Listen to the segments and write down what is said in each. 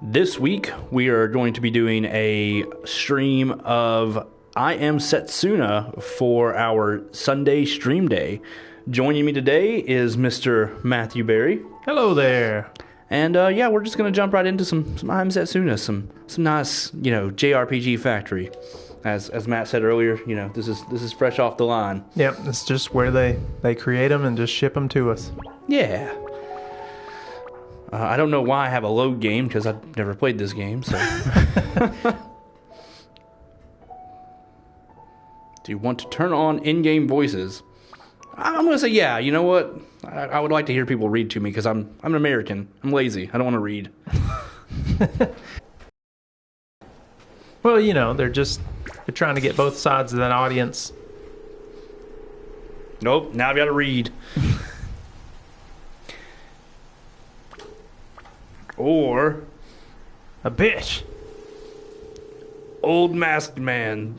This week, we are going to be doing a stream of I Am Setsuna for our Sunday stream day. Joining me today is Mr. Matthew Berry. Hello there. And yeah, we're just going to jump right into some I Am Setsuna, some nice, JRPG factory. As Matt said earlier, this is fresh off the line. Yep, it's just where they create them and just ship them to us. Yeah. I don't know why I have a load game, because I've never played this game, so... Do you want to turn on in-game voices? I'm going to say yeah. You know what? I would like to hear people read to me, because I'm an American. I'm lazy. I don't want to read. Well, they're trying to get both sides of that audience. Nope, now I've got to read. Or a bitch. Old masked man.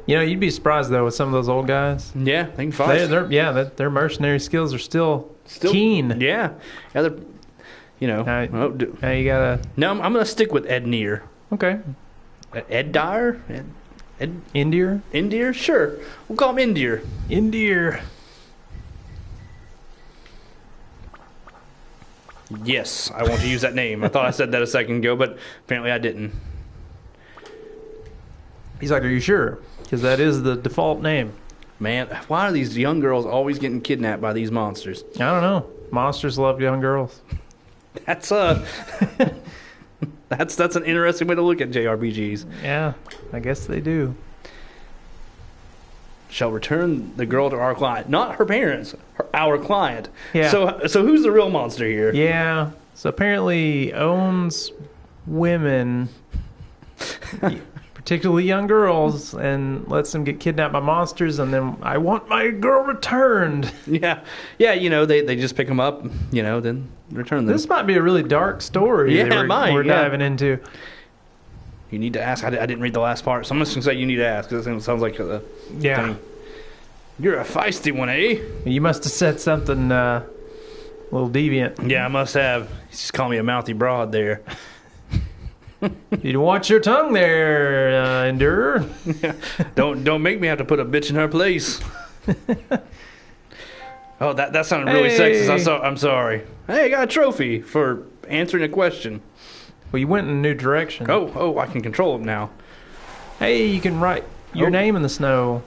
You'd be surprised though with some of those old guys. Yeah, they can fight. Their mercenary skills are still keen. Yeah, they're, Now you gotta. No, I'm gonna stick with Ed Near. Okay. Ed Dyer. Ed Indier. Indier, sure. We'll call him Indier. Indier. Yes, I want to use that name. I thought I said that a second ago, but apparently I didn't. He's like, are you sure? Because that is the default name. Man, why are these young girls always getting kidnapped by these monsters? I don't know. Monsters love young girls. That's that's an interesting way to look at JRPGs. Yeah, I guess they do. Shall return the girl to our client, not her parents, our client. Yeah. So who's the real monster here? Yeah. So apparently owns women, particularly young girls, and lets them get kidnapped by monsters. And then I want my girl returned. Yeah. They just pick them up, then return them. This might be a really dark story. Yeah, we're diving into. You need to ask. I didn't read the last part, so I'm just going to say you need to ask, because it sounds like a thing. You're a feisty one, eh? You must have said something a little deviant. Yeah, I must have. He's just calling me a mouthy broad there. You watch your tongue there, Endure. Don't make me have to put a bitch in her place. Oh, that sounded really sexist. I'm sorry. Hey, I got a trophy for answering a question. Well, you went in a new direction. Oh, I can control it now. Hey, you can write your name in the snow.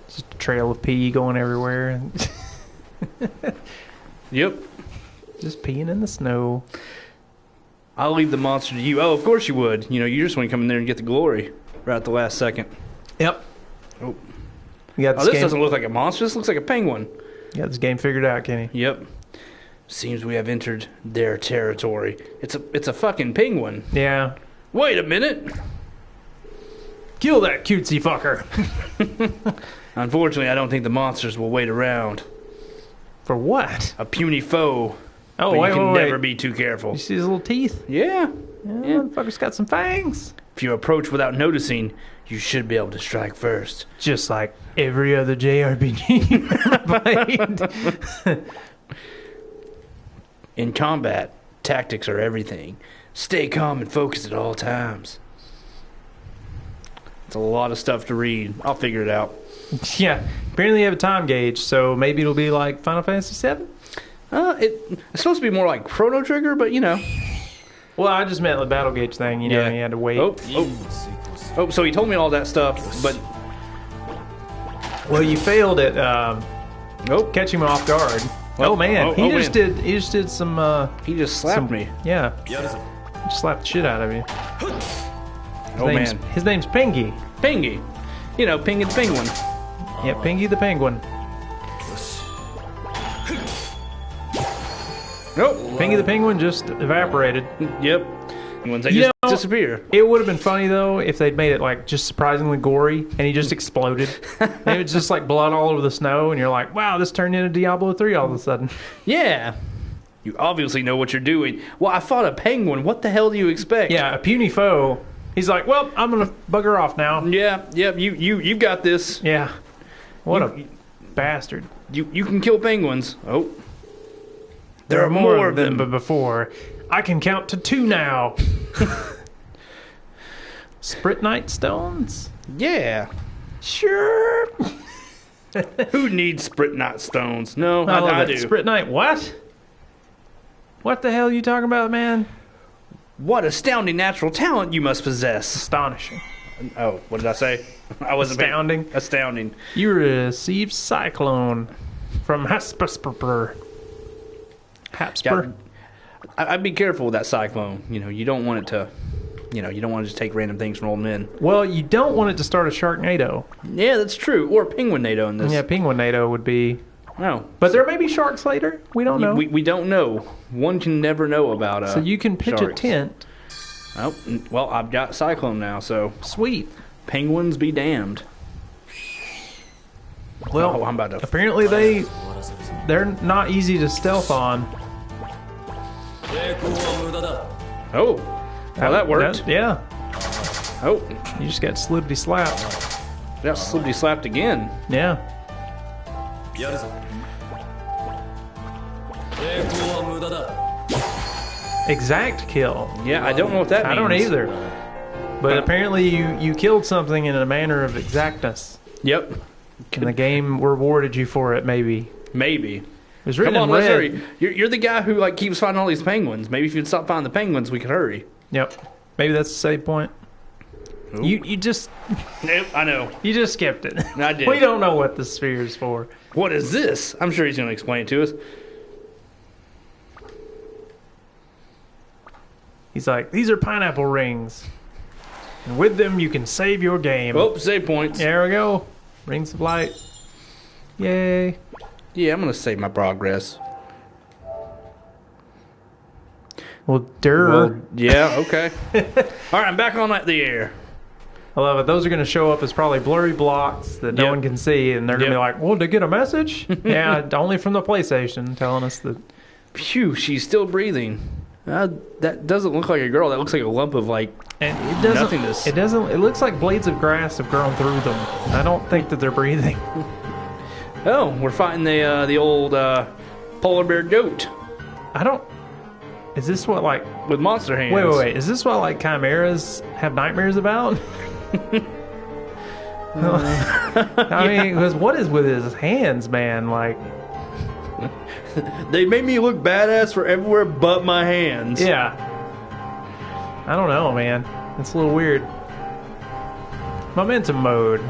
Just a trail of pee going everywhere. Yep. Just peeing in the snow. I'll leave the monster to you. Oh, of course you would. You just want to come in there and get the glory right at the last second. Yep. Oh. This doesn't look like a monster. This looks like a penguin. You got this game figured out, Kenny. Yep. Seems we have entered their territory. It's a fucking penguin. Yeah. Wait a minute. Kill that cutesy fucker. Unfortunately, I don't think the monsters will wait around. For what? A puny foe. Oh, but wait, you can wait. never be too careful. You see his little teeth? Yeah. Motherfucker's got some fangs. If you approach without noticing, you should be able to strike first. Just like every other JRPG I played. In combat, tactics are everything. Stay calm and focus at all times. It's a lot of stuff to read. I'll figure it out. Yeah. Apparently you have a time gauge, so maybe it'll be like Final Fantasy VII? It's supposed to be more like Chrono Trigger, but Well, I just meant the battle gauge thing, you had to wait. Oh, so he told me all that stuff, but... Well, you failed at catching him off guard. Well, oh man, he just did some. He just slapped me. Yeah, he just slapped the shit out of you. His name's Pingy. Pingy, Pingy the penguin. Yeah, Pingy the penguin. Nope. Pingy the penguin just evaporated. Yep. Once they just disappear. It would have been funny though if they'd made it like just surprisingly gory and he just exploded. It was just like blood all over the snow and you're like, wow, this turned into Diablo 3 all of a sudden. Yeah. You obviously know what you're doing. Well, I fought a penguin. What the hell do you expect? Yeah, a puny foe. He's like, well, I'm gonna bugger off now. Yeah. You got this. Yeah. What a bastard. You can kill penguins. Oh. There are more of them. But before. I can count to 2 now. Spritnite stones? Yeah. Sure. Who needs Spritnite stones? No, I I do. Spritnite, what? What the hell are you talking about, man? What astounding natural talent you must possess. Astonishing. Oh, what did I say? I wasn't Astounding. Astounding. You received Cyclone from Hapspur. Yeah, I'd be careful with that cyclone. You don't want it to... you don't want to just take random things from old men. Well, you don't want it to start a Sharknado. Yeah, that's true. Or Penguinado in this. Yeah, Penguinado would be... No. But there may be sharks later. We don't know. We don't know. One can never know about so you can pitch sharks. a tent. Oh, well, I've got Cyclone now, so... Sweet. Penguins be damned. Well, I'm about to... apparently they're not easy to stealth on. Oh. Well, that worked. Yeah. Oh. You just got slippity slapped. Got slippity slapped again. Yeah. Exact kill. Yeah, I don't know what that means. I don't either. But apparently you killed something in a manner of exactness. Yep. And the game rewarded you for it, maybe. Maybe. It was written Come on, in let's red. hurry. You're the guy who keeps finding all these penguins. Maybe if you'd stop finding the penguins, we could hurry. Yep. Maybe that's the save point. Ooh. You just... Nope, I know. You just skipped it. I did. We don't know what the sphere is for. What is this? I'm sure he's going to explain it to us. He's like, these are pineapple rings. And with them, you can save your game. Oh, save points. There we go. Rings of light. Yay. Yeah, I'm going to save my progress. Well, Well, yeah, okay. All right, I'm back on the air. I love it. Those are going to show up as probably blurry blocks that no one can see, and they're going to be like, well, did they get a message? Yeah, only from the PlayStation telling us that. Phew, she's still breathing. That doesn't look like a girl. That looks like a lump of, and it doesn't, nothingness. It doesn't. It looks like blades of grass have grown through them. I don't think that they're breathing. Oh, we're fighting the old polar bear goat. I don't... Is this what, with monster hands. Wait. Is this what, chimeras have nightmares about? I mean, because what is with his hands, man? They made me look badass for everywhere but my hands. Yeah. I don't know, man. It's a little weird. Momentum mode.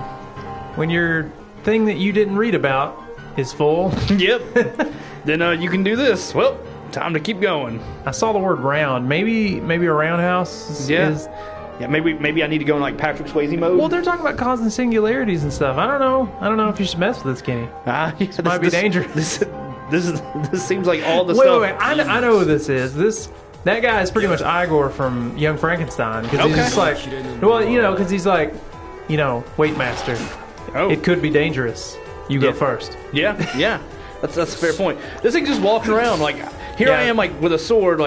When your thing that you didn't read about is full. Yep. Then you can do this. Well, time to keep going. I saw the word round. Maybe a roundhouse is... Yeah, maybe I need to go in Patrick Swayze mode. Well, they're talking about causing singularities and stuff. I don't know if you should mess with this, Kenny. This might be dangerous. This seems like all the stuff. Wait. I know who this is. That guy is pretty much Igor from Young Frankenstein. Because he's just because he's wait, master. Oh. It could be dangerous. You go first. Yeah. That's a fair point. This thing just walking around here I am with a sword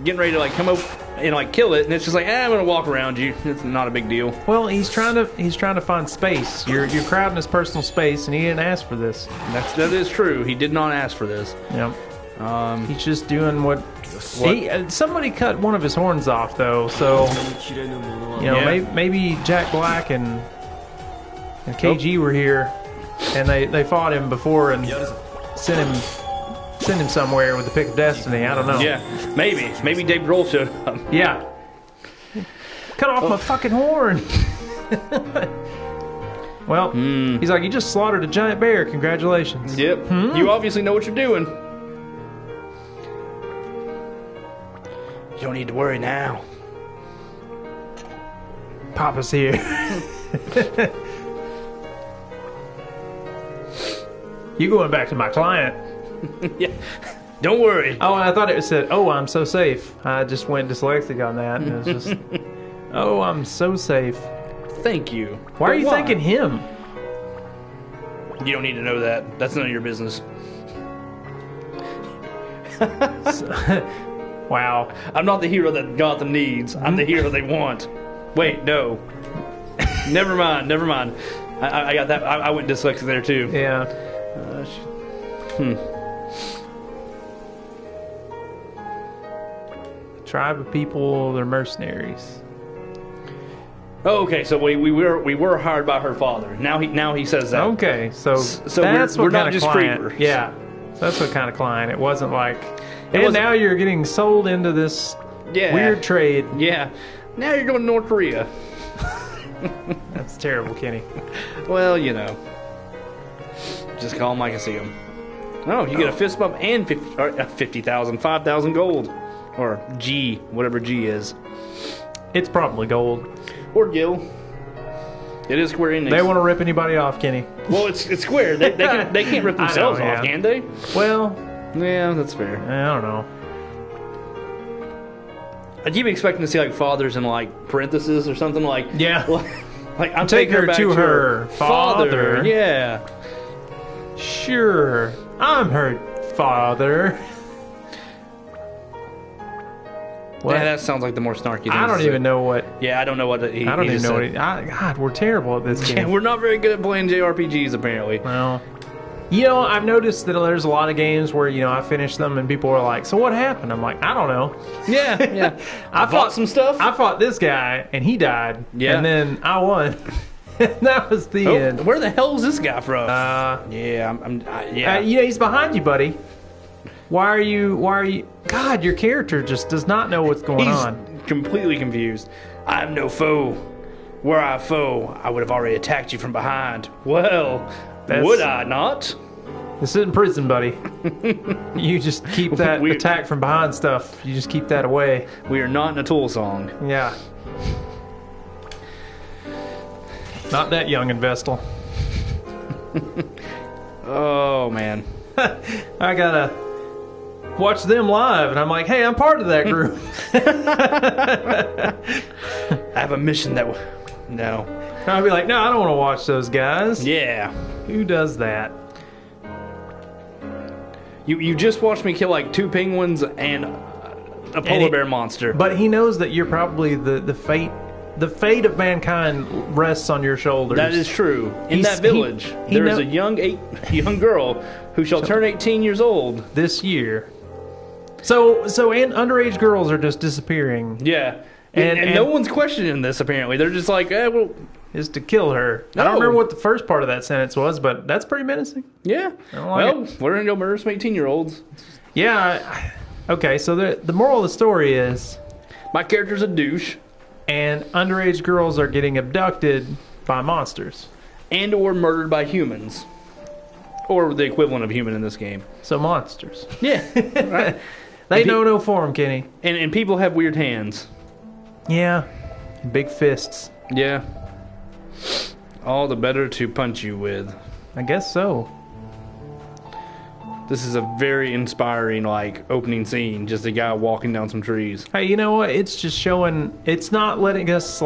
getting ready to come up and kill it, and it's just I'm gonna walk around you. It's not a big deal. Well, he's trying to find space. You're crowding his personal space, and he didn't ask for this. That is true. He did not ask for this. Yeah. He's just doing what? Somebody cut one of his horns off though, so maybe Jack Black and KG were here, and they fought him before and send him somewhere with the pick of destiny. I don't know. Yeah, maybe Dave Grohl should. Yeah. Cut off my fucking horn. Well, he's like, you just slaughtered a giant bear. Congratulations. Yep. You obviously know what you're doing. You don't need to worry now. Papa's here. You going back to my client. Yeah. Don't worry. Oh, I thought it said, "Oh, I'm so safe." I just went dyslexic on that, and it was just, "Oh, I'm so safe." Thank you. Why are you thanking him? You don't need to know that. That's none of your business. Wow. I'm not the hero that Gotham needs. I'm the hero they want. Wait, no. Never mind. I got that. I went dyslexic there too. Yeah. Tribe of people, they're mercenaries. Oh, okay, so we were hired by her father. Now he says that. Okay, so we're what not kind of just client. creepers. Yeah, so that's what kind of client. It wasn't like, and now you're getting sold into this weird trade. Yeah. Now you're going to North Korea. That's terrible, Kenny. Well, you know. Just call them like I see them. Oh, you get a fist bump and 50,000, 5,000 gold. Or G, whatever G is. It's probably gold. Or Gil. It is Square Enix. They want to rip anybody off, Kenny. Well, it's Square. They can't rip themselves off, can they? Well, yeah, that's fair. I don't know. I keep expecting to see like fathers in like parentheses or something like. Yeah. Like I'm Take taking her back to her father. Yeah. Sure, I'm her father. What? Yeah, that sounds like the more snarky thing. I don't even know what. Yeah, I don't know what he. I don't he even just know said. what. God, we're terrible at this game. Yeah, we're not very good at playing JRPGs apparently. Well, you know, I've noticed that there's a lot of games where I finish them and people are like, "So what happened?" I'm like, "I don't know." Yeah. I fought some stuff. I fought this guy and he died. Yeah. And then I won. That was the end. Where the hell is this guy from? Yeah, he's behind you, buddy. Why are you? God, your character just does not know what's going on. He's completely confused. I'm no foe. Were I a foe, I would have already attacked you from behind. Well, would I not? This isn't prison, buddy. You just keep that attack from behind stuff. You just keep that away. We are not in a Tool song. Yeah. Not that young and Vestal. Oh, man. I gotta watch them live, and I'm like, hey, I'm part of that group. I have a mission that... No. I'll be like, no, I don't want to watch those guys. Yeah. Who does that? You just watched me kill like 2 penguins and a polar bear monster. But he knows that you're probably the fate of mankind rests on your shoulders. That is true. In that village, there is a young girl who shall turn 18 years old this year. So and underage girls are just disappearing. Yeah. And no one's questioning this, apparently. They're just like, well... Is to kill her. No. I don't remember what the first part of that sentence was, but that's pretty menacing. Yeah. We're going to go murder some 18-year-olds. Yeah. Okay, so the moral of the story is... My character's a douche. And underage girls are getting abducted by monsters. And or murdered by humans. Or the equivalent of human in this game. So monsters. Yeah. Right. They know no form, Kenny. And people have weird hands. Yeah. Big fists. Yeah. All the better to punch you with. I guess so. This is a very inspiring, opening scene. Just a guy walking down some trees. Hey, you know what? It's just showing... It's not letting us,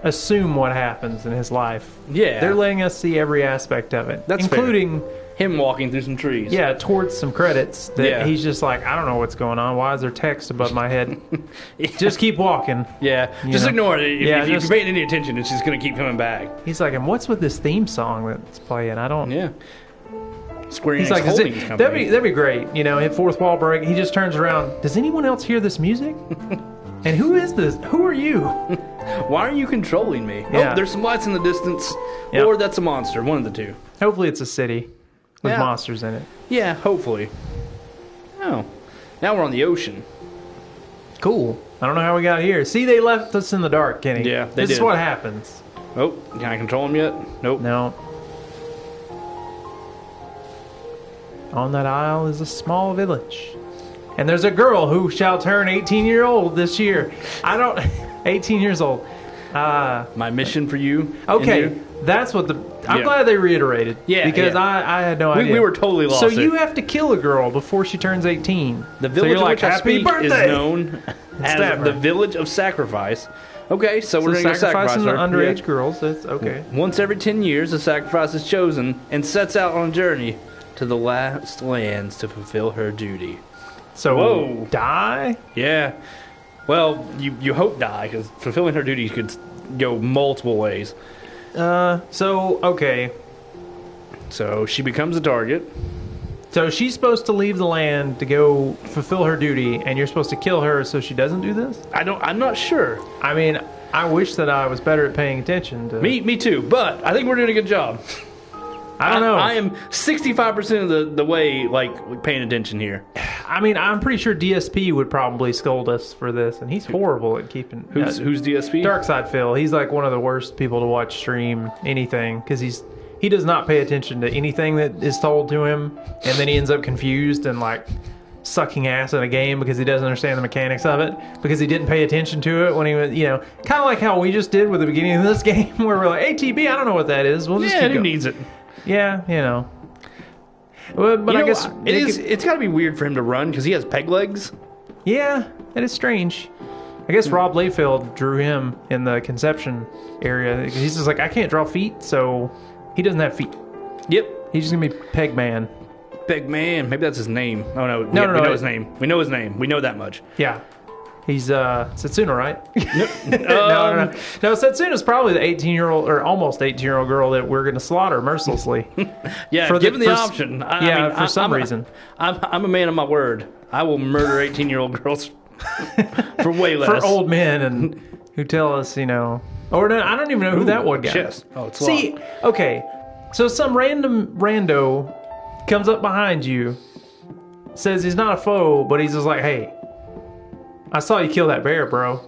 assume what happens in his life. Yeah. They're letting us see every aspect of it. That's including... fair. Him walking through some trees. Yeah, towards some credits that he's just like, I don't know what's going on. Why is there text above my head? Just keep walking. Yeah, just ignore it. If you're paying any attention, it's just going to keep coming back. He's like, and what's with this theme song that's playing? I don't... Yeah. Square Enix He's like, Holdings Company. That'd be great. Hit fourth wall break. He just turns around. Does anyone else hear this music? And who is this? Who are you? Why are you controlling me? Yeah. Oh, there's some lights in the distance. Yep. Or that's a monster. One of the two. Hopefully it's a city with monsters in it. Yeah, hopefully. Oh. Now we're on the ocean. Cool. I don't know how we got here. See, they left us in the dark, Kenny. Yeah, they This did. is what happens. Oh, can I control him yet? Nope. No. On that isle is a small village. And there's a girl who shall turn 18-year-old this year. 18 years old. My mission for you. Okay, that's what I'm glad they reiterated. Yeah, because I had no idea. We were totally lost. So you have to kill a girl before she turns 18. The village so of which I speak is birthday! known as the Village of Sacrifice. Okay, so we're going to go sacrificing sacrifice the her. underage girls. That's okay. Once every 10 years, a sacrifice is chosen and sets out on a journey to the last lands to fulfill her duty. So die? Yeah. Well, you hope die, because fulfilling her duty could go multiple ways. Okay. So she becomes a target. So she's supposed to leave the land to go fulfill her duty, and you're supposed to kill her so she doesn't do this? I'm not sure. I mean, I wish that I was better at paying attention to... Me too, but I think we're doing a good job. I don't know. I am 65% of the way, like, paying attention here. I mean, I'm pretty sure DSP would probably scold us for this, and he's horrible at keeping... Who's DSP? Darkside Phil. He's like one of the worst people to watch stream anything, because he does not pay attention to anything that is told to him, and then he ends up confused and, like, sucking ass in a game because he doesn't understand the mechanics of it, because he didn't pay attention to it when he was, kind of like how we just did with the beginning of this game, where we're like, ATB, I don't know what that is. We'll just keep who going. needs it? Yeah, Well, but I guess it's got to be weird for him to run because he has peg legs. Yeah, that is strange. I guess Rob Layfield drew him in the conception area. He's just like, I can't draw feet, so he doesn't have feet. Yep. He's just going to be Peg Man. Peg Man. Maybe that's his name. Oh, no. No, we know his name. We know his name. We know that much. Yeah. He's Setsuna, right? No. Setsuna's probably the 18-year-old or almost 18-year-old girl that we're going to slaughter mercilessly. Yeah, given the option. For some reason. I'm a man of my word. I will murder 18-year-old girls for way less. For old men and who tell us, Or no, I don't even know who that one guy is. Oh, it's See, locked. Okay. So some rando comes up behind you, says he's not a foe, but he's just like, hey, I saw you kill that bear, bro.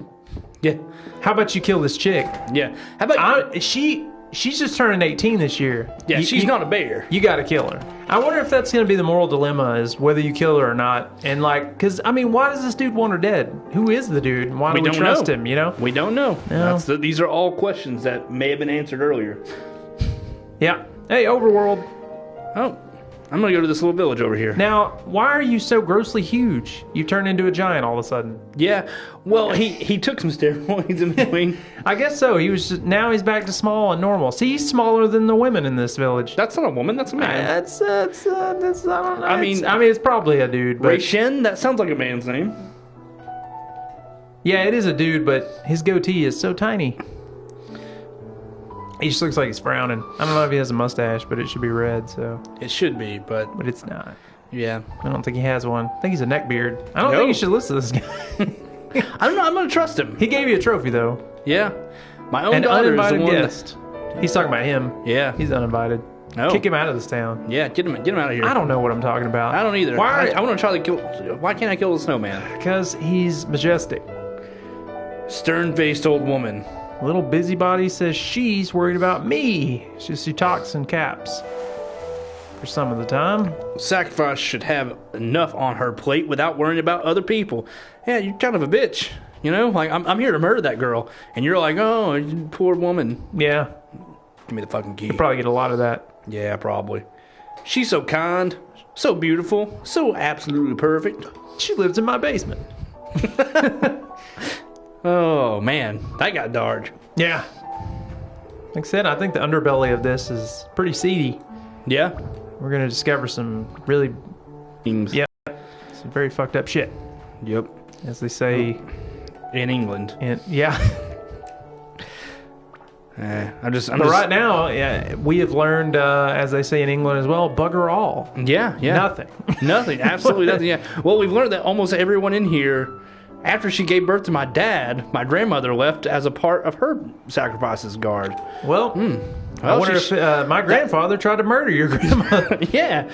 Yeah. How about you kill this chick? Yeah. How about she's just turning 18 this year. Yeah, she's not a bear. You got to kill her. I wonder if that's going to be the moral dilemma, is whether you kill her or not. And because why does this dude want her dead? Who is the dude? And why do we trust him? We don't know. No. These are all questions that may have been answered earlier. Yeah. Hey, overworld. Oh. I'm going to go to this little village over here. Now, why are you so grossly huge? You turned into a giant all of a sudden. Yeah. Well, he took some steroids in between. I guess so. Now he's back to small and normal. See, he's smaller than the women in this village. That's not a woman. That's a man. That's I don't know. I mean, it's probably a dude. But Ray Shen? That sounds like a man's name. Yeah, it is a dude, but his goatee is so tiny. He just looks like he's frowning. I don't know if he has a mustache, but it should be red, so... It should be, but it's not. Yeah. I don't think he has one. I think he's a neckbeard. I don't think you should listen to this guy. I don't know. I'm going to trust him. He gave you a trophy, though. Yeah. My own An daughter is the uninvited one guest. He's talking about him. Yeah. He's uninvited. Oh. Kick him out of this town. Yeah, get him out of here. I don't know what I'm talking about. I don't either. I want to try to kill... Why can't I kill the snowman? Because he's majestic. Stern-faced old woman. Little busybody says she's worried about me. She talks in caps. For some of the time. Sacrifice should have enough on her plate without worrying about other people. Yeah, you're kind of a bitch. Like, I'm here to murder that girl. And you're like, oh, you poor woman. Yeah. Give me the fucking key. You'll probably get a lot of that. Yeah, probably. She's so kind, so beautiful, so absolutely perfect. She lives in my basement. Oh, man. That got dark. Yeah. Like I said, I think the underbelly of this is pretty seedy. Yeah? We're going to discover some really... Things. Yeah. Some very fucked up shit. Yep. As they say... In England. Yeah. But right now, we have learned, as they say in England as well, bugger all. Yeah. Nothing. Nothing. Absolutely nothing. Yeah. Well, we've learned that almost everyone in here... After she gave birth to my dad, my grandmother left as a part of her sacrifice's guard. Well, I wonder if my grandfather tried to murder your grandmother. Yeah.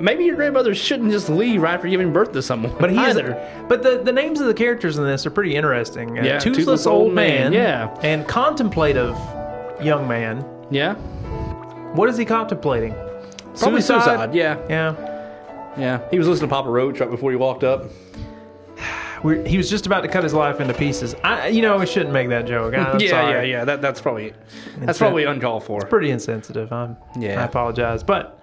Maybe your grandmother shouldn't just leave right after giving birth to someone. But the names of the characters in this are pretty interesting. Yeah, Toothless old man. Yeah. And contemplative young man. Yeah. What is he contemplating? Probably suicide. Yeah. Yeah. He was listening to Papa Roach right before he walked up. He was just about to cut his life into pieces. We shouldn't make that joke. Sorry. Yeah. That's probably uncalled for. It's pretty insensitive. I apologize, but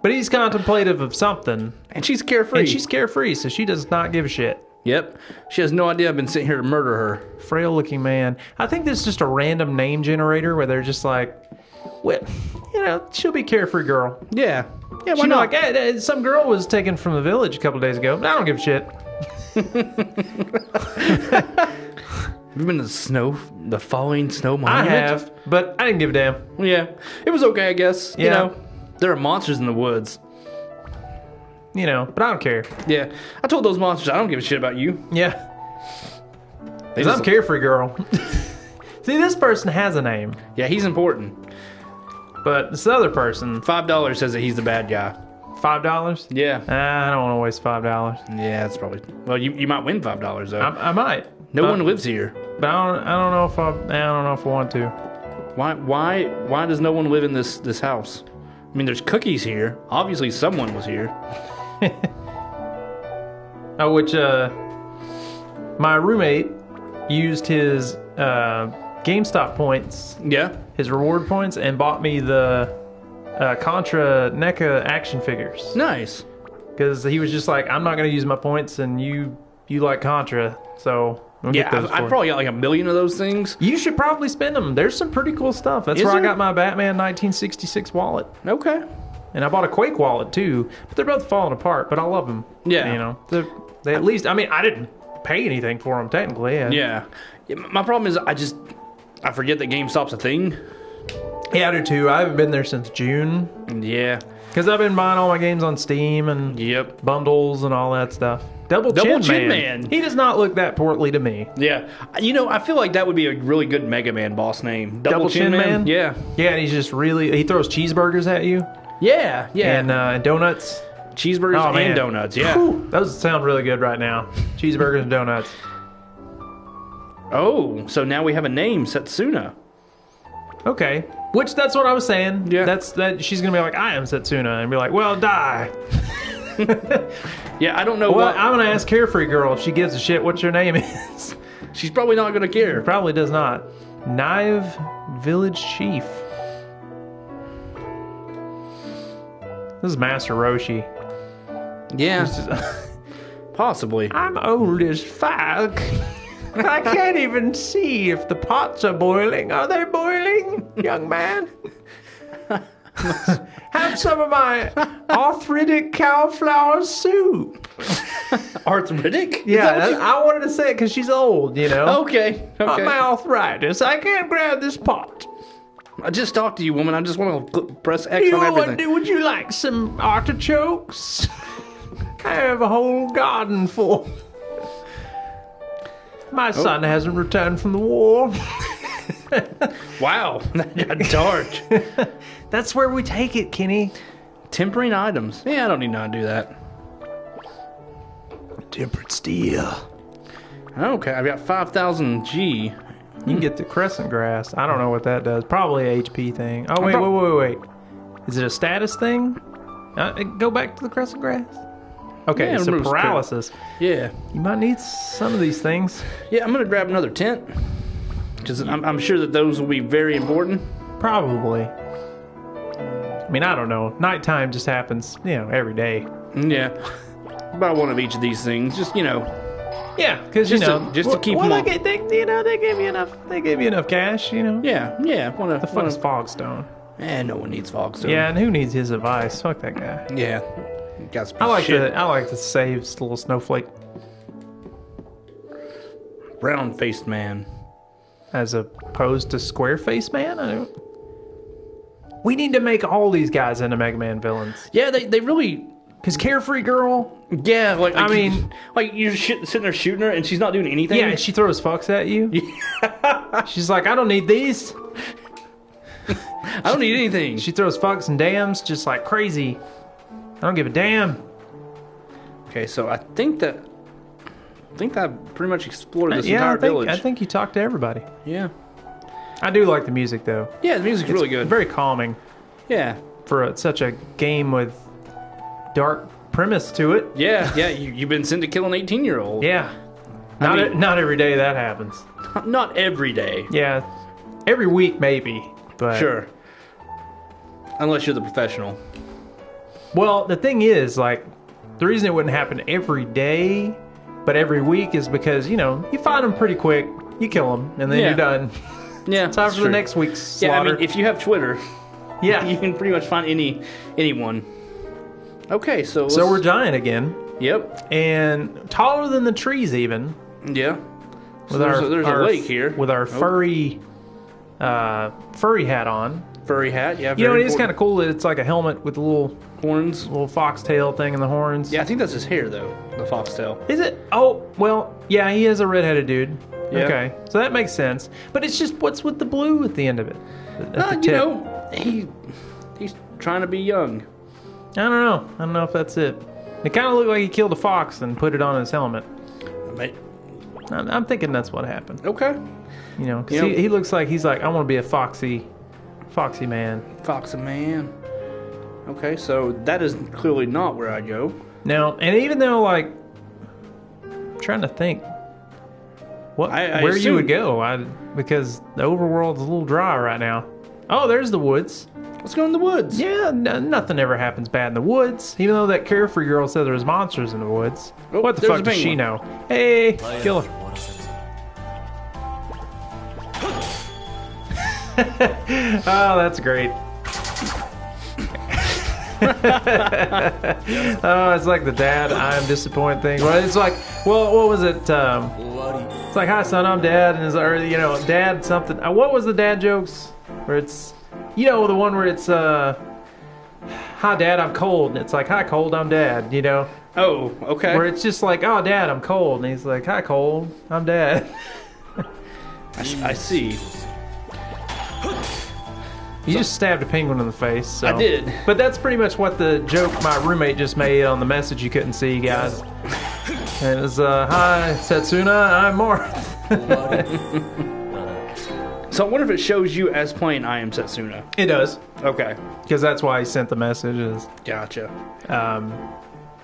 he's contemplative of something, and she's carefree. So she does not give a shit. Yep, she has no idea I've been sitting here to murder her. Frail-looking man. I think this is just a random name generator where they're just like, well, she'll be carefree girl. Yeah. Yeah, why she not? Like, hey, some girl was taken from the village a couple days ago. I don't give a shit. Have you been to the falling snow monument? I have, but I didn't give a damn. Yeah, it was okay, I guess. Yeah. There are monsters in the woods. you know, but I don't care. Yeah. I told those monsters I don't give a shit about you. Yeah. They Because I'm carefree girl. See, this person has a name, Yeah, he's important. but this other person, $5 says that he's the bad guy. $5? Yeah. I don't want to waste $5. Yeah, that's probably... Well, you might win $5, though. I might. No one lives here. But I don't know if I don't know if I want to. Why does no one live in this house? I mean, there's cookies here. Obviously, someone was here. Which my roommate used his GameStop points, Yeah. his reward points, and bought me the Contra NECA action figures. Nice. Because he was just like, I'm not going to use my points, and you like Contra, so we'll get those I for you. probably got like 1 million of those things. You should probably spend them. There's some pretty cool stuff. That's Is where I there? got my Batman 1966 wallet. Okay. And I bought a Quake wallet too, but they're both falling apart. But I love them. Yeah. You know, they at least. I mean, I didn't pay anything for them technically. Yeah. My problem is I forget that GameStop's a thing. Yeah, I do too. I haven't been there since June Yeah. because I've been buying all my games on Steam and Yep. bundles and all that stuff. Double Chin Chin Man. He does not look that portly to me. Yeah. You know, I feel like that would be a really good Mega Man boss name. Double Chin Man? Yeah. Yeah, and he's just he throws cheeseburgers at you Yeah. Yeah. and donuts. Cheeseburgers Oh, man. and donuts. Yeah. Whew, those sound really good right now. Cheeseburgers and donuts. Oh, so now we have a name, Setsuna. Okay. Which that's what I was saying. Yeah. That she's gonna be like, I am Setsuna, and be like, well, die. Yeah, I don't know Well, what. I'm gonna ask Carefree Girl if she gives a shit what your name is. She's probably not going to care. Probably does not. Knive Village Chief. This is Master Roshi. Yeah. Possibly. I'm old as fuck. I can't even see if the pots are boiling. Are they boiling, young man? Have some of my arthritic cauliflower soup. Arthritic? Is Yeah, that what you- I wanted to say it because she's old, you know. Okay. Okay. My arthritis. I can't grab this pot. I just talked to you, woman. I just want to press X You on want everything. would you like some artichokes? I have a whole garden full. My son hasn't returned from the war. Wow. That got dark. That's where we take it, Kenny. Tempering items. Yeah, I don't need to know how to do that. Tempered steel. Okay, I've got 5,000 G. You can get the crescent grass. I don't know what that does. Probably a HP thing. Oh, wait. Is it a status thing? Go back to the crescent grass. Okay, Yeah, so removes paralysis. Yeah. You might need some of these things. Yeah, I'm going to grab another tent. Because I'm sure that those will be very important. Probably. I mean, I don't know. Nighttime just happens, every day. Yeah. About one of each of these things. Just, Yeah, because Just to keep them on. they give you enough. They give you enough cash. Yeah. The fuck is Fogstone? No one needs Fogstone. Yeah, and who needs his advice? Fuck that guy. Yeah. Got some I like shit. I like the saved little snowflake Brown-faced man. as opposed to square face man. We need to make all these guys into Mega Man villains. Yeah, they really... Cause Carefree Girl, Yeah, like I mean- like you're sitting there shooting her and she's not doing anything. yeah, and she throws fucks at you. She's like, I don't need these. I don't need anything. She throws fucks and dams just like crazy. I don't give a damn. Okay, so I think I pretty much explored this Yeah, entire village. I think you talked to everybody. Yeah. I do like the music though. Yeah, the music's really good. Very calming Yeah. for such a game with dark premise to it. Yeah, you've been sent to kill an 18-year-old. Yeah. I mean- Not every day that happens. Not every day. Yeah. Every week maybe. But Sure. Unless you're the professional. well, the thing is, like, the reason it wouldn't happen every day, but every week is because, you find them pretty quick, you kill them, and then Yeah. you're done. Yeah. Time that's for the true. next week's Yeah, slaughter. I mean, if you have Twitter, yeah. you can pretty much find anyone. Okay, so So we're giant again, Yep. and taller than the trees even. Yeah. So With there's a lake here. with our furry hat on. Furry hat, yeah. You know, very it is kind important. of cool that it's like a helmet with a Horns. little foxtail thing in the horns. Yeah, I think that's his hair, though. The foxtail. Is it? Oh, well, yeah, he is a redheaded dude. Yeah. Okay, so that makes sense. But it's just what's with the blue at the end of it? At the You tip? know, he's trying to be young. I don't know. I don't know if that's it. It kind of looked like he killed a fox and put it on his helmet. I'm thinking that's what happened. Okay. You know, because he looks like he's like, I want to be a foxy man. Foxy man. Okay, so that is clearly not where I go. Now, and even though, like, I'm trying to think where you would go, because the overworld's a little dry right now. Oh, there's the woods. Let's go in the woods. Yeah, nothing ever happens bad in the woods. Even though that carefree girl said there's monsters in the woods. Oh, what the there's fuck a does she penguin. know? Hey, kill her. Oh, that's great. Oh, it's like the dad, I'm disappointed thing. Well, it's like, well, what was it? It's like, hi, son, I'm dad. And it's, or, you know, dad something. What was the dad jokes? Where it's, you know, the one where it's, hi, dad, I'm cold. And it's like, hi, cold, I'm dad, you know? Oh, okay. Where it's just like, oh, dad, I'm cold. And he's like, hi, cold, I'm dad. I see. You just stabbed a penguin in the face. So. I did. But that's pretty much what the joke my roommate just made on the message you couldn't see, guys. And it was, hi, Setsuna, I'm Marth. So I wonder if it shows you as playing I Am Setsuna. It does. Okay. Because that's why he sent the messages. Gotcha.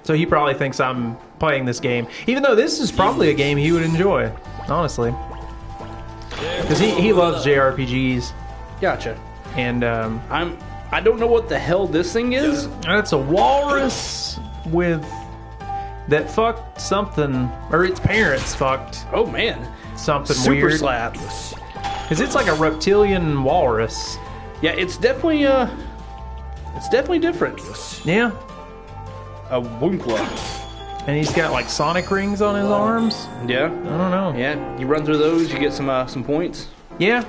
So he probably thinks I'm playing this game. Even though this is probably a game he would enjoy, honestly. Because he loves JRPGs. Gotcha. And I don't know what the hell this thing is. it's a walrus with that fucked something, or its parents fucked Oh man. something Super weird. slap. Because it's like a reptilian walrus. Yeah, it's definitely different. Yeah. A Woompla. And he's got like sonic rings on his arms. Yeah. I don't know. Yeah. You run through those, you get some points. Yeah.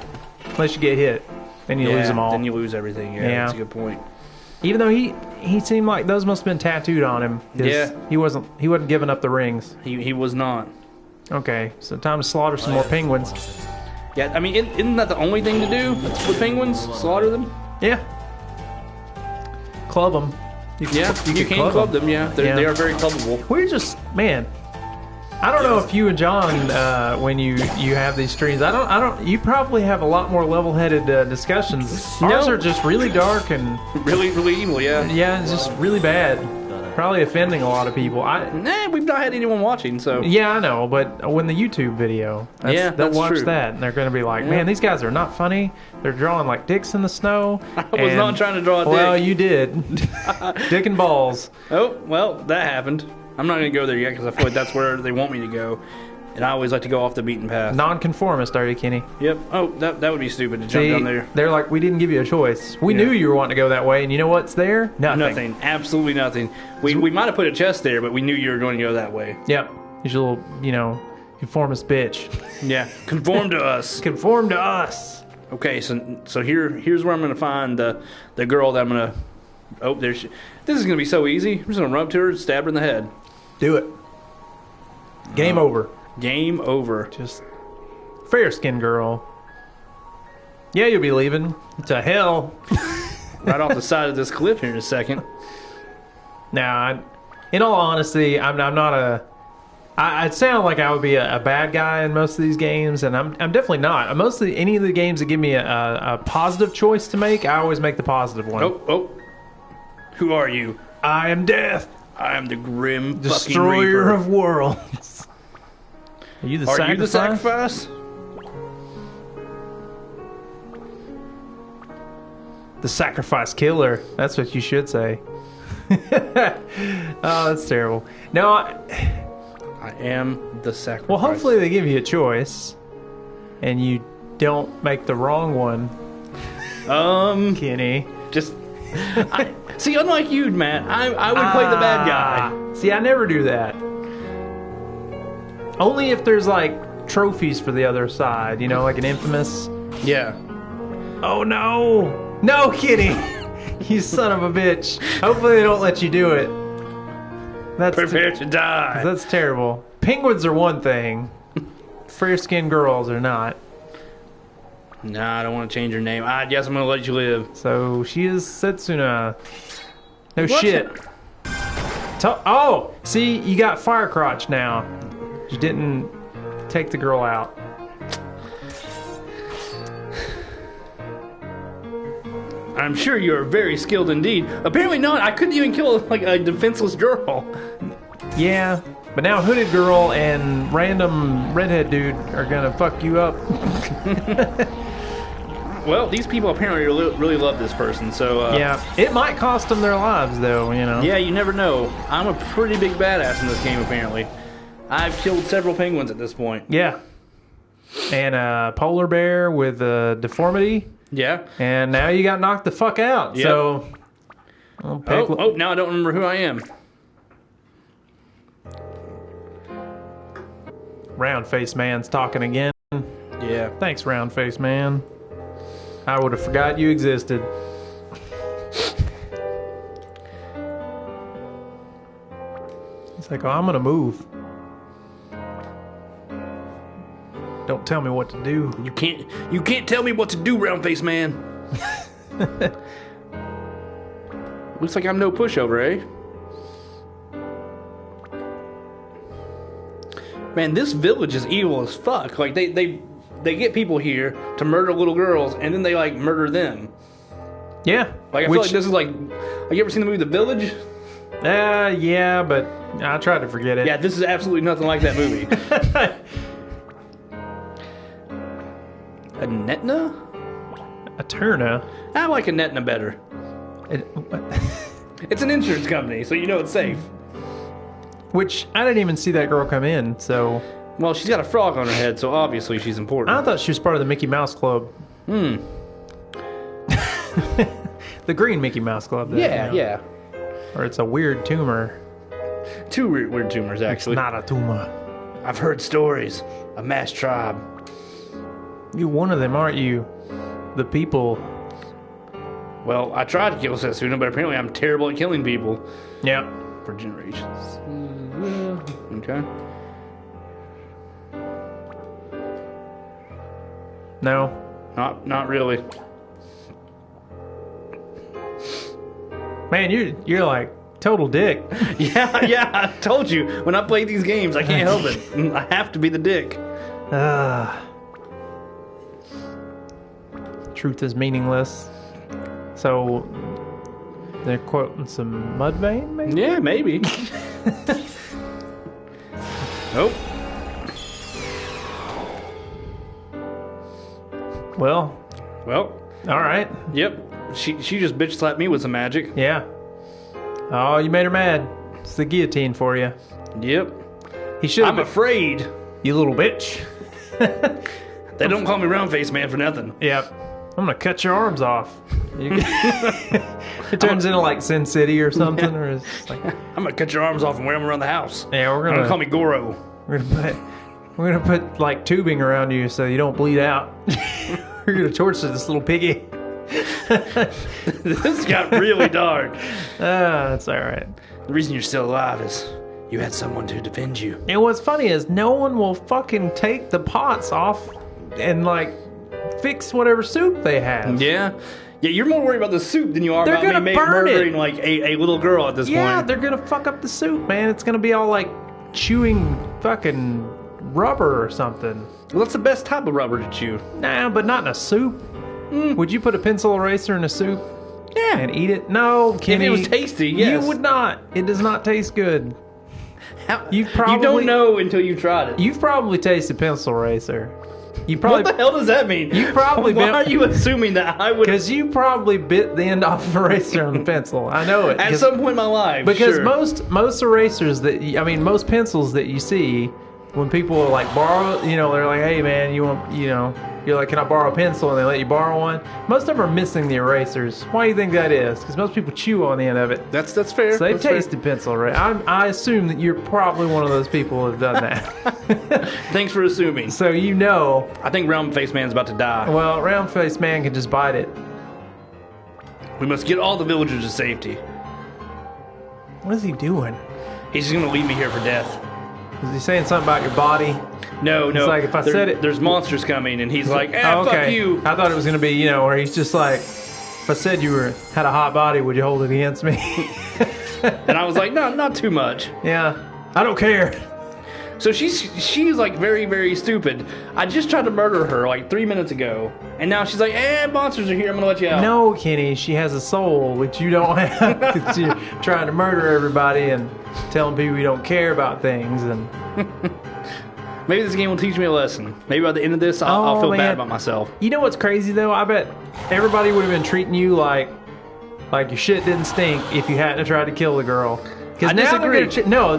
Unless you get hit. Then you lose them all. Then you lose everything. Yeah, that's a good point. Even though he seemed like those must have been tattooed on him. 'Cause Yeah. He wasn't giving up the rings. He was not. Okay, so time to slaughter some more penguins. Yeah, I mean, isn't that the only thing to do with penguins? Slaughter them? Yeah. Club them. You can club them. Yeah, they are very clubbable. We're just, man. I don't know if you and John, when you have these streams, you probably have a lot more level-headed discussions. Ours are just really dark and Really, really evil. Yeah. yeah, it's just really bad. Probably offending a lot of people. Nah, we've not had anyone watching, so Yeah, I know, but when the YouTube video, they'll that's watch true. that and they're going to be like, man, these guys are not funny. They're drawing like dicks in the snow. I was not trying to draw a dick. Well, you did. Dick and balls. Oh, well, that happened. I'm not going to go there yet because I feel like that's where they want me to go. And I always like to go off the beaten path. Nonconformist, are you, Kenny? Yep. Oh, that would be stupid to jump down there. They're like, we didn't give you a choice. We knew you were wanting to go that way, and you know what's there? Nothing. Absolutely nothing. We might have put a chest there, but we knew you were going to go that way. Yep. He's a little, conformist bitch. Yeah. Conform to us. Conform to us. Okay, so here's where I'm going to find the girl that I'm going to... Oh, there she... This is going to be so easy. I'm just going to run up to her and stab her in the head. Do it. Game over. Game over. Just fair-skinned girl. Yeah, you'll be leaving. To hell. Right off the side of this cliff here in a second. Now, in all honesty, I'm not a... I'd sound like I would be a bad guy in most of these games, and I'm definitely not. Mostly any of the games that give me a positive choice to make, I always make the positive one. Oh. Who are you? I am death. I am the grim fucking Destroyer reaper. of worlds. Are you the Are sacrifice? you the sacrifice? The sacrifice killer. That's what you should say. Oh, that's terrible. No, I am the sacrifice. well, hopefully they give you a choice, and you don't make the wrong one, Kenny. Just... see, unlike you, Matt, I would play the bad guy. See, I never do that. Only if there's like trophies for the other side, like an infamous. Yeah. Oh no! No kidding. You son of a bitch. Hopefully they don't let you do it. Prepare to die. That's terrible. Penguins are one thing. Fair-skinned girls are not. Nah, I don't want to change her name. I guess I'm going to let you live. So she is Setsuna. No What? shit. Oh, see, you got fire crotch now. You didn't take the girl out. I'm sure you're very skilled indeed. Apparently not. I couldn't even kill like a defenseless girl. Yeah, but now hooded girl and random redhead dude are gonna fuck you up. Well, these people apparently really love this person, so... Yeah, it might cost them their lives, though, you know. Yeah, you never know. I'm a pretty big badass in this game, apparently. I've killed several penguins at this point. Yeah. And a polar bear with a deformity. Yeah. And now you got knocked the fuck out, Yep. so... Now I don't remember who I am. Round-faced man's talking again. Yeah. Thanks, round-faced man. I would have forgot you existed. He's like, oh, I'm gonna move. Don't tell me what to do. You can't tell me what to do, round-faced man. Looks like I'm no pushover, eh? Man, this village is evil as fuck. Like they get people here to murder little girls, and then they like murder them. Yeah. Like I feel like this is like. Have you ever seen the movie The Village? Yeah, but I tried to forget it. Yeah, this is absolutely nothing like that movie. A Netna? A Turna? I like a Netna better. It's an insurance company, so you know it's safe. Which I didn't even see that girl come in, so. Well, she's got a frog on her head, so obviously she's important. I thought she was part of the Mickey Mouse Club. The green Mickey Mouse Club. Yeah. Or it's a weird tumor. Two weird tumors, actually. It's not a tumor. I've heard stories. A mass tribe. You're one of them, aren't you? The people. Well, I tried to kill Setsuna, but apparently I'm terrible at killing people. Yeah. For generations. Okay. No. Not really. Man, you're like total dick. Yeah, I told you. When I play these games, I can't help it. I have to be the dick. Truth is meaningless. So they're quoting some Mudvayne, maybe? Yeah, maybe. Nope. Well, all right. Yep. She just bitch slapped me with some magic. Yeah. Oh, you made her mad. It's the guillotine for you. Yep. He should. I'm afraid. You little bitch. They don't call me round face man for nothing. Yep. I'm gonna cut your arms off. It turns into like Sin City or something, or it's like I'm gonna cut your arms off and wear them around the house. Yeah, They're gonna call me Goro. We're gonna put like tubing around you so you don't bleed out. We're gonna torture this little piggy. This got really dark. That's all right. The reason you're still alive is you had someone to defend you. And what's funny is no one will fucking take the pots off and like fix whatever soup they have. Yeah. Yeah, you're more worried about the soup than you are They're about me gonna burn murdering it. like a little girl at this Yeah, point. they're gonna fuck up the soup, man. It's gonna be all like chewing fucking rubber or something. Well, that's the best type of rubber to chew. Nah, but not in a soup. Would you put a pencil eraser in a soup? Yeah. And eat it? No, Kenny. If it was tasty, yes. You would not. It does not taste good. You don't know until you've tried it. You've probably tasted pencil eraser. You probably. What the hell does that mean? You probably Why been- are you assuming that I would? Because you probably bit the end off of eraser on the pencil. I know it. At some point in my life, Because sure. most erasers most pencils that you see, when people like borrow, they're like, hey man, you want, you're like, can I borrow a pencil? And they let you borrow one. Most of them are missing the erasers. Why do you think that is? Because most people chew on the end of it. That's fair. So they've That's fair. tasted pencil, right? I assume that you're probably one of those people who have done that. Thanks for assuming. So I think Round Face Man's about to die. well, round-faced man can just bite it. We must get all the villagers to safety. What is he doing? He's just gonna leave me here for death. Is he saying something about your body? No. It's like, if I said it... There's monsters coming, and he's like, fuck you. I thought it was going to be, where he's just like, if I said you had a hot body, would you hold it against me? And I was like, no, not too much. Yeah, I don't care. So she's like very, very stupid. I just tried to murder her like 3 minutes ago, and now she's like, monsters are here, I'm gonna let you out. No, Kenny, she has a soul, which you don't have, because you're trying to murder everybody and telling people you don't care about things. And maybe this game will teach me a lesson. Maybe by the end of this, I'll feel bad about myself. You know what's crazy, though? I bet everybody would have been treating you like your shit didn't stink if you hadn't tried to kill the girl. I disagree. No,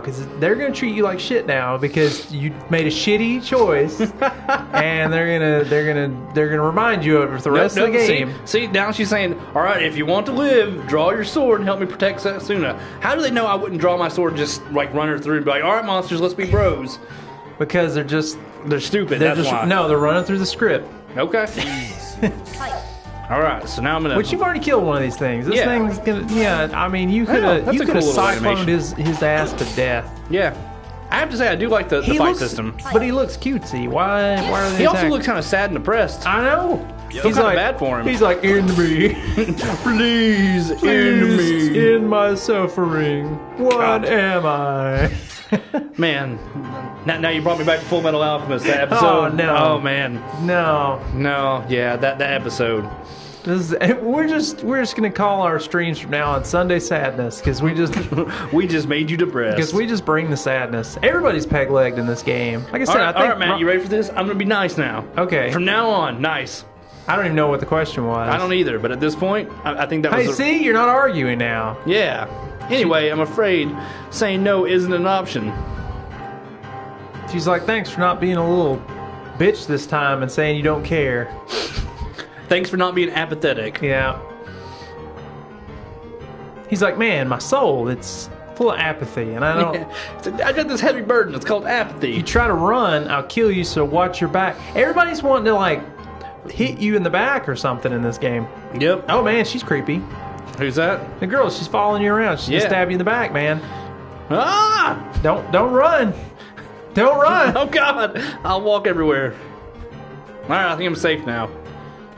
because they're gonna treat you like shit now because you made a shitty choice, and they're gonna remind you of it for the rest of the game. See, now she's saying, all right, if you want to live, draw your sword and help me protect Setsuna. How do they know I wouldn't draw my sword and just like run her through and be like, all right, monsters, let's be bros? Because they're stupid. That's why. No, they're running through the script. Okay. All right, so now I'm gonna. But you've already killed one of these things. This thing's gonna. Yeah, I mean, you could have cycloned his ass to death. Yeah, I have to say I do like the fight system. But he looks cutesy. Why are they? He also looks kind of sad and depressed. I know. He's like bad for him. He's like, end me, please, end me, end my suffering. What am I? Man, now you brought me back to Full Metal Alchemist. That episode. Oh no! Oh man! No! Yeah, that episode. We're just gonna call our streams from now on Sunday Sadness because we just made you depressed. Because we just bring the sadness. Everybody's peg-legged in this game. Like I said, all right, Matt, you ready for this? I'm gonna be nice now. Okay. From now on, nice. I don't even know what the question was. I don't either, but at this point, I think that was. Hey, see, you're not arguing now. Yeah. Anyway, I'm afraid saying no isn't an option. She's like, thanks for not being a little bitch this time and saying you don't care. Thanks for not being apathetic. Yeah. He's like, man, my soul, it's full of apathy, and I don't... I got this heavy burden, it's called apathy. You try to run, I'll kill you, so watch your back. Everybody's wanting to, like, hit you in the back or something in this game. Yep. Oh, man, she's creepy. Who's that? The girl, she's following you around. She's gonna stab you in the back, man. Ah! Don't run. Don't run. Oh, God. I'll walk everywhere. All right, I think I'm safe now.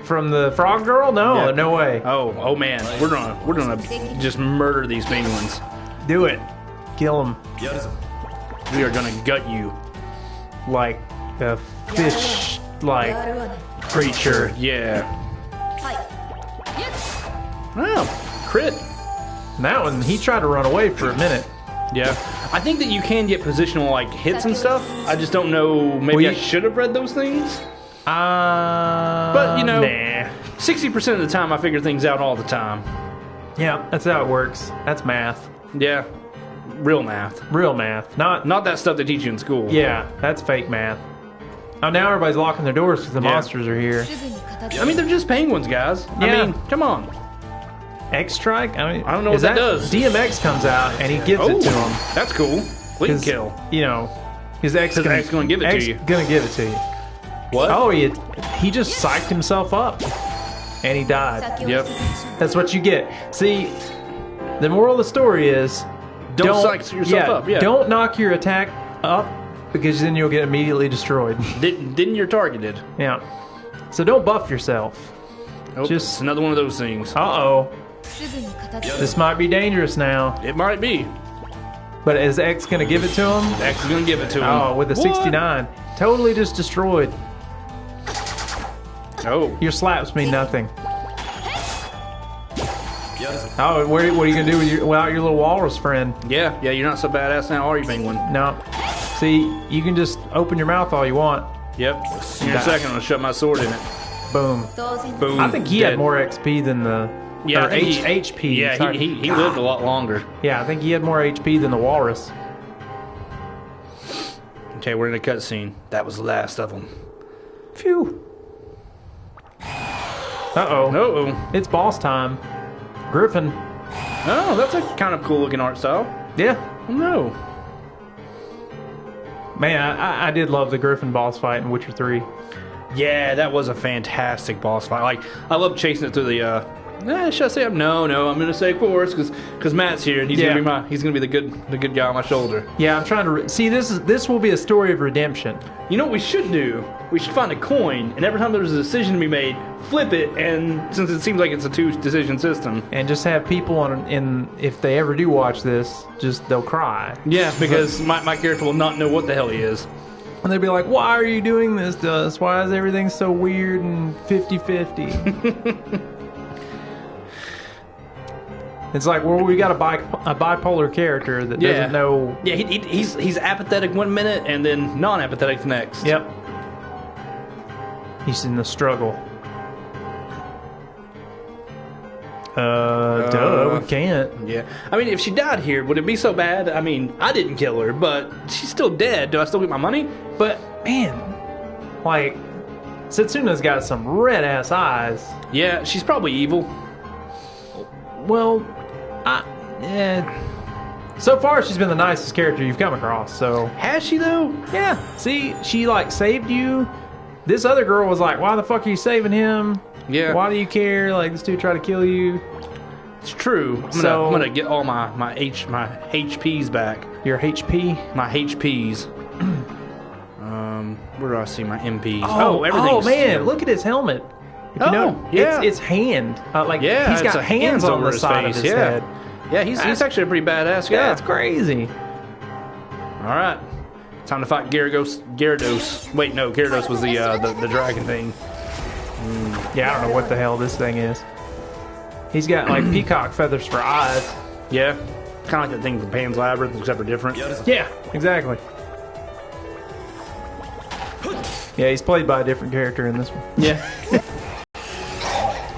From the frog girl? No, no way. Oh man, we're gonna just murder these penguins. Do it. Kill them. We are gonna gut you like a fish, like creature. Yeah. Oh, crit. And that one, he tried to run away for a minute. Yeah. I think that you can get positional like hits and stuff. I just don't know. Maybe I should have read those things. But you know, 60% of the time I figure things out all the time. Yeah, that's how it works. That's math. Yeah, real math. Real math, not that stuff they teach you in school. Yeah, that's fake math. Oh, now everybody's locking their doors because the monsters are here. I mean, they're just penguins, guys. Yeah. I mean, come on. X-Strike? I mean, I don't know what that does. DMX comes out and he gives it to him. That's cool. Clean kill. You know, his X going to give it to you. Gonna give it to you. What? Oh, he just psyched himself up, and he died. Yep. That's what you get. See, the moral of the story is don't psych yourself up. Yeah. Don't knock your attack up because then you'll get immediately destroyed. Then you're targeted. Yeah. So don't buff yourself. Nope. Just another one of those things. Uh-oh. This might be dangerous now. It might be. But is X going to give it to him? X is going to give it to him. Oh, with a 69. Totally just destroyed. Oh. Your slaps mean nothing. Oh, what are you going to do without your little walrus friend? Yeah, you're not so badass now, are you, penguin? No. See, you can just open your mouth all you want. Yep. In a second, I'm going to shove my sword in it. Boom. Boom. I think he had more XP than the... Yeah, HP. Yeah, he lived a lot longer. Yeah, I think he had more HP than the walrus. Okay, we're in a cutscene. That was the last of them. Phew. Uh-oh. Uh-oh. It's boss time. Griffin. Oh, that's a kind of cool looking art style. Yeah. Oh, no. Man, I did love the Griffin boss fight in Witcher 3. Yeah, that was a fantastic boss fight. Like, I love chasing it through Should I say no? I'm gonna say force because Matt's here and he's gonna be the good guy on my shoulder. Yeah, I'm trying to see. This will be a story of redemption. You know what we should do? We should find a coin, and every time there's a decision to be made, flip it. And since it seems like it's a 2-decision system, and just have people if they ever do watch this, they'll cry. Yeah, because my character will not know what the hell he is. And they'll be like, why are you doing this to us? Why is everything so weird and 50-50? It's like, well, we got a bipolar character that doesn't know. Yeah, he's apathetic one minute and then non-apathetic the next. Yep. He's in the struggle. We can't. Yeah. I mean, if she died here, would it be so bad? I mean, I didn't kill her, but she's still dead. Do I still get my money? But, man, like, Setsuna's got some red-ass eyes. Yeah, she's probably evil. Well, so far she's been the nicest character you've come across, so... Has she, though? Yeah. See, she, like, saved you. This other girl was like, why the fuck are you saving him? Yeah. Why do you care? Like, this dude tried to kill you. It's true. I'm gonna get all my HPs back. Your HP? My HPs. Where do I see my MPs? Everything's... Oh, man, look at his helmet. If you know, yeah. It's hand. He's got hands on the side of his head. Yeah, he's actually a pretty badass guy. Yeah, it's crazy. All right. Time to fight Gyarados. Wait, no, Gyarados was the dragon thing. Yeah, I don't know what the hell this thing is. He's got like peacock feathers for eyes. Yeah, kind of like that thing from Pan's Labyrinth, except for different. Yeah, exactly. Yeah, he's played by a different character in this one. Yeah.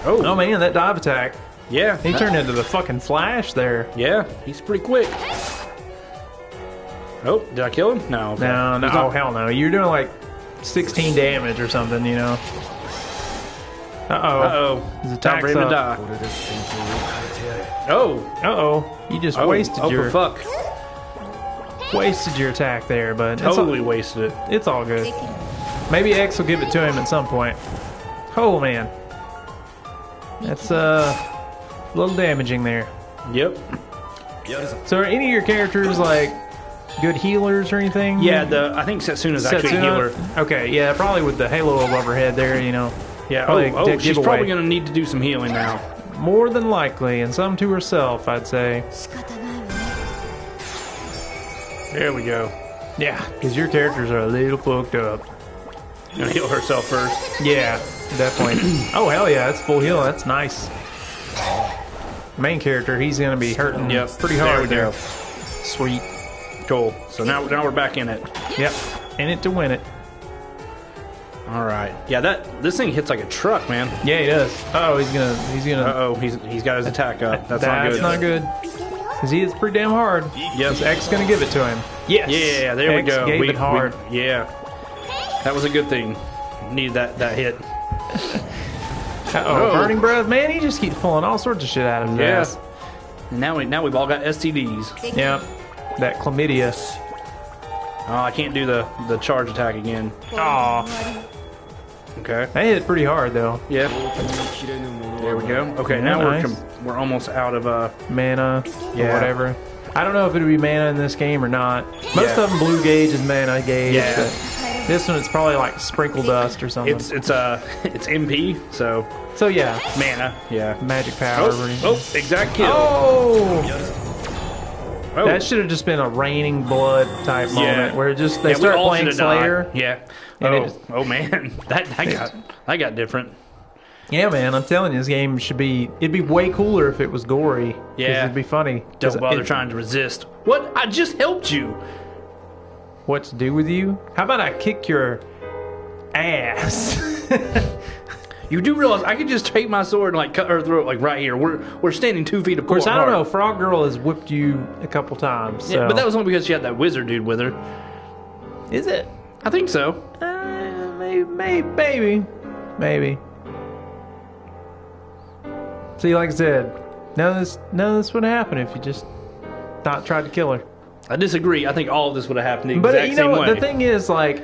Oh man, that dive attack. Yeah. He turned into the fucking Flash there. Yeah, he's pretty quick. Oh, did I kill him? No. Okay. No. Oh, hell no. You're doing like 16 damage or something, you know. Uh-oh. His attack's time for him to die. Oh. Uh-oh. You just wasted your... fuck. Wasted your attack there, but... Totally wasted it. It's all good. Maybe X will give it to him at some point. Oh, man. That's a little damaging there. Yep. So are any of your characters, like, good healers or anything? Yeah, I think Setsuna's actually a healer. Okay, yeah, probably with the halo above her head there, you know. Yeah, she's probably going to need to do some healing now. More than likely, and some to herself, I'd say. There we go. Yeah, because your characters are a little fucked up. Gonna heal herself first. Yeah, definitely. Oh, hell yeah, that's full heal. That's nice. Main character, he's going to be hurting pretty hard there. Sweet. Cool. So now we're back in it. Yep. In it to win it. All right. Yeah, this thing hits like a truck, man. Yeah, he does. Oh, he's gonna. Uh-oh, he's got his attack up. That's not good. Because he is pretty damn hard. Yes. X gonna give it to him. Yes. Yeah, there we go. Gave it hard. Yeah. That was a good thing. Needed that hit. Uh-oh. Burning breath, man. He just keeps pulling all sorts of shit out of his ass. And now we've all got STDs. Yeah. That chlamydia. Oh, I can't do the charge attack again. Aw. Okay. That hit pretty hard though. Yeah. There we go. Okay, now we're almost out of mana or whatever. I don't know if it would be mana in this game or not. Most of them blue gauge is mana gauge. Yeah. But this one it's probably like sprinkle dust or something. It's MP, so yeah. Mana, yeah. Magic power. Exact kill. Oh! That should have just been a raining blood type moment where they start playing Slayer. Died. Yeah. Oh man, that got different. Yeah, man, I'm telling you, this game it'd be way cooler if it was gory. Yeah. It'd be funny. Don't bother trying to resist. What? I just helped you. What to do with you? How about I kick your ass? You do realize I could just take my sword and like cut her throat like right here. We're standing 2 feet apart. Of course, I don't know. Frog Girl has whipped you a couple times. So. Yeah, but that was only because she had that wizard dude with her. Is it? I think so. Maybe. See, like I said, none of this would happen if you just not tried to kill her. I disagree. I think all of this would have happened the exact same way. The thing is, like,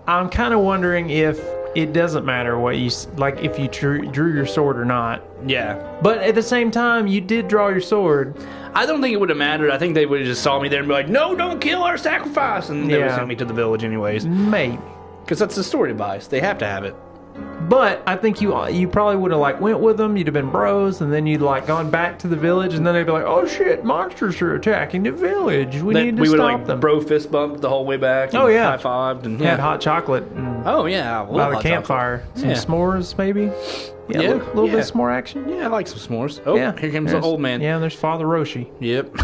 I'm kind of wondering if it doesn't matter what you like if you drew your sword or not. Yeah. But at the same time, you did draw your sword. I don't think it would have mattered. I think they would have just saw me there and be like, "No, don't kill our sacrifice," and they would have sent me to the village anyways. Maybe. Because that's the story device. They have to have it. But I think you probably would have like went with them. You'd have been bros, and then you'd like gone back to the village, and then they'd be like, "Oh shit, monsters are attacking the village. We need to we would stop like them." bro fist bumped the whole way back. And Oh, yeah. high fived and Had hot chocolate. And Oh yeah, I love by the hot campfire, some Yeah. s'mores maybe. Yeah, a little bit of s'more action. chocolate. Yeah, I like some s'mores. Oh, Yeah, here comes the old man. Yeah, there's Father Roshi. Yep.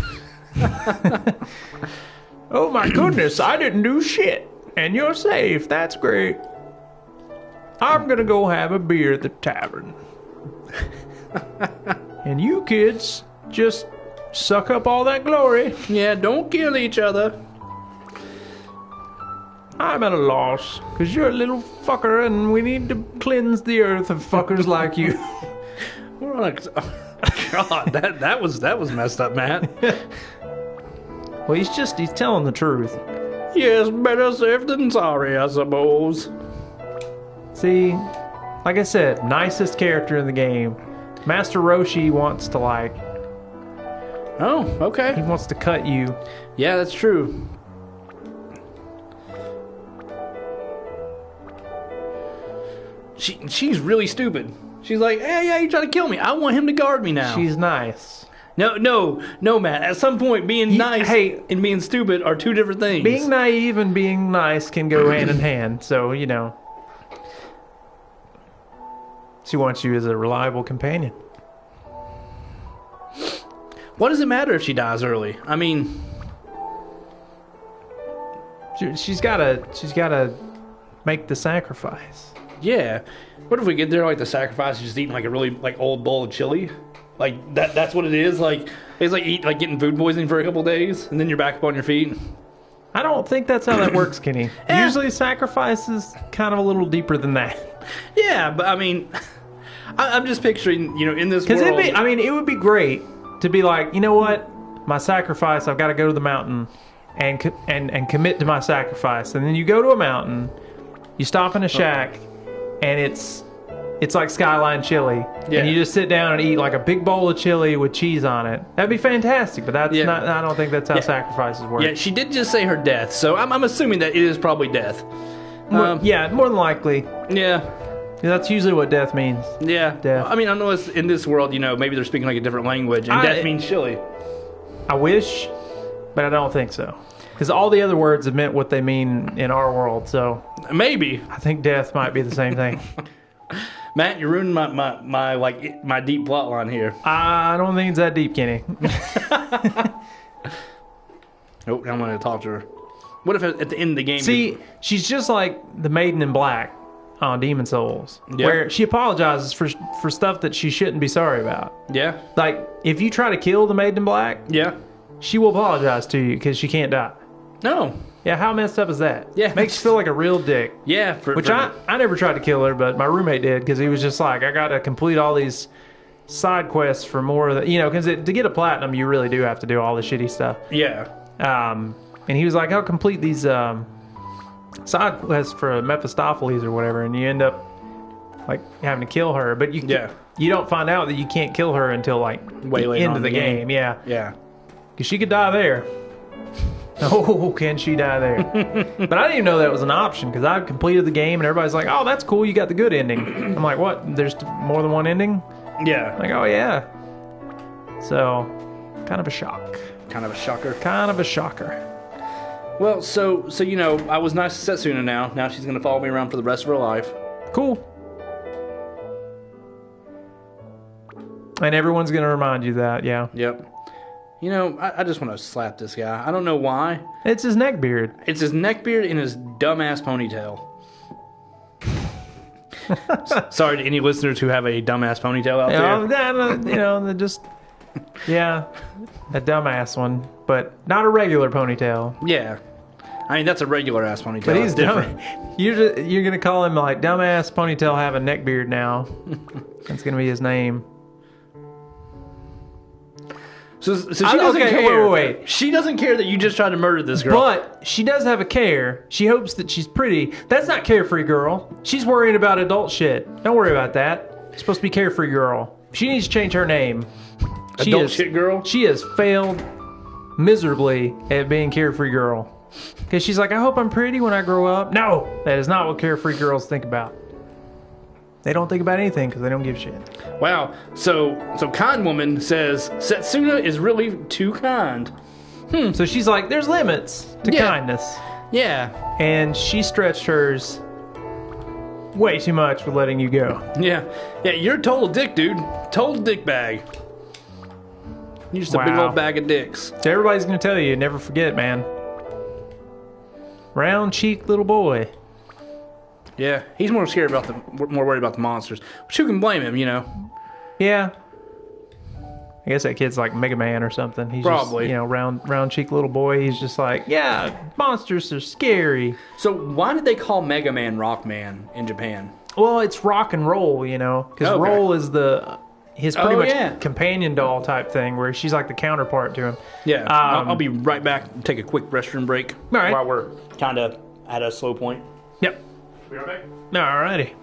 Oh my goodness, I didn't do shit, and you're safe. That's great. I'm gonna go have a beer at the tavern. And you kids just suck up all that glory. Yeah, don't kill each other. I'm at a loss, because you're a little fucker, and we need to cleanse the earth of fuckers like you. We're on a... God, that was messed up, Matt. Well, he's telling the truth. Yes, better safe than sorry, I suppose. See, like I said, nicest character in the game. Master Roshi wants to Oh, he okay. wants to cut you. Yeah, that's true. She's really stupid. She's like, hey, yeah, you trying to kill me. I want him to guard me now. She's nice. No, Matt. At some point, being nice and being stupid are two different things. Being naive and being nice can go hand in hand, so, you know. She wants you as a reliable companion. What does it matter if she dies early? I mean... She's gotta make the sacrifice. Yeah. What if we get there, like, the sacrifice is just eating, like, a really, like, old bowl of chili? Like, that's what it is? Like, it's like getting food poisoning for a couple days, and then you're back up on your feet? I don't think that's how that works, Kenny. Usually sacrifice is kind of a little deeper than that. Yeah, but, I mean... I'm just picturing, in this world... Because it would be great to be like, you know what? My sacrifice, I've got to go to the mountain and commit to my sacrifice. And then you go to a mountain, you stop in a shack, and it's like Skyline chili. Yeah. And you just sit down and eat like a big bowl of chili with cheese on it. That'd be fantastic, but that's not. I don't think that's how sacrifices work. Yeah, she did just say her death, so I'm assuming that it is probably death. More than likely. Yeah. That's usually what death means. Yeah. Death. I mean, I know it's in this world, maybe they're speaking like a different language, and death means chili. I wish, but I don't think so. Because all the other words have meant what they mean in our world, so... Maybe. I think death might be the same thing. Matt, you're ruining my deep plot line here. I don't think it's that deep, Kenny. Oh, I'm going to talk to her. What if at the end of the game... See, she's just like the Maiden in Black on Demon Souls, where she apologizes for stuff that she shouldn't be sorry about. Yeah? Like, if you try to kill the Maiden in Black, Yeah. she will apologize to you because she can't die. No. Yeah, how messed up is that? Yeah. Makes you feel like a real dick. Yeah. I never tried to kill her, but my roommate did because he was just like, I got to complete all these side quests for more of the, because to get a platinum, you really do have to do all the shitty stuff. Yeah. And he was like, I'll complete these side quests for Mephistopheles or whatever, and you end up like having to kill her. But you don't find out that you can't kill her until like way the later end on of the game. Yeah. Yeah. Because she could die there. Oh, can she die there? But I didn't even know that was an option because I completed the game and everybody's like, oh, that's cool, you got the good ending. I'm like, what? There's more than one ending? Yeah. I'm like, oh, yeah. So, kind of a shock. Kind of a shocker. Kind of a shocker. Well, so I was nice to Setsuna now. Now she's going to follow me around for the rest of her life. Cool. And everyone's going to remind you that, yeah. Yep. I just want to slap this guy. I don't know why. It's his neck beard. It's his neck beard and his dumbass ponytail. Sorry to any listeners who have a dumbass ponytail out there. They're just, a dumbass one, but not a regular ponytail. Yeah. I mean, that's a regular ass ponytail. But he's different. You're going to call him like dumbass ponytail having neck beard now. That's going to be his name. So she doesn't okay, care. wait. She doesn't care that you just tried to murder this girl. But she does have a care. She hopes that she's pretty. That's not carefree girl. She's worrying about adult shit. Don't worry about that. She's supposed to be carefree girl. She needs to change her name. Adult shit girl? She has failed miserably at being carefree girl. Because she's like, I hope I'm pretty when I grow up. No, that is not what carefree girls think about. They don't think about anything because they don't give a shit. Wow. So kind woman says Setsuna is really too kind. So she's like, there's limits to kindness. Yeah. And she stretched hers way too much with letting you go. Yeah. Yeah, you're a total dick, dude. Total dick bag. You're just a big old bag of dicks. So everybody's going to tell you, never forget, man. Round cheek little boy. Yeah, he's more scared about more worried about the monsters. But who can blame him, you know? Yeah. I guess that kid's like Mega Man or something. He's Probably. just, you know, round cheek little boy. He's just like, yeah, monsters are scary. So why did they call Mega Man Rockman in Japan? Well, it's rock and roll, you know, because Roll is his pretty much companion doll type thing, where she's like the counterpart to him. Yeah, I'll be right back. Take a quick restroom break right. while we're kind of at a slow point. Yep. Be right back. Alrighty.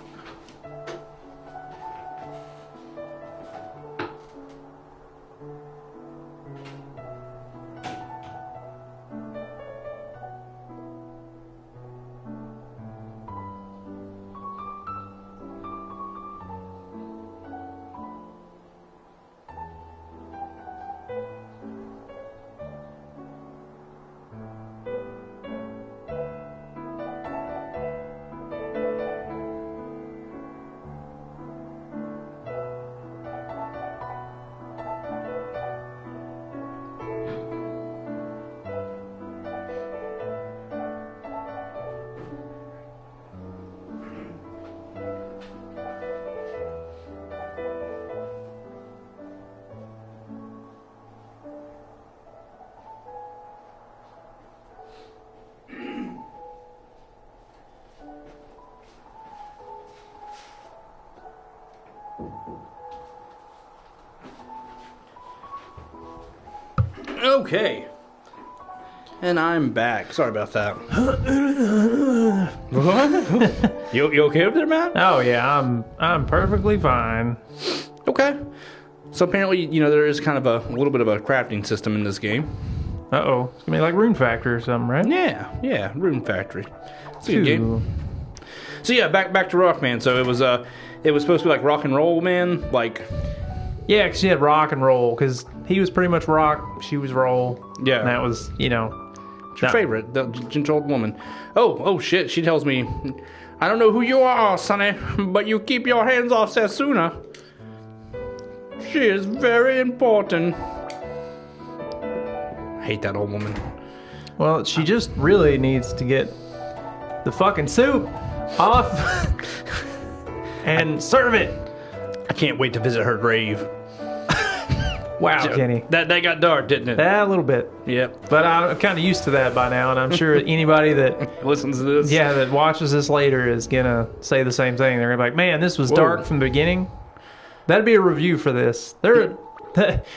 Okay. And I'm back. Sorry about that. What? You okay up there, Matt? Oh yeah, I'm perfectly fine. Okay. So apparently, you know, there is kind of a little bit of a crafting system in this game. Uh-oh. It's gonna be like Rune Factory or something, right? Yeah, Rune Factory. It's a good game. So yeah, back to Rockman. So it was supposed to be like rock and roll, man. Like, yeah, because she had rock and roll. Because he was pretty much rock, she was roll. Yeah, and that was, you know, what's your favorite, the gentle old woman. Oh shit! She tells me, I don't know who you are, Sonny, but you keep your hands off Setsuna. She is very important. I hate that old woman. Well, she just really needs to get the fucking soup off and serve it. I can't wait to visit her grave. Wow, Kenny. That got dark, didn't it? A little bit. Yep. But I'm kind of used to that by now, and I'm sure anybody that listens to this, that watches this later is gonna say the same thing. They're gonna be like, "Man, this was dark from the beginning." That'd be a review for this. Their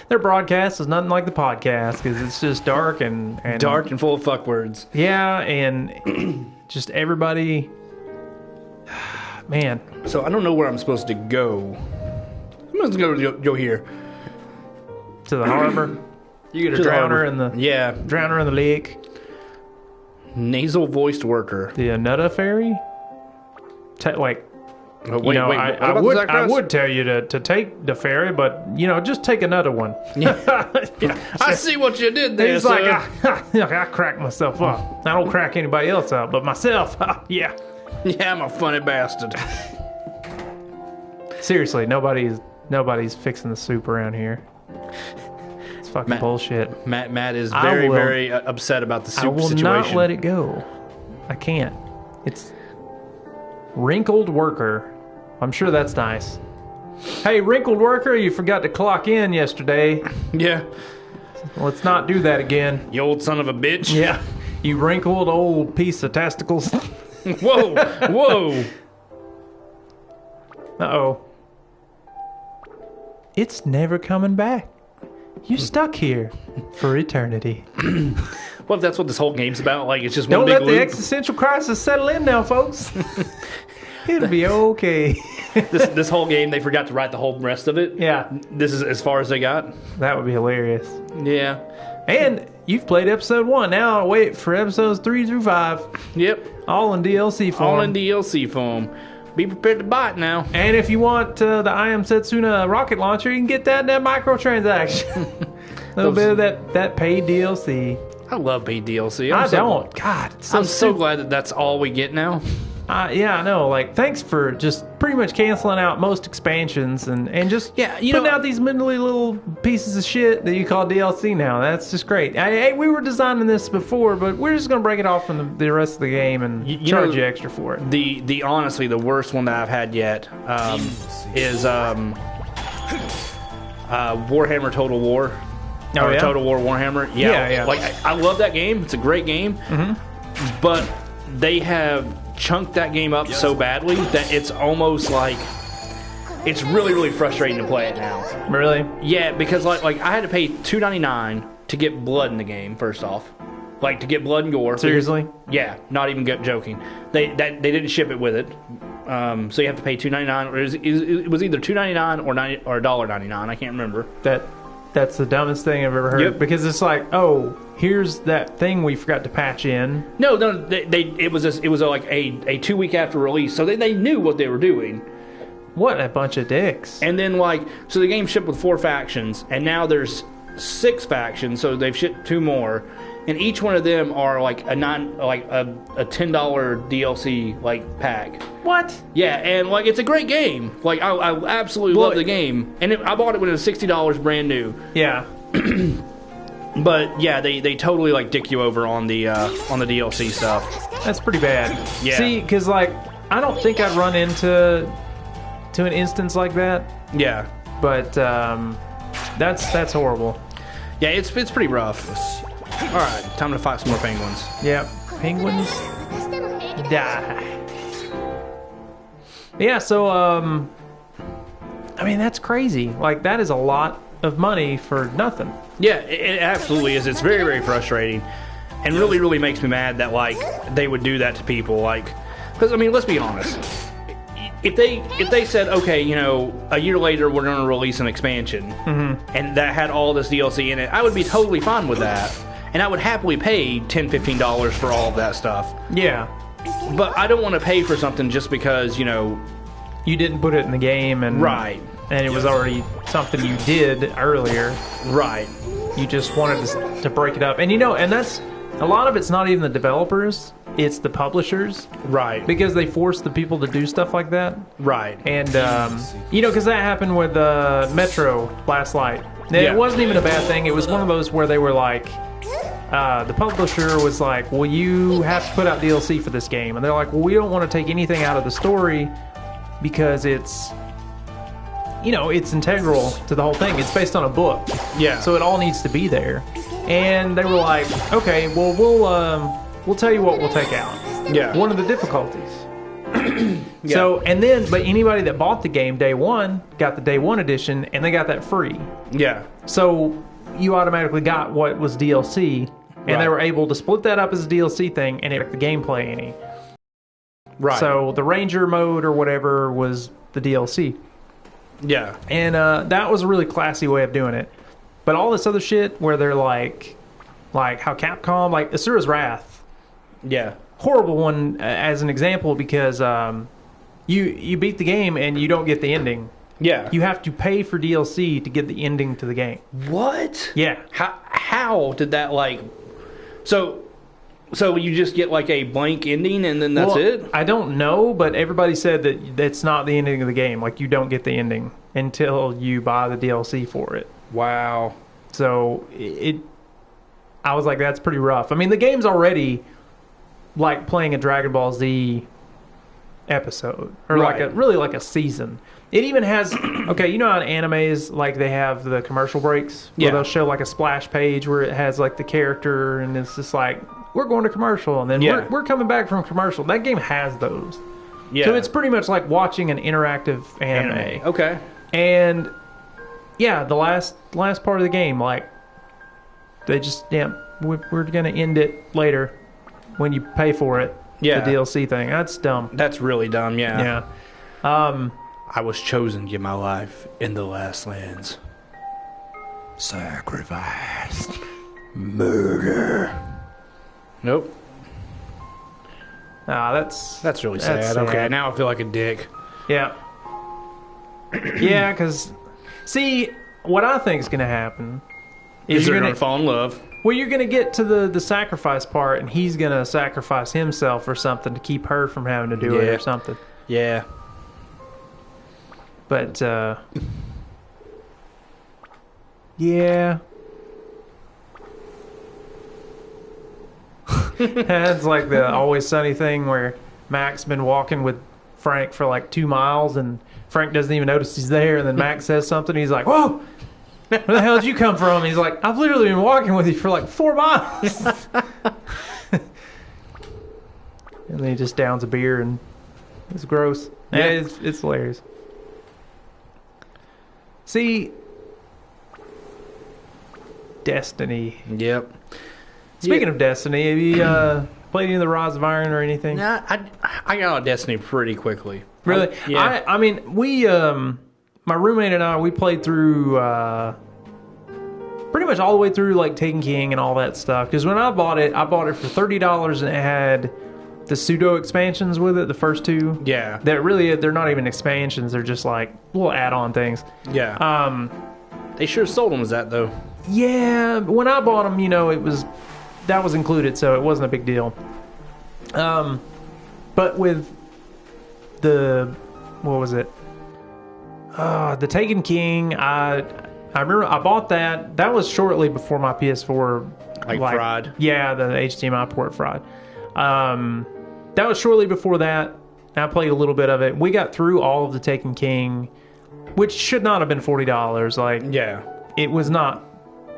broadcast is nothing like the podcast because it's just dark and dark and full of fuck words. Yeah, and just everybody, man. So I don't know where I'm supposed to go. I'm supposed to go here to the harbor. You get a drowner in the drowner in the lake. Nasal voiced worker. The Anutta Ferry. Oh, wait, I would tell you to take the ferry, but you know, just take another one. Yeah. I see what you did there. He's like, I cracked myself up. I don't crack anybody else up, but myself. Yeah. Yeah, I'm a funny bastard. Seriously, nobody's fixing the soup around here. It's fucking bullshit. Matt is very upset about the soup situation. I will not let it go. I can't. It's wrinkled worker. I'm sure that's nice. Hey, wrinkled worker, you forgot to clock in yesterday. Yeah. Let's not do that again. You old son of a bitch. Yeah. You wrinkled old piece of testicles. Whoa. Uh-oh. It's never coming back. You're stuck here for eternity. Well, if that's what this whole game's about, like, it's just Don't one big let the loop. existential crisis settle in now, folks. It'll be okay. This whole game, they forgot to write the whole rest of it. Yeah, This is as far as they got. that would be hilarious. Yeah. And you've played episode 1. Now wait for episodes 3 through 5. Yep. All in DLC form. All in DLC form. Be prepared to buy it now. And if you want the I Am Setsuna rocket launcher, you can get that in that microtransaction. A little bit of that paid DLC. I love paid DLC. I don't. God, it's so I'm so stupid. glad that that's all we get now. Yeah, I know. Like, thanks for just pretty much canceling out most expansions and just Yeah, putting out these middly little pieces of shit that you call DLC now. That's just great. Hey, we were designing this before, but we're just going to break it off from the rest of the game and charge you extra for it. The honestly, the worst one that I've had yet is Warhammer Total War. Oh, yeah? Total War Warhammer. Yeah. Like, I love that game. It's a great game. Mm-hmm. But they have chunked that game up so badly that it's almost like it's really, really frustrating to play it now. Really? Yeah, because like I had to pay $2.99 to get blood in the game. First off, like to get blood and gore. Seriously? Yeah, not even joking. They didn't ship it with it, so you have to pay $2.99. It was either $2.99 or $1.99. I can't remember. That's the dumbest thing I've ever heard. Yep. Because it's like, oh, here's that thing we forgot to patch in. No, it was like a 2 week after release, so they knew what they were doing. What a bunch of dicks. And then so the game shipped with 4 factions, and now there's 6 factions, so they've shipped 2 more, and each one of them are like a $10 DLC pack. What? Yeah, and it's a great game. Like I absolutely love the game, and I bought it when it was $60 brand new. Yeah. But yeah, they totally dick you over on the DLC stuff. That's pretty bad. Yeah. See, because I don't think I'd run into an instance like that. Yeah, But that's horrible. yeah, it's pretty rough. All right, time to fight some more penguins. Yeah, penguins die. Yeah, so I mean that's crazy. Like that is a lot of money for nothing. Yeah, it absolutely is. It's very, very frustrating, and really, really makes me mad that they would do that to people. Because I mean, let's be honest. If they said, okay, a year later we're going to release an expansion, and that had all this DLC in it, I would be totally fine with that, and I would happily pay $10, $15 for all of that stuff. Yeah. But I don't want to pay for something just because You didn't put it in the game and right, and it was already something you did earlier. right, You just wanted to break it up. And and that's a lot of it's not even the developers, it's the publishers. right, Because they force the people to do stuff like that. right. And, because that happened with Metro last light. Yeah. It wasn't even a bad thing. It was one of those where they were like, the publisher was like, well, you have to put out DLC for this game. And they're like, well, we don't want to take anything out of the story because it's, it's integral to the whole thing. It's based on a book. Yeah. So it all needs to be there. And they were like, okay, well, we'll tell you what we'll take out. Yeah. One of the difficulties. Yeah. So, but anybody that bought the game day one got the day one edition, and they got that free. Yeah. So you automatically got what was DLC, and Right. they were able to split that up as a DLC thing, and it took the gameplay any. Right. So the Ranger mode or whatever was the DLC, yeah. and that was a really classy way of doing it. But all this other shit where they're like how Capcom, like Asura's Wrath, Yeah. horrible one as an example because you beat the game and you don't get the ending. Yeah. You have to pay for DLC to get the ending to the game. What? Yeah. How did that So you just get a blank ending and then that's it? I don't know, but everybody said that that's not the ending of the game. Like you don't get the ending until you buy the DLC for it. Wow. So I was like, that's pretty rough. I mean, the game's already like playing a Dragon Ball Z episode or Right. like a season. It even has okay, you know how in animes they have the commercial breaks where Yeah. they'll show a splash page where it has the character and it's just we're going to commercial and then Yeah. we're coming back from commercial. That game has those. Yeah. So it's pretty much like watching an interactive anime. Okay. And Yeah, the last part of the game, like they just we're gonna end it later when you pay for it. Yeah. The DLC thing. That's dumb. That's really dumb. Yeah. Yeah. I was chosen to give my life in the last lands. Sacrifice. Murder. Nope. That's really sad. Okay, now I feel like a dick. Yeah. Yeah, because see, what I think is going to happen is you're going to fall in love. Well, you're going to get to the sacrifice part, and he's going to sacrifice himself or something to keep her from having to do it or something. Yeah. But, yeah. It's like the Always Sunny thing where Mac's been walking with Frank for like 2 miles, and Frank doesn't even notice he's there, and then Mac says something, he's like, whoa! Where the hell did you come from? He's like, I've literally been walking with you for like 4 miles. And then he just downs a beer, and it's gross. Yeah. It's hilarious. See, Destiny. Yep. Speaking of Destiny, have you played any of the Rise of Iron or anything? Nah, I got on Destiny pretty quickly. Really? Yeah. I mean, we, my roommate and I, we played through pretty much all the way through like Taken King and all that stuff. Because when I bought it for $30, and it had the pseudo expansions with it, the first 2. Yeah. That really, they're not even expansions. They're just like little add-on things. Yeah. They sure sold them as that, though. Yeah. When I bought them, that was included, so it wasn't a big deal. But with what was it? The Taken King, I remember I bought that. That was shortly before my PS4 fried. Yeah, the HDMI port fried. That was shortly before that. I played a little bit of it. We got through all of the Taken King, which should not have been $40. Like, yeah, it was not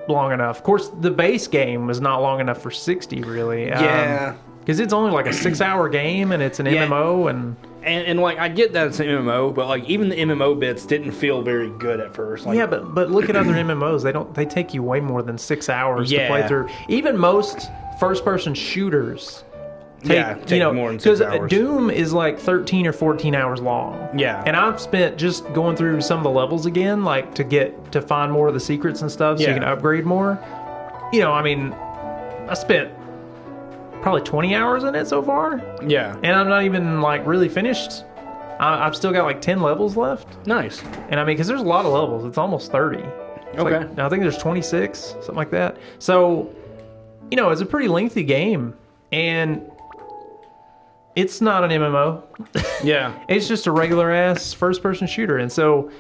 long enough. Of course, the base game was not long enough for 60, really. Yeah. Because it's only like a 6-hour game, and it's an MMO, and like, I get that it's an MMO, but like, even the MMO bits didn't feel very good at first. Like, yeah, but look at other MMOs. They take you way more than 6 hours to play through. Even most first-person shooters take more than 6 hours. Because Doom is like 13 or 14 hours long. Yeah. And I've spent just going through some of the levels again, like to find more of the secrets and stuff, so you can upgrade more. I mean, I spent probably 20 hours in it so far. Yeah. And I'm not even like really finished. I've still got like 10 levels left. Nice. And I mean, because there's a lot of levels. It's almost 30. Okay. I think there's 26, something like that. So, it's a pretty lengthy game. And it's not an MMO. Yeah. It's just a regular ass first person shooter. And so,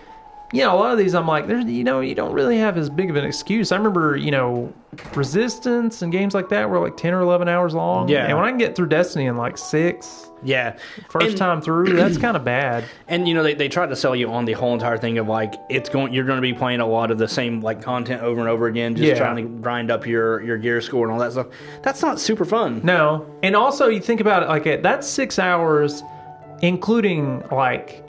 a lot of these I'm like, there's, you don't really have as big of an excuse. I remember, Resistance and games like that were like 10 or 11 hours long. Yeah. And when I can get through Destiny in like 6, yeah, first time through, that's kind of bad. And they tried to sell you on the whole entire thing of like, you're going to be playing a lot of the same like content over and over again, just trying to grind up your gear score and all that stuff. That's not super fun. No. And also you think about it like that's 6 hours, including like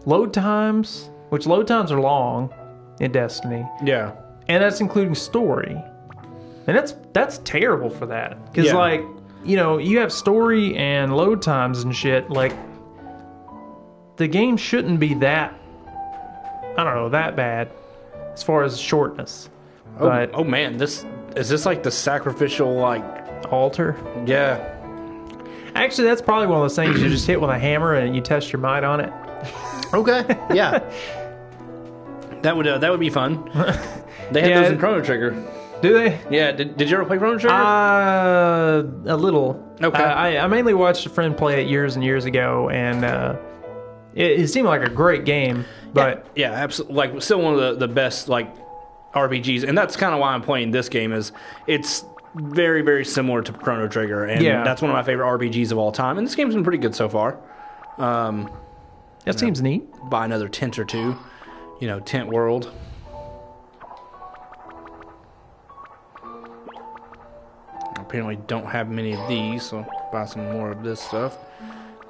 load times, which load times are long in Destiny. Yeah. And that's including story. And that's terrible for that. Because, like, you have story and load times and shit. Like, the game shouldn't be that, I don't know, that bad as far as shortness. Oh man, is this like the sacrificial, like, altar? Yeah. Actually, that's probably one of those things you just hit with a hammer and you test your might on it. Okay, yeah. That would be fun. They had those in Chrono Trigger. Do they? Yeah. Did you ever play Chrono Trigger? A little. Okay. I mainly watched a friend play it years and years ago, and it seemed like a great game. But yeah, absolutely. Like, still one of the best like RPGs, and that's kind of why I'm playing this game. Is it's very, very similar to Chrono Trigger, and that's one of my favorite RPGs of all time. And this game's been pretty good so far. That seems neat. Buy another tent or two, Tent World. Apparently don't have many of these, so buy some more of this stuff.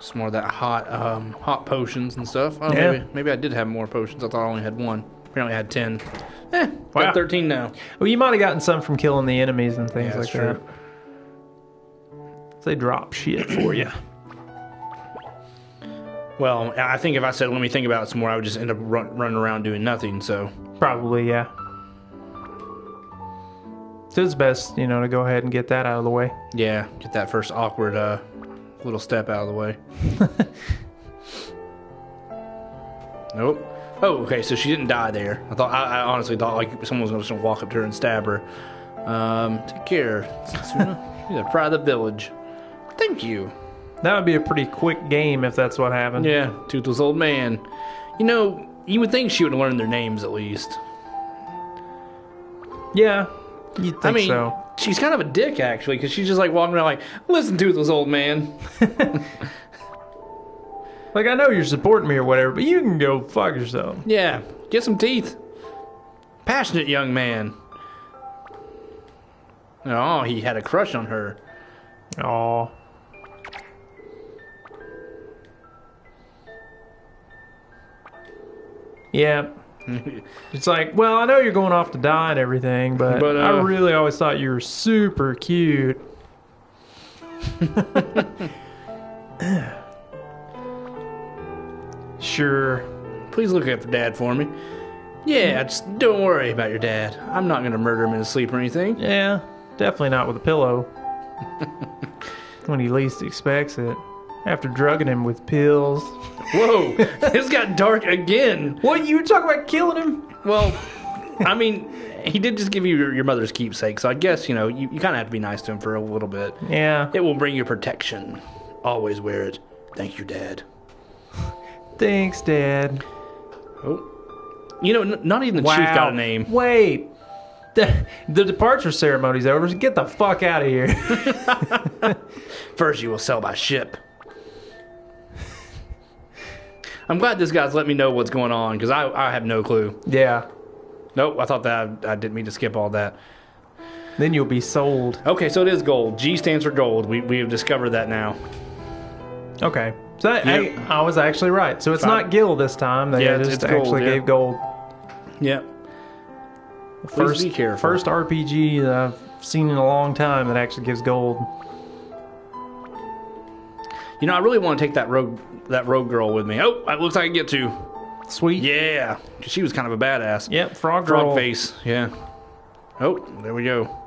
Some more of that hot potions and stuff. Oh, maybe I did have more potions. I thought I only had one. Apparently I had 10. Wow. Got 13 now. Well, you might have gotten some from killing the enemies and things Yeah, like that's true. that. They drop shit for you. Well, I think if I said, let me think about it some more, I would just end up running around doing nothing, so. Probably, yeah. So it's best, to go ahead and get that out of the way. Yeah, get that first awkward little step out of the way. Nope. Oh, okay, so she didn't die there. I honestly thought like someone was going to walk up to her and stab her. Take care, Setsuna. You're the pride of the village. Thank you. That would be a pretty quick game if that's what happened. Yeah, Toothless Old Man. You would think she would learn their names at least. Yeah, you'd think so. She's kind of a dick, actually, because she's just like walking around like, listen, Toothless Old Man. Like, I know you're supporting me or whatever, but you can go fuck yourself. Yeah, get some teeth. Passionate young man. Oh, he had a crush on her. Aw. Yeah. It's like, well, I know you're going off to die and everything, but I really always thought you were super cute. Sure. Please look after Dad for me. Yeah, just don't worry about your dad. I'm not going to murder him in his sleep or anything. Yeah, definitely not with a pillow. When he least expects it. After drugging him with pills. Whoa, this got dark again. What? You were talking about killing him? Well, I mean, he did just give you your mother's keepsake, so I guess, you kind of have to be nice to him for a little bit. Yeah. It will bring you protection. Always wear it. Thank you, Dad. Thanks, Dad. Oh. Not even the chief got a name. Wait. The departure ceremony's over, so get the fuck out of here. First you will sell my ship. I'm glad this guy's let me know what's going on, because I have no clue. Yeah. Nope, I thought that I didn't mean to skip all that. Then you'll be sold. Okay, so it is gold. G stands for gold. We have discovered that now. Okay. So I was actually right. So it's not gil this time. They just actually gave gold. Yep. Please be careful. First RPG that I've seen in a long time that actually gives gold. I really want to take that rogue girl with me. Oh, it looks like I get to. Sweet. Yeah, because she was kind of a badass. Yep, frog girl. Frog face, yeah. Oh, there we go.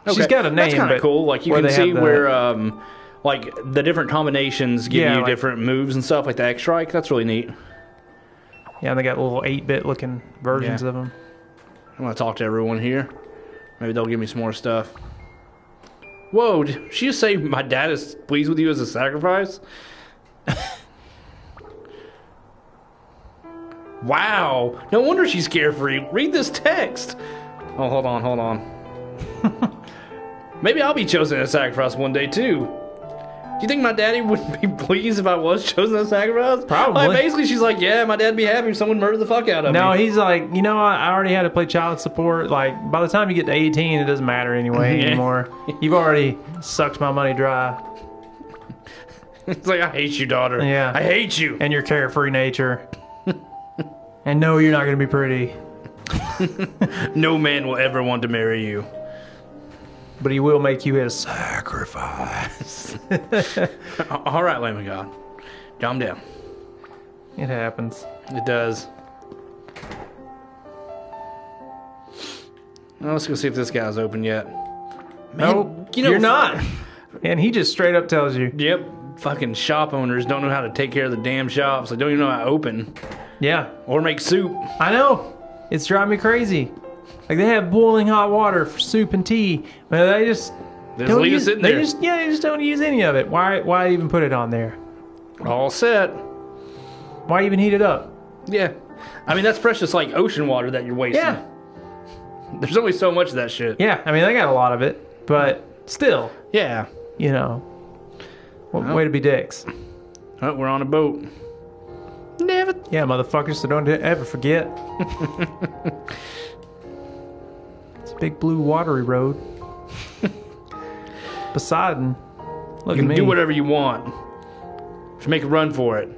Okay. She's got a name. That's kind of cool. Like, you can see where, like, the different combinations give you different moves and stuff, like the X-Strike. That's really neat. Yeah, and they got little 8-bit looking versions of them. I'm going to talk to everyone here. Maybe they'll give me some more stuff. Whoa, did she just say my dad is pleased with you as a sacrifice? Wow. No wonder she's carefree. Read this text. Oh, hold on. Maybe I'll be chosen as a sacrifice one day, too. Do you think my daddy would be pleased if I was chosen as a sacrifice? Probably. Like, basically, she's like, yeah, my dad'd be happy if someone murdered the fuck out of me. No, he's like, I already had to play child support. Like, by the time you get to 18, it doesn't matter anymore. You've already sucked my money dry. It's like, I hate you, daughter. Yeah. I hate you. And your carefree nature. And no, you're not going to be pretty. No man will ever want to marry you. But he will make you his sacrifice. All right, Lamb of God. Calm down. It happens. It does. Well, let's go see if this guy's open yet. Man, no, you're not. And he just straight up tells you. Yep. Fucking shop owners don't know how to take care of the damn shops. They don't even know how to open. Yeah. Or make soup. I know. It's driving me crazy. Like, they have boiling hot water for soup and tea. But they just leave it sitting there. They just don't use any of it. Why even put it on there? All set. Why even heat it up? Yeah. I mean, that's precious, like, ocean water that you're wasting. Yeah. There's only so much of that shit. Yeah. I mean, they got a lot of it. But still. Yeah. Way to be dicks. Oh, we're on a boat. Never. Yeah, motherfuckers, so don't ever forget. It's a big blue watery road. Poseidon. Look at me. Do whatever you want. Just make a run for it.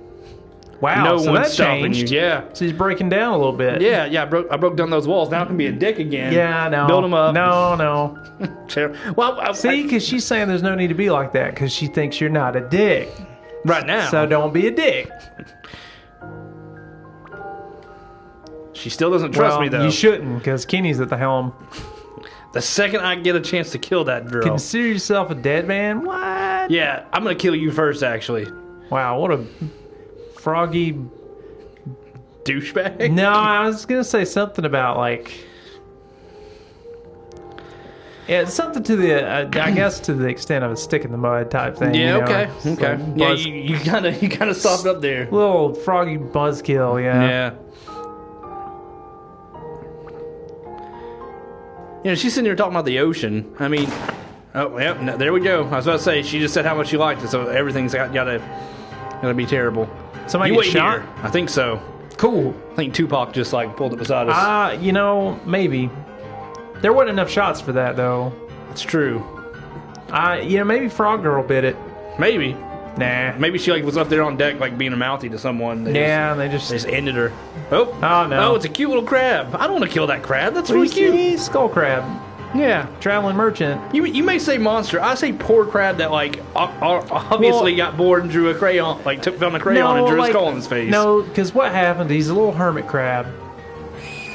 Wow, No so one's that stopping changed. you. Yeah. So he's breaking down a little bit. Yeah, I broke down those walls. Now I can be a dick again. Yeah, no. Build them up. No. Well, See, because she's saying there's no need to be like that because she thinks you're not a dick. right now. So don't be a dick. She still doesn't trust me, though. You shouldn't because Kenny's at the helm. The second I get a chance to kill that girl. Consider yourself a dead man? What? Yeah, I'm going to kill you first, actually. Wow, what a froggy... Douchebag? No, I was going to say something about, like... Yeah, something to the, I guess to the extent of a stick in the mud type thing. Yeah, you know? okay. So Yeah, you kind of stopped up there. Little froggy buzzkill, yeah. Yeah. You know, she's sitting here talking about the ocean. I mean, oh, yeah, no, there we go. I was about to say, she just said how much she liked it, so everything's gotta be terrible. Somebody You get wait shot? here. I think so. Cool. I think Tupac just like pulled it beside us. You know, maybe. There wasn't enough shots for that, though. That's true. You know, maybe Frog Girl bit it. Maybe. Nah. Maybe she like was up there on deck like being a mouthy to someone. They They just ended her. Oh no. Oh, it's a cute little crab. I don't want to kill that crab. That's really cute. Skull crab. Yeah. Traveling merchant. You may say monster. I say poor crab that like obviously got bored and drew a crayon, like found a crayon and drew a skull in his face. No, because what happened? He's a little hermit crab.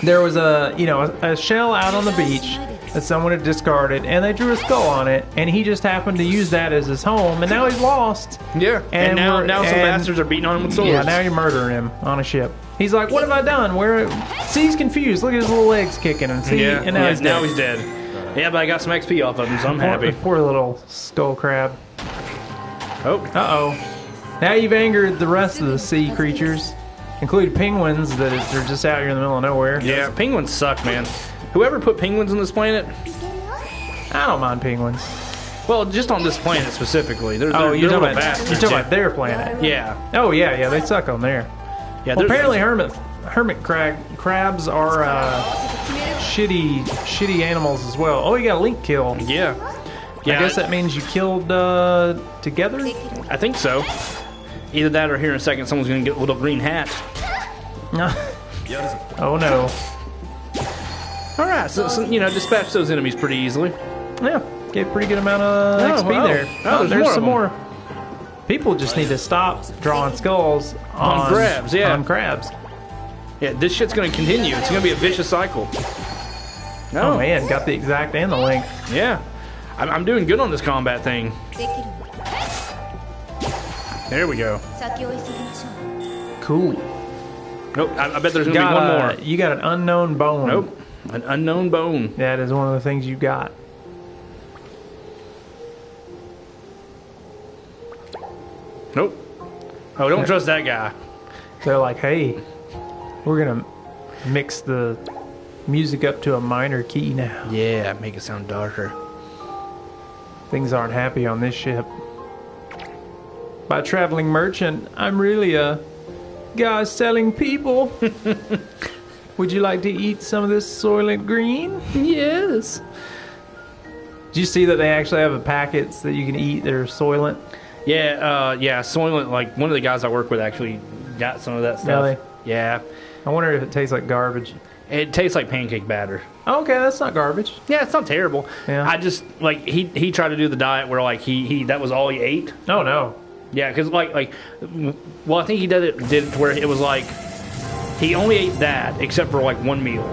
There was a shell out on the beach that someone had discarded, and they drew a skull on it, and he just happened to use that as his home, and now he's lost. Yeah. And now some bastards are beating on him with swords. Yeah, now you're murdering him on a ship. He's like, what have I done? See, he's confused. Look at his little legs kicking, and now he's dead. Yeah, but I got some XP off of him, so I'm happy. Poor little skull crab. Oh. Uh-oh. Now you've angered the rest of the sea creatures, including penguins that are just out here in the middle of nowhere. Yeah, penguins suck, man. Whoever put penguins on this planet? I don't mind penguins. Well, just on this planet specifically. They're you're little talking bastards. about their planet. Yeah. Oh, yeah, they suck on there. Yeah. Well, apparently hermit crabs are shitty animals as well. Oh, you got a link kill. Yeah. I guess that means you killed together? I think so. Either that or here in a second someone's going to get a little green hat. Oh, no. All right, so dispatch those enemies pretty easily. Yeah, get a pretty good amount of XP there. There's some more. People just need to stop drawing skulls on crabs. Yeah, on crabs. Yeah, this shit's going to continue. It's going to be a vicious cycle. Oh man, got the exact and the length. Yeah, I'm doing good on this combat thing. There we go. Cool. Nope, I bet there's going to be one more. You got an unknown bone. Nope, an unknown bone. That is one of the things you got. Nope. Oh, don't trust that guy. They're like, hey, we're going to mix the music up to a minor key now. Yeah, make it sound darker. Things aren't happy on this ship. By traveling merchant, I'm really a guy selling people. Would you like to eat some of this Soylent Green? Yes. Did you see that they actually have packets that you can eat that are Soylent? Yeah, Soylent, like one of the guys I work with actually got some of that stuff. Really? Yeah. I wonder if it tastes like garbage. It tastes like pancake batter. Okay, that's not garbage. Yeah, it's not terrible. Yeah. I just, like, he tried to do the diet where, like, he that was all he ate. Oh, no. Yeah, because, well, I think he did it to where it was, like, he only ate that except for, like, one meal.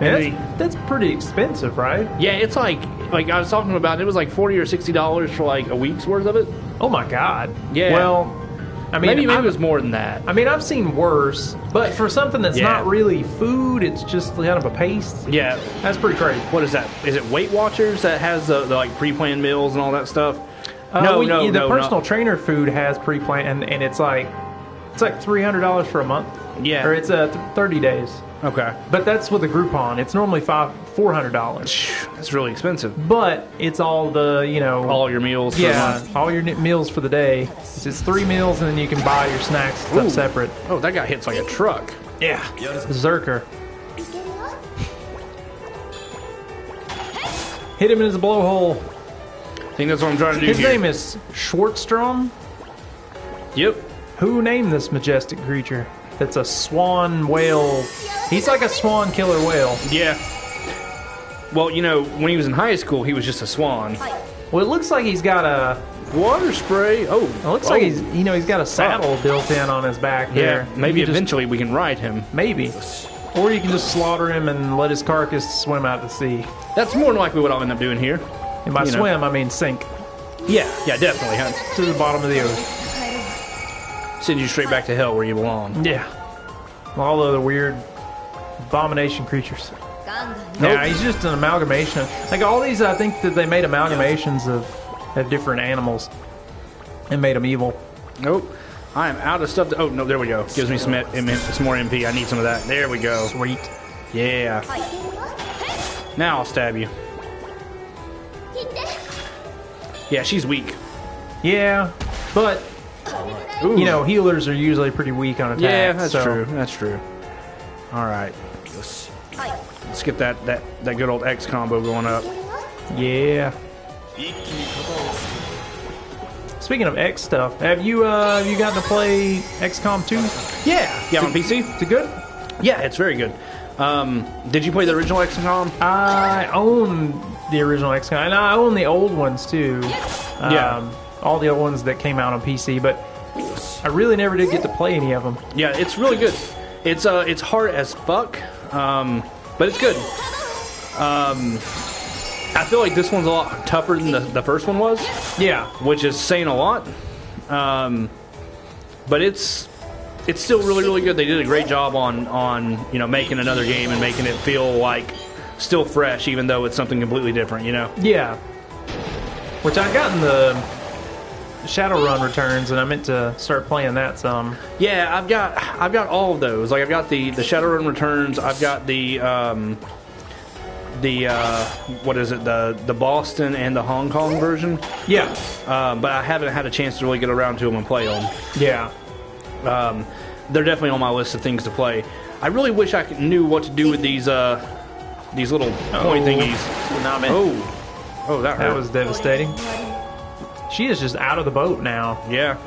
Man, that's pretty expensive, right? Yeah, it's like I was talking about, it was like $40 or $60 for, like, a week's worth of it. Oh, my God. Yeah. Well, I mean, maybe it was more than that. I mean, I've seen worse, but for something that's not really food, it's just kind of a paste. Yeah. That's pretty crazy. What is that? Is it Weight Watchers that has the like, pre-planned meals and all that stuff? The personal trainer food has pre-planned, and it's like $300 for a month. Yeah. Or it's 30 days. Okay. But that's with a Groupon. It's normally $400. That's really expensive. But it's all the, all your meals for the month. All your meals for the day. It's 3 meals, and then you can buy your snacks and stuff separate. Oh, that guy hits like a truck. Yeah. Berserker. Hit him in his blowhole. I think that's what I'm trying to do His name is Schwartzstrom. Yep. Who named this majestic creature? It's a swan whale. He's like a swan killer whale. Yeah. Well, you know, when he was in high school, he was just a swan. Well, it looks like he's got a Water spray. Oh. It looks like he's got a saddle built in on his back here. Yeah, maybe eventually we can ride him. Maybe. Or you can just slaughter him and let his carcass swim out to sea. That's more than likely what I'll end up doing here. And by swim, I mean sink. Yeah, definitely. Huh? To the bottom of the ocean. Send you straight back to hell where you belong. Yeah. All the other weird abomination creatures. Yeah, he's just an amalgamation. Like all these, I think that they made amalgamations of different animals and made them evil. Nope. I am out of stuff to... Oh, no, there we go. Gives me some more MP. I need some of that. There we go. Sweet. Yeah. Now I'll stab you. Yeah, she's weak. Yeah, but... Ooh. You know, healers are usually pretty weak on attack. Yeah, that's true. That's true. All right. Let's get that good old X combo going up. Yeah. Speaking of X stuff, have you gotten to play XCOM 2? Yeah, on PC. Is it good? Yeah, it's very good. Did you play the original XCOM? I own the original XCOM, and I own the old ones too. All the old ones that came out on PC, but I really never did get to play any of them. Yeah, it's really good. It's hard as fuck, but it's good. I feel like this one's a lot tougher than the first one was. Yeah, which is saying a lot. But it's still really, really good. They did a great job on making another game and making it feel like still fresh, even though it's something completely different. Yeah. Which I got in the Shadowrun Returns, and I meant to start playing that some. Yeah, I've got all of those. Like I've got the Shadowrun Returns. I've got the what is it, the Boston and the Hong Kong version. Yeah. But I haven't had a chance to really get around to them and play them. Yeah. They're definitely on my list of things to play. I really wish I knew what to do with these little point thingies. Nah, man. Oh, that hurt. That was devastating. She is just out of the boat now. Yeah.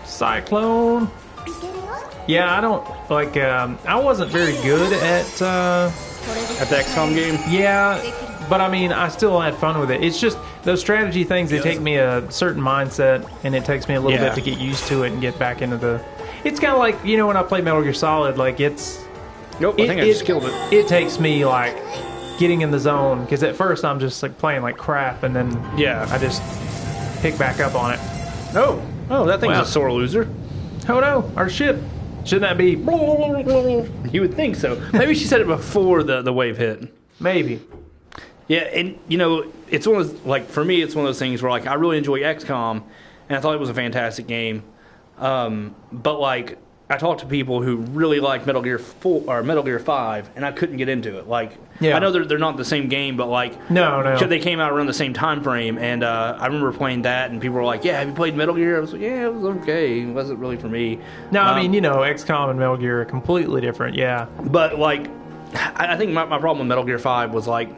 Cyclone. Yeah, I don't like. I wasn't very good at the XCOM game. Yeah, but I mean, I still had fun with it. It's just those strategy things. They take me a certain mindset, and it takes me a little bit to get used to it and get back into the. It's kind of like when I play Metal Gear Solid. Like it's. Nope, I think I just killed it. It takes me like getting in the zone because at first I'm just like playing like crap, and then I just pick back up on it. Oh, that thing's a sore loser. Oh no, our ship. Shouldn't that be? You would think so. Maybe she said it before the wave hit. Maybe. Yeah, and it's one of those, like for me, it's one of those things where like I really enjoy XCOM, and I thought it was a fantastic game. But like I talked to people who really like Metal Gear 4 or Metal Gear 5, and I couldn't get into it. Like I know they're not the same game, but like no, they came out around the same time frame, and I remember playing that, and people were like, "Yeah, have you played Metal Gear?" I was like, "Yeah, it was okay. It wasn't really for me." No, I mean XCOM and Metal Gear are completely different. Yeah, but like I think my problem with Metal Gear 5 was like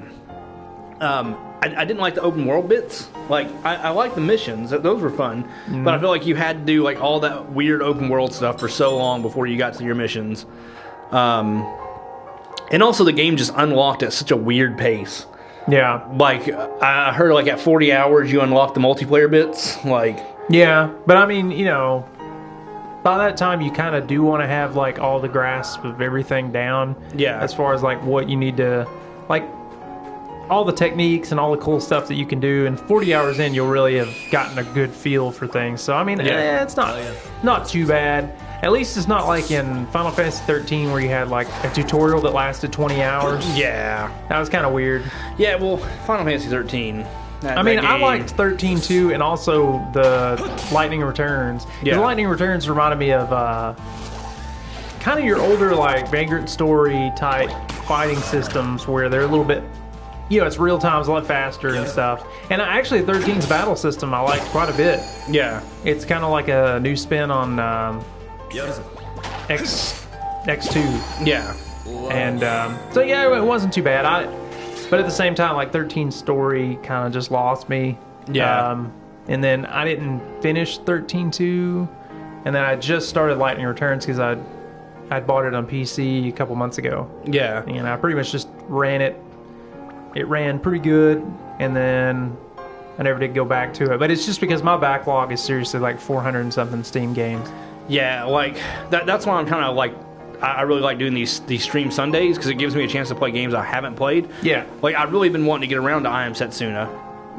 I didn't like the open world bits. Like I liked the missions; those were fun. But I feel like you had to do like all that weird open world stuff for so long before you got to your missions. And also the game just unlocked at such a weird pace. Yeah. Like I heard like at 40 hours you unlock the multiplayer bits. Like yeah, but I mean by that time you kind of do want to have like all the grasp of everything down. Yeah. As far as like what you need to like. All the techniques and all the cool stuff that you can do, and 40 hours in, you'll really have gotten a good feel for things. So, I mean, it's not too bad. At least it's not like in Final Fantasy 13 where you had like a tutorial that lasted 20 hours. Yeah. That was kind of weird. Yeah, well, Final Fantasy 13. I liked 13 too, and also the Lightning Returns. Yeah. The Lightning Returns reminded me of kind of your older like Vagrant Story type fighting systems where they're a little bit... it's real time, it's a lot faster and stuff. And actually, 13's battle system I liked quite a bit. Yeah. It's kind of like a new spin on X2. Yeah. And so, it wasn't too bad. But at the same time, like 13's story kind of just lost me. Yeah. and then I didn't finish 13.2, and then I just started Lightning Returns because I'd bought it on PC a couple months ago. Yeah. And I pretty much just ran it. It ran pretty good, and then I never did go back to it. But it's just because my backlog is seriously like 400 and something Steam games. Yeah, like that's why I'm kind of like I really like doing these stream Sundays because it gives me a chance to play games I haven't played. Yeah. Like I've really been wanting to get around to I Am Setsuna,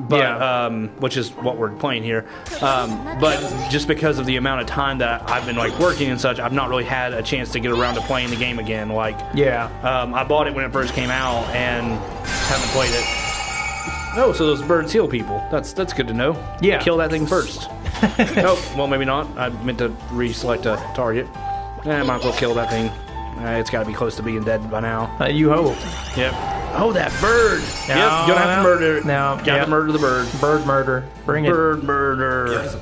but which is what we're playing here. But just because of the amount of time that I've been like working and such, I've not really had a chance to get around to playing the game again. Like I bought it when it first came out and haven't played it. Oh, so those birds heal people. That's good to know. Yeah. Kill that thing first. Oh, well, maybe not. I meant to reselect a target. I might as well kill that thing. It's got to be close to being dead by now. You hope. Yep. Oh, that bird. Yep. You're going to have to murder it. No. Got to murder the bird. Bird murder. Bring it. Bird murder. Yes.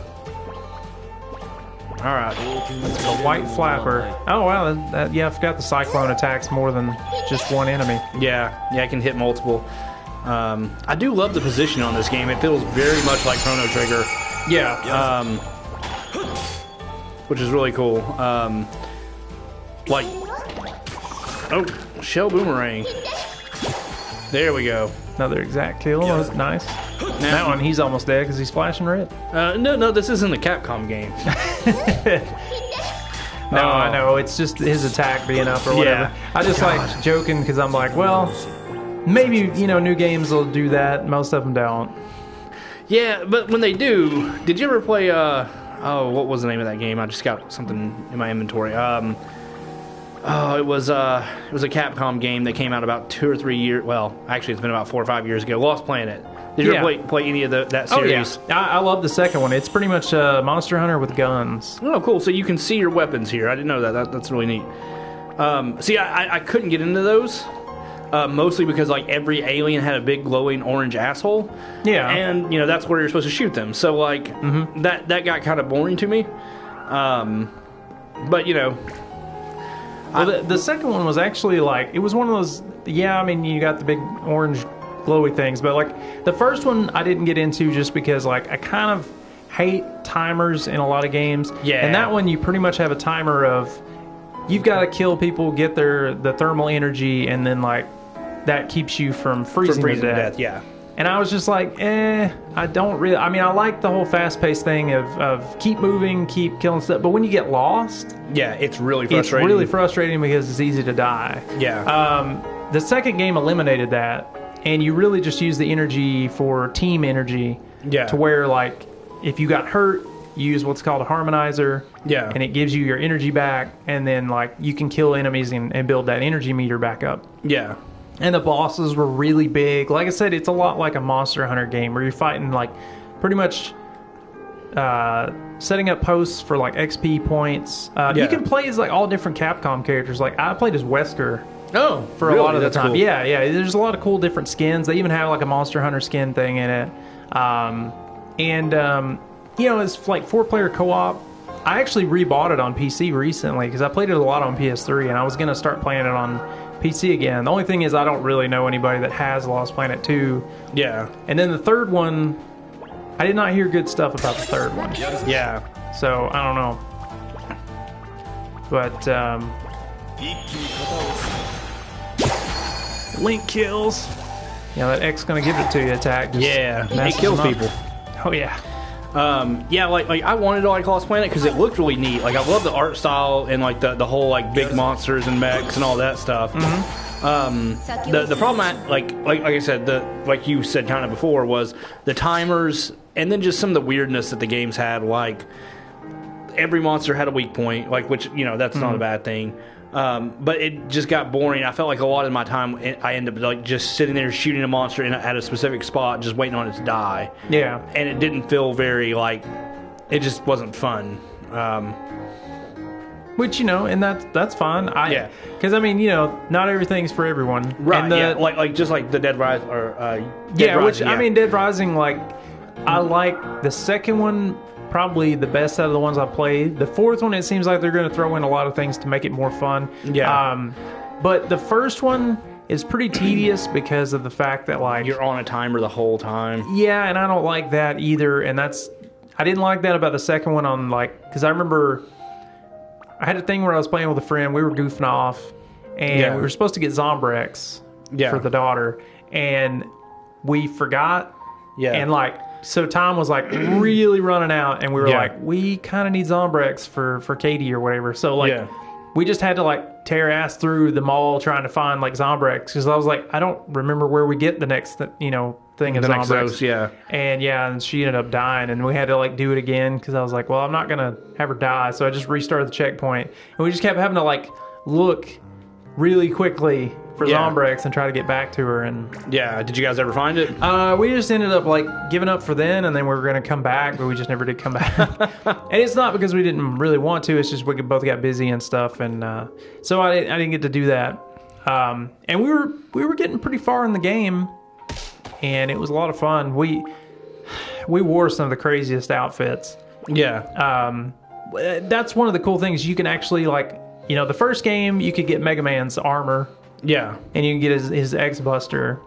All right. The white flapper. Oh, wow. I forgot the cyclone attacks more than just one enemy. Yeah, I can hit multiple. I do love the position on this game. It feels very much like Chrono Trigger. Yeah. Which is really cool. Like, oh, shell boomerang. There we go. Another exact kill. That's nice. That one, he's almost dead because he's flashing red. No, this isn't a Capcom game. No, I know. It's just his attack being up or whatever. Yeah. I just like joking because I'm like, well, maybe, new games will do that. Most of them don't. Yeah, but when they do, did you ever play, what was the name of that game? I just got something in my inventory. It was a Capcom game that came out about 2 or 3 years. Well, actually, it's been about 4 or 5 years ago. Lost Planet. Did you ever play any of that series? Oh, yeah. I love the second one. It's pretty much Monster Hunter with guns. Oh, cool. So you can see your weapons here. I didn't know that. That's really neat. See, I couldn't get into those. Mostly because like every alien had a big glowing orange asshole. Yeah. And that's where you're supposed to shoot them. So like that got kind of boring to me. But Well, the second one was actually like, it was one of those, you got the big orange glowy things, but like the first one I didn't get into just because like I kind of hate timers in a lot of games. Yeah. And that one you pretty much have a timer of, you've got to kill people, get the thermal energy, and then like that keeps you from freezing to death. Yeah. And I was just like, I don't really... I like the whole fast-paced thing of keep moving, keep killing stuff. But when you get lost... Yeah, it's really frustrating. It's really frustrating because it's easy to die. Yeah. The second game eliminated that, and you really just use the energy for team energy. Yeah. To where, like, if you got hurt, you use what's called a harmonizer. Yeah. And it gives you your energy back, and then, like, you can kill enemies and build that energy meter back up. Yeah. And the bosses were really big. Like I said, it's a lot like a Monster Hunter game where you're fighting like pretty much setting up posts for like XP points. You can play as like all different Capcom characters. Like I played as Wesker. Oh, for really? a lot of the That's time. cool. Yeah. There's a lot of cool different skins. They even have like a Monster Hunter skin thing in it. It's like 4-player co-op. I actually rebought it on PC recently because I played it a lot on PS3 and I was going to start playing it on PC again. The only thing is I don't really know anybody that has Lost Planet 2. Yeah. And then the third one, I did not hear good stuff about the third one. Yeah. So, I don't know. But, Link kills. That X gonna give it to you attack. Yeah. It messes kills them up. people. Oh, yeah. Like I wanted to like Lost Planet because it looked really neat. Like I love the art style and like the whole like big monsters and mechs and all that stuff. The problem like I said, like you said kind of before, was the timers and then just some of the weirdness that the games had. Like every monster had a weak point, like which that's not a bad thing. But it just got boring. I felt like a lot of my time I ended up like just sitting there shooting a monster at a specific spot, just waiting on it to die. Yeah. And it didn't feel very like, it just wasn't fun. Which, and that's fine. Yeah. Because, not everything's for everyone. Right, And yeah, like just like the Dead Rising, or Dead Rising, Rising, Dead Rising, like, I like the second one probably the best out of the ones I played. The fourth one, it seems like they're going to throw in a lot of things to make it more fun. Yeah. But the first one, It's pretty tedious because of the fact that like You're on a timer the whole time. yeah, and I don't like that either. And I didn't like that about the second one on like because I remember I had a thing where I was playing with a friend. We were goofing off, and we were supposed to get Zombrex for the daughter, and we forgot. Yeah, and like. So time was like really running out, and we were like, we kind of need Zombrex for Katie or whatever. So like, we just had to like tear ass through the mall trying to find like Zombrex because I was like, I don't remember where we get the next thing of Zombrex. And she ended up dying, and we had to like do it again because I was like, well, I'm not gonna have her die, so I just restarted the checkpoint, and we just kept having to like look really quickly for Zombrex and try to get back to her. And did you guys ever find it? We just ended up like giving up for then, and then we were going to come back, but we just never did come back. And it's not because we didn't really want to, it's just we both got busy and stuff, and so I didn't get to do that. And we were getting pretty far in the game, and it was a lot of fun. We wore some of the craziest outfits. That's one of the cool things. You can actually like, the first game you could get Mega Man's armor. Yeah. And you can get his X-Buster.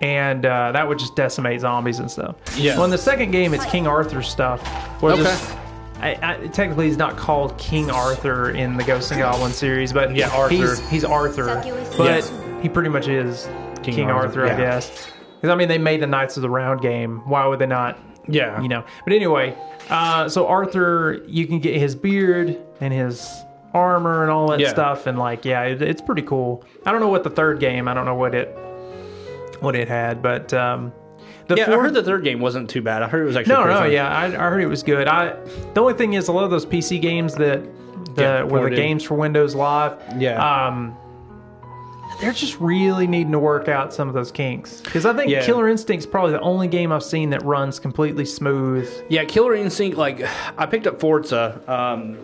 And that would just decimate zombies and stuff. Yeah. Well, in the second game, it's King Arthur's stuff. Technically, he's not called King Arthur in the Ghosts and Goblins series, but Arthur. He's Arthur. But he pretty much is King Arthur, I guess. Because, I mean, they made the Knights of the Round game. Why would they not? Yeah. But anyway, so Arthur, you can get his beard and his armor and all that stuff, and like it's pretty cool. I don't know what the third game, I don't know what it had, but I heard the third game wasn't too bad. I heard it was actually I heard it was good. The only thing is a lot of those PC games that were the games for Windows Live, they're just really needing to work out some of those kinks, because I think Killer Instinct's probably the only game I've seen that runs completely smooth. Killer Instinct, like I picked up Forza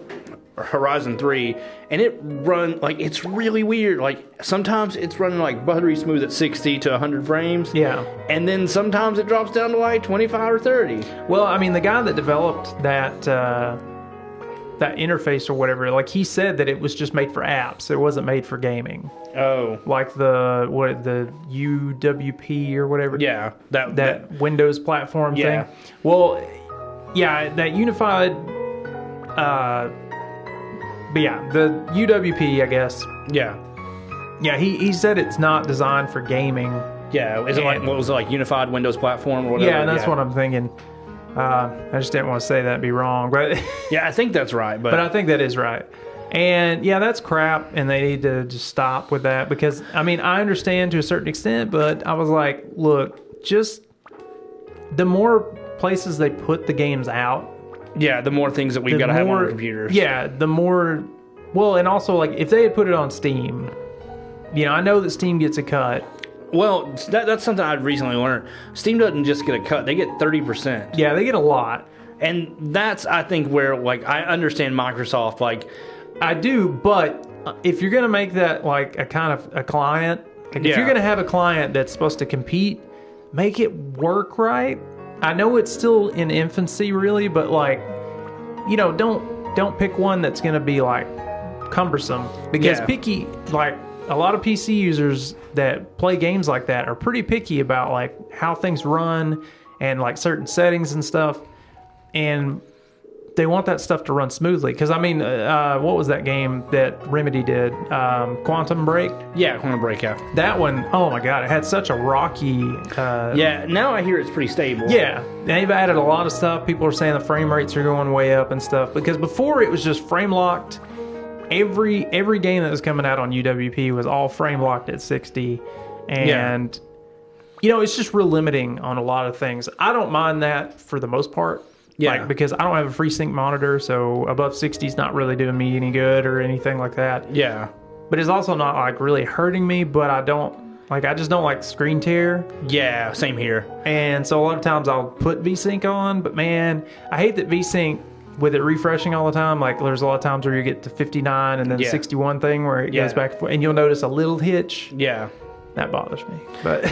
Horizon 3, and it's really weird. Like sometimes it's running like buttery smooth at 60 to 100 frames, and then sometimes it drops down to like 25 or 30. Well, I mean, the guy that developed that interface or whatever, like he said that it was just made for apps, it wasn't made for gaming. Like the UWP or whatever, that Windows platform thing. Well, that unified but the UWP, I guess. He said it's not designed for gaming. Is it like, what was it, like Unified Windows Platform or whatever? That's what I'm thinking. I just didn't want to say that and be wrong, but I think that's right. But I think that is right. And that's crap, and they need to just stop with that, because I mean, I understand to a certain extent, but I was like, look, just the more places they put the games out, the more things that we've got to have on our computers. The more... Well, and also, like, if they had put it on Steam, I know that Steam gets a cut. Well, that's something I've recently learned. Steam doesn't just get a cut. They get 30%. Yeah, they get a lot. And that's, I think, where, like, I understand Microsoft, like... I do, but if you're going to make that, like, a kind of a client... Like, if you're going to have a client that's supposed to compete, make it work right. I know it's still in infancy, really, but like, don't pick one that's going to be like cumbersome, because picky, like a lot of PC users that play games like that are pretty picky about like how things run and like certain settings and stuff, and they want that stuff to run smoothly. Because I mean, what was that game that Remedy did? Quantum Break? Quantum Break, that one, oh my god, it had such a rocky... now I hear it's pretty stable. They've added a lot of stuff. People are saying the frame rates are going way up and stuff, because before it was just frame locked. Every game that was coming out on UWP was all frame locked at 60, and it's just real limiting on a lot of things. I don't mind that for the most part. Because I don't have a FreeSync monitor, so above 60 is not really doing me any good or anything like that. But it's also not like really hurting me, but I just don't like screen tear. Same here. And so a lot of times I'll put VSync on, but man, I hate that VSync, with it refreshing all the time, like there's a lot of times where you get to 59 and then 61 thing where it goes back and forth, and you'll notice a little hitch. That bothers me. But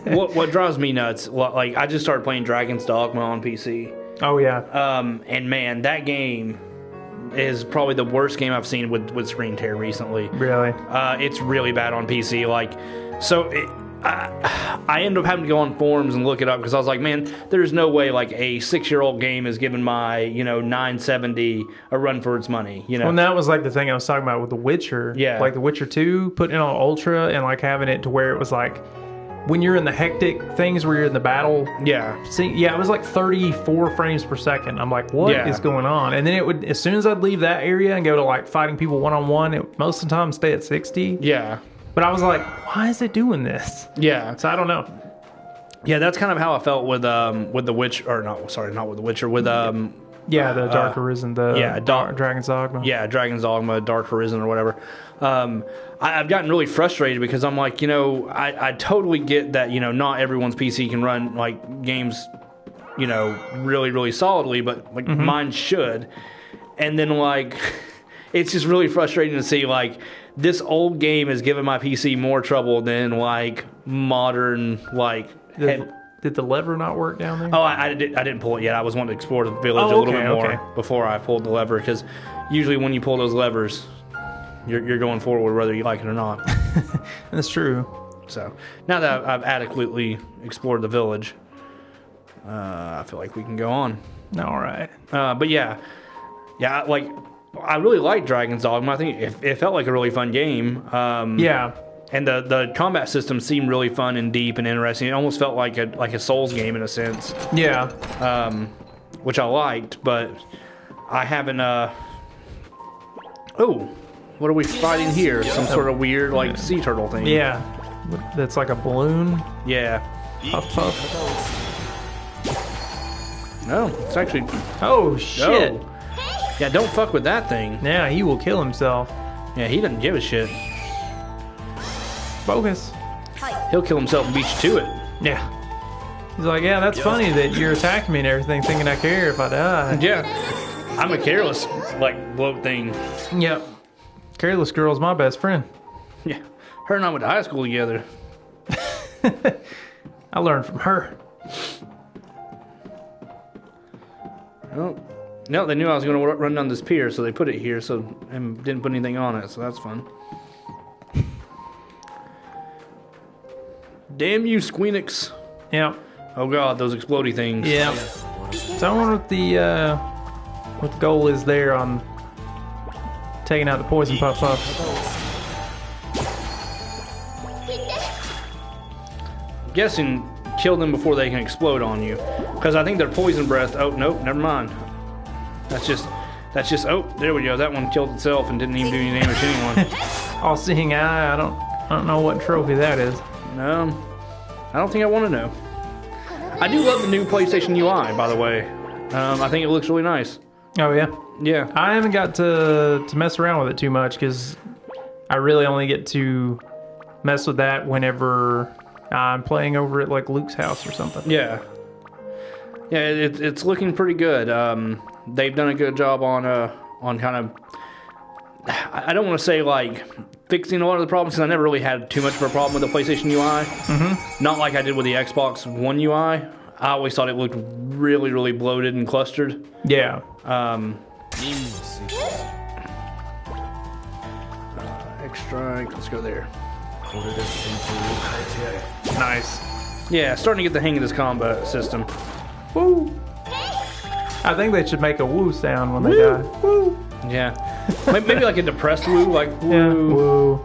what drives me nuts, like I just started playing Dragon's Dogma on PC. And man, that game is probably the worst game I've seen with screen tear recently. Really? It's really bad on PC. Like, So I ended up having to go on forums and look it up because I was like, man, there's no way like a 6-year-old game is giving my 970 a run for its money. Well, and that was like the thing I was talking about with The Witcher. Yeah. Like The Witcher 2, putting it on Ultra and like having it to where it was like when you're in the hectic things where you're in the battle. Yeah. See, yeah, it was like 34 frames per second. I'm like, what is going on? And then it would, as soon as I'd leave that area and go to like fighting people one-on-one, it most of the time stay at 60. Yeah. But I was like, why is it doing this? Yeah. So I don't know. Yeah, that's kind of how I felt with The Witcher, or not with The Witcher, with the Dark Arisen, Dragon's Dogma. Yeah, Dragon's Dogma, Dark Arisen, or whatever. I've gotten really frustrated because I'm like, I totally get that, not everyone's PC can run like games, really, really solidly, but like mine should. And then like, it's just really frustrating to see like this old game is giving my PC more trouble than like modern like. Did the lever not work down there? Oh, I didn't pull it yet. I was wanting to explore the village a little bit more before I pulled the lever, because usually when you pull those levers, you're going forward whether you like it or not. That's true. So now that I've adequately explored the village, I feel like we can go on. All right. But yeah, like I really liked Dragon's Dogma. I think it felt like a really fun game. Yeah. And the combat system seemed really fun and deep and interesting. It almost felt like a Souls game in a sense. Yeah. Which I liked, but I haven't. Oh, what are we fighting here? Some sort of weird like sea turtle thing. Yeah. That's like a balloon. Yeah. Puff puff. No, it's actually. Oh shit. No. Yeah, don't fuck with that thing. Yeah, he will kill himself. Yeah, he doesn't give a shit. Bogus. He'll kill himself and beat you to it. Yeah. He's like, yeah, that's funny that you're attacking me and everything, thinking I care if I die. Yeah. I'm a careless, like, bloat thing. Yep. Careless girl's my best friend. Yeah. Her and I went to high school together. I learned from her. Oh. No, they knew I was going to run down this pier, so they put it here, and didn't put anything on it, so that's fun. Damn you, Squeenix. Yep. Oh god, those explodey things. Yep. So I wonder what the goal is there on taking out the poison puff puffs. I'm guessing kill them before they can explode on you. Because I think they're poison breath. Oh, nope, never mind. That's just, oh, there we go. That one killed itself and didn't even do any damage to anyone. All-seeing eye, I don't know what trophy that is. No, I don't think I want to know. I do love the new PlayStation UI, by the way. I think it looks really nice. Oh, yeah? Yeah. I haven't got to mess around with it too much because I really only get to mess with that whenever I'm playing over at like Luke's house or something. Yeah. Yeah, it's looking pretty good. They've done a good job on kind of, I don't want to say like fixing a lot of the problems, because I never really had too much of a problem with the PlayStation UI. Mm-hmm. Not like I did with the Xbox One UI. I always thought it looked really, really bloated and clustered. Yeah. Extract. Let's go there. Nice. Yeah, starting to get the hang of this combat system. Woo! I think they should make a woo sound when they die. Woo! Yeah. Maybe like a depressed woo, like woo. Yeah, woo.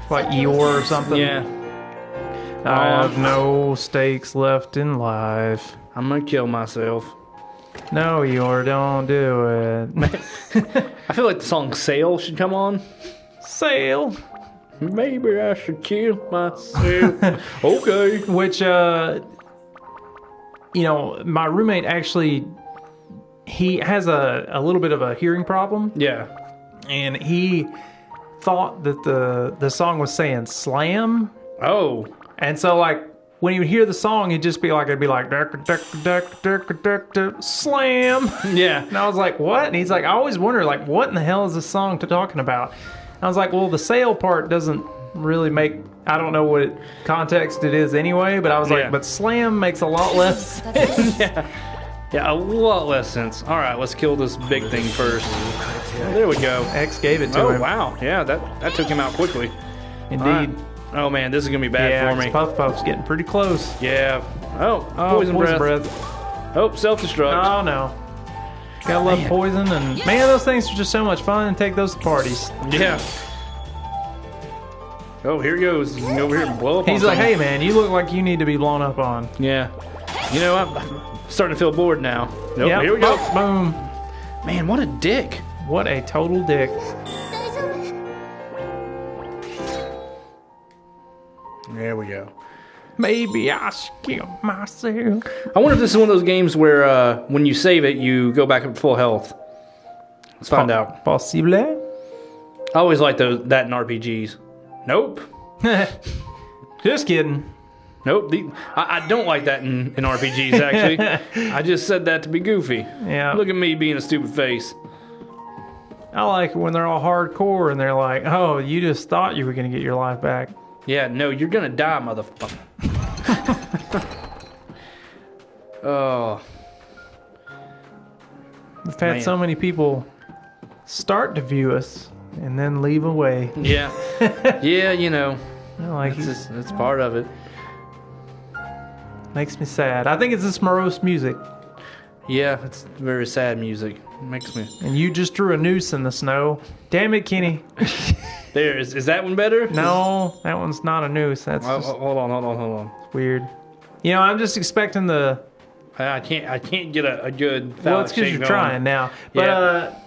Like Eeyore or something. Yeah. I have no stakes left in life. I'm gonna kill myself. No, Eeyore, don't do it. I feel like the song Sail should come on. Sail. Maybe I should kill myself. Okay. Which, my roommate actually, he has a little bit of a hearing problem. Yeah. And he thought that the song was saying slam. Oh. And so, like, when he would hear the song, it'd be like, slam. Yeah. And I was like, what? And he's like, I always wonder, like, what in the hell is this song talking about? I was like, well, the sail part doesn't really make, I don't know what context it is anyway, but I was like, but slam makes a lot less sense. Yeah, a lot less sense. All right, let's kill this big thing first. There we go. X gave it to him. Oh, wow. Yeah, that took him out quickly. Indeed. Right. Oh man, this is gonna be bad Yeah, for me. Puff Puff's getting pretty close. Yeah. Oh, poison breath. Oh, self-destruct. Oh no. Gotta love poison, and man, those things are just so much fun, and take those to parties. Yeah. Oh, here he goes. He's gonna go over here and blow up. He's like, hey man, you look like you need to be blown up on. Yeah. You know, I'm starting to feel bored now. Nope, Yep. here we go. Oh, boom. Man, what a dick. What a total dick. There we go. Maybe I should kill myself. I wonder if this is one of those games where when you save it, you go back up to full health. Let's find out. Possible. I always like that in RPGs. Nope. Just kidding. Nope. I don't like that in RPGs, actually. I just said that to be goofy. Yeah. Look at me being a stupid face. I like it when they're all hardcore and they're like, oh, you just thought you were going to get your life back. Yeah, no, you're going to die, motherfucker. Oh. We've had so many people start to view us and then leave away. Yeah. Yeah, you know. Like It's part of it. Makes me sad. I think it's this morose music. Yeah, it's very sad music. It makes me... And you just drew a noose in the snow. Damn it, Kenny. There, is that one better? No, that one's not a noose. That's just Hold on. weird. You know, I'm just expecting the... I can't get a good phallic Well, it's because shape you're going. trying now. But Yeah.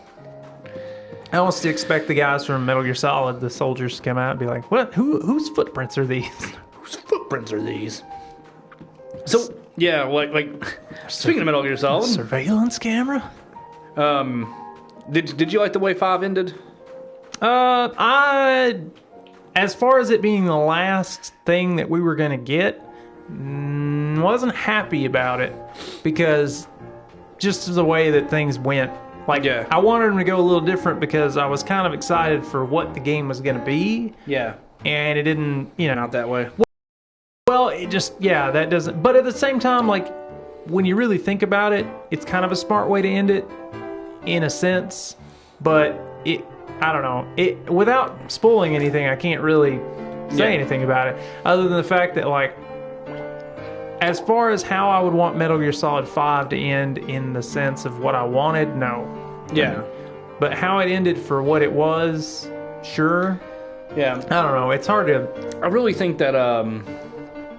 I want to expect the guys from Metal Gear Solid, the soldiers, to come out and be like, what? Whose footprints are these? Whose footprints are these? So, yeah, like speaking of Metal Gear Solid, Surveillance camera? did you like the way 5 ended? As far as it being the last thing that we were going to get, wasn't happy about it because just the way that things went. Like, Yeah. I wanted them to go a little different because I was kind of excited for what the game was going to be, Yeah, and it didn't, not that way. Well, it just, yeah, that doesn't... But at the same time, like, when you really think about it, it's kind of a smart way to end it, in a sense. But I don't know. Without spoiling anything, I can't really say anything about it, other than the fact that, like, as far as how I would want Metal Gear Solid 5 to end in the sense of what I wanted, no. Yeah, But how it ended for what it was, sure. yeah. I don't know. It's hard to... I really think that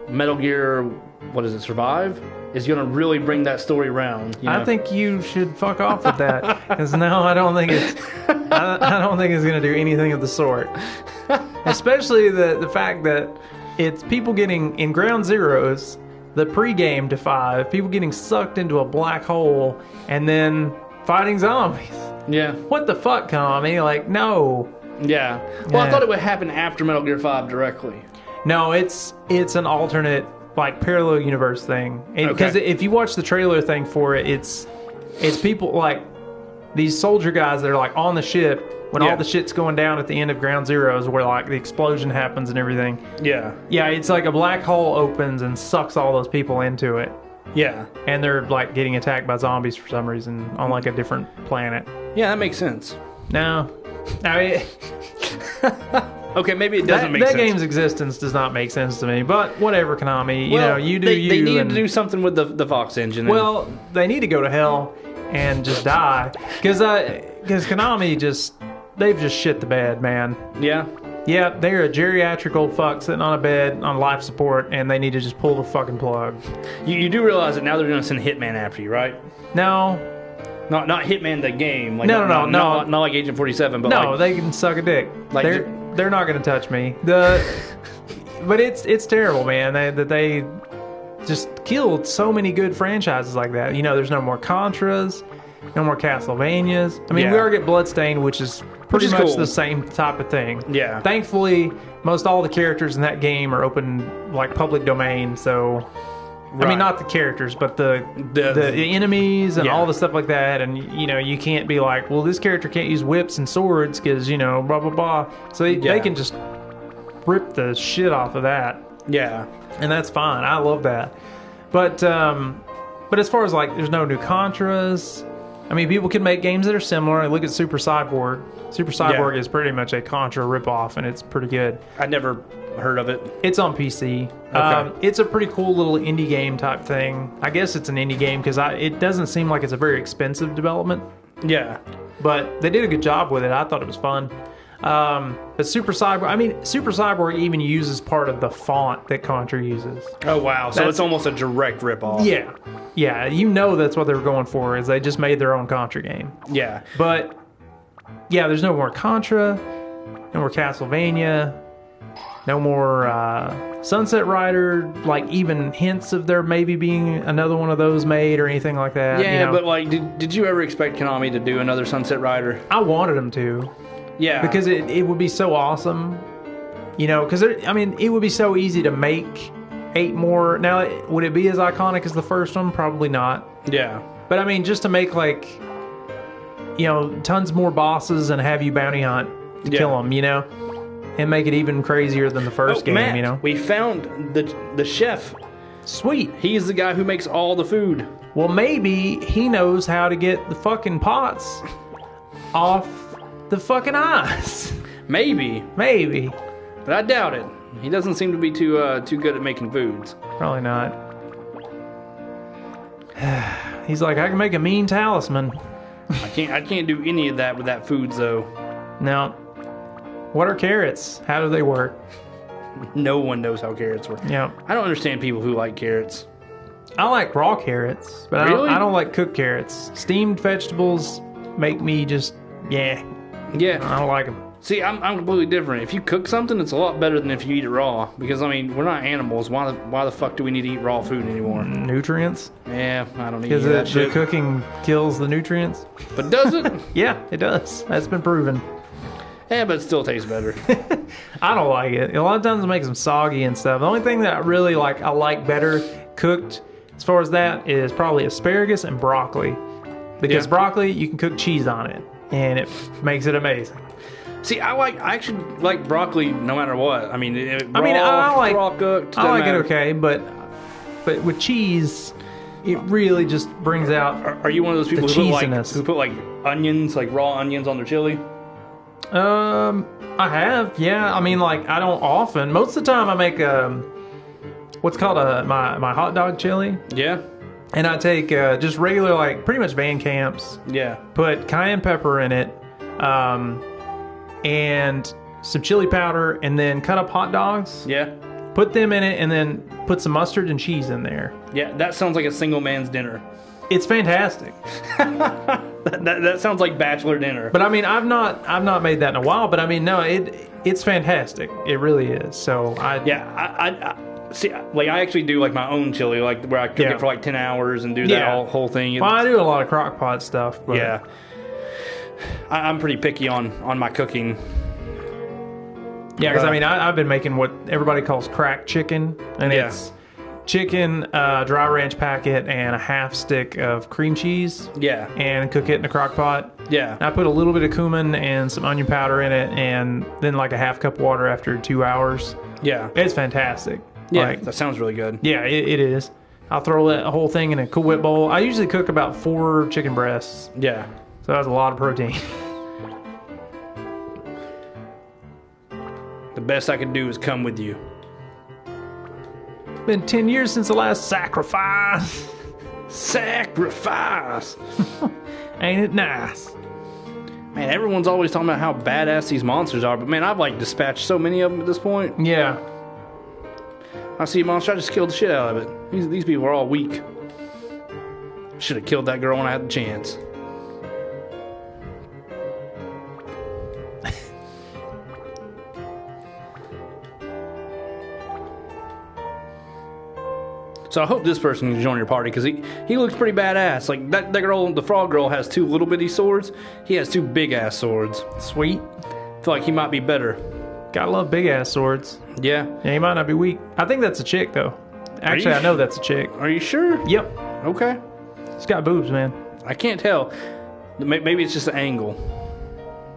Metal Gear, what is it, Survive, is going to really bring that story around. You know? I think you should fuck off with that, because no, I don't think it's. I don't think it's going to do anything of the sort. Especially the fact that it's people getting in Ground Zeroes, the pregame to 5, people getting sucked into a black hole and then fighting zombies. Yeah, What the fuck, Konami? Like, no. yeah. Well, I Yeah. thought it would happen after Metal Gear 5 directly. No, it's an alternate, like, parallel universe thing. Because Okay. if you watch the trailer thing for it, it's people, like, these soldier guys that are, like, on the ship when Yeah. all the shit's going down at the end of Ground Zeroes where, like, the explosion happens and everything. Yeah, Yeah, it's like a black hole opens and sucks all those people into it. yeah, And they're, like, getting attacked by zombies for some reason on, like, a different planet. yeah. That makes sense. No. I mean... Okay, maybe it doesn't make that sense. game's existence does not make sense to me, but whatever, Konami. You know, you do they, you. They need and, to do something with the Fox engine. well, they need to go to hell and just die, because Konami they've just shit the bed, man. yeah, Yeah, they're a geriatric old fuck sitting on a bed on life support, and they need to just pull the fucking plug. you do realize that now they're going to send Hitman after you, right? No, Not Hitman the game. Like, No. not like Agent 47, but no, like, they can suck a dick. Like- They're not gonna touch me. But it's terrible, man. They just killed so many good franchises like that. You know, there's no more Contras, no more Castlevanias. I mean, we Yeah. are getting Bloodstained, which is pretty is much cool. the same type of thing. Yeah. Thankfully, most all the characters in that game are open, like, public domain. So, I Right. mean, not the characters, but the enemies and Yeah. all the stuff like that. And, you know, you can't be like, well, this character can't use whips and swords because, you know, blah, blah, blah. So they can just rip the shit off of that. yeah, And that's fine. I love that. But as far as, like, there's no new Contras. I mean, people can make games that are similar. Look at Super Cyborg. Super Cyborg is pretty much a Contra ripoff, and it's pretty good. I never heard of it. It's on PC. It's a pretty cool little indie game type thing. I guess it's an indie game because it doesn't seem like it's a very expensive development. Yeah. But they did a good job with it. I thought it was fun. But Super Cyborg even uses part of the font that Contra uses. Oh, wow. So it's almost a direct ripoff. Yeah. Yeah, you know that's what they were going for, is they just made their own Contra game. Yeah. But, yeah, there's no more Contra, no more Castlevania, no more Sunset Rider, like even hints of there maybe being another one of those made or anything like that. Yeah, you know? but like, did you ever expect Konami to do another Sunset Rider? I wanted them to. Yeah. Because it would be so awesome. You know, because, it would be so easy to make 8 more. Now, would it be as iconic as the first one? Probably not. Yeah. But, just to make, like, tons more bosses and have you bounty hunt to kill them, and make it even crazier than the first game, Matt, we found the chef. Sweet. He's the guy who makes all the food. Well, maybe he knows how to get the fucking pots off the fucking ice. Maybe. But I doubt it. He doesn't seem to be too good at making foods. Probably not. He's like, I can make a mean talisman. I can't do any of that with that foods though. Now, what are carrots? How do they work? No one knows how carrots work. Yeah. I don't understand people who like carrots. I like raw carrots, but Really? I don't like cooked carrots. Steamed vegetables make me just, Yeah. I don't like them. See, I'm completely different. If you cook something, it's a lot better than if you eat it raw. Because, we're not animals. Why the fuck do we need to eat raw food anymore? Nutrients? Yeah, I don't need Because that shit. the cooking kills the nutrients? But does it? Yeah, it does. That's been proven. Yeah, but it still tastes better. I don't like it. A lot of times it makes them soggy and stuff. The only thing that I really like, I like better cooked as far as that is probably asparagus and broccoli. Because broccoli, you can cook cheese on it, and it makes it amazing. See, I actually like broccoli no matter what. I like raw cooked. I like matter. it okay, but with cheese, it really just brings out. Are you one of those people the who put like onions, like raw onions on their chili? I have, yeah. I don't often. Most of the time, I make what's called my hot dog chili. Yeah. And I take just regular, like pretty much Van Camp's. Yeah. Put cayenne pepper in it, and some chili powder, and then cut up hot dogs. Yeah. Put them in it, and then put some mustard and cheese in there. Yeah, that sounds like a single man's dinner. It's fantastic. that sounds like bachelor dinner. But I've not made that in a while. But no, it's fantastic. It really is. So I see. Like I actually do like my own chili, like where I cook it for like 10 hours and do that whole thing. Well, I do a lot of crock pot stuff. But yeah, I'm pretty picky on my cooking. Yeah, because I've been making what everybody calls cracked chicken, and it's chicken, dry ranch packet, and a half stick of cream cheese. Yeah. And cook it in a crock pot. Yeah. And I put a little bit of cumin and some onion powder in it, and then like a half cup of water after 2 hours. Yeah. It's fantastic. Yeah, that sounds really good. Yeah, it is. I'll throw that whole thing in a Cool Whip bowl. I usually cook about 4 chicken breasts. Yeah. So that's a lot of protein. The best I can do is come with you. Been 10 years since the last sacrifice. Sacrifice. Ain't it nice? Man, everyone's always talking about how badass these monsters are, but man, I've like dispatched so many of them at this point. Yeah. I see a monster, I just killed the shit out of it. These people are all weak. Should have killed that girl when I had the chance. So I hope this person can join your party, because he looks pretty badass. Like, that girl, the frog girl, has 2 little bitty swords. He has 2 big-ass swords. Sweet. I feel like he might be better. Gotta love big-ass swords. Yeah. Yeah, he might not be weak. I think that's a chick, though. Actually, I know that's a chick. Are you sure? Yep. Okay. She's got boobs, man. I can't tell. Maybe it's just an angle.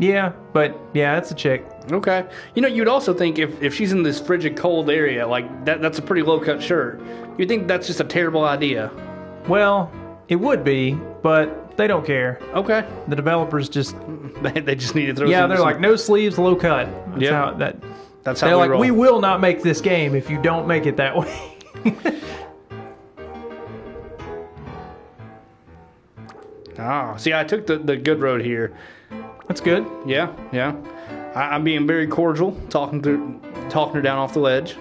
Yeah, but yeah, it's a chick. Okay. You know, you'd also think if she's in this frigid, cold area, like, that's a pretty low-cut shirt. You'd think that's just a terrible idea. Well, it would be, but they don't care. Okay. The developers just... They just need to throw they're like, no sleeves, low cut. That's That's how They're we like, roll. we will not make this game if you don't make it that way. See, I took the good road here. That's good. Yeah. I'm being very cordial, talking her down off the ledge.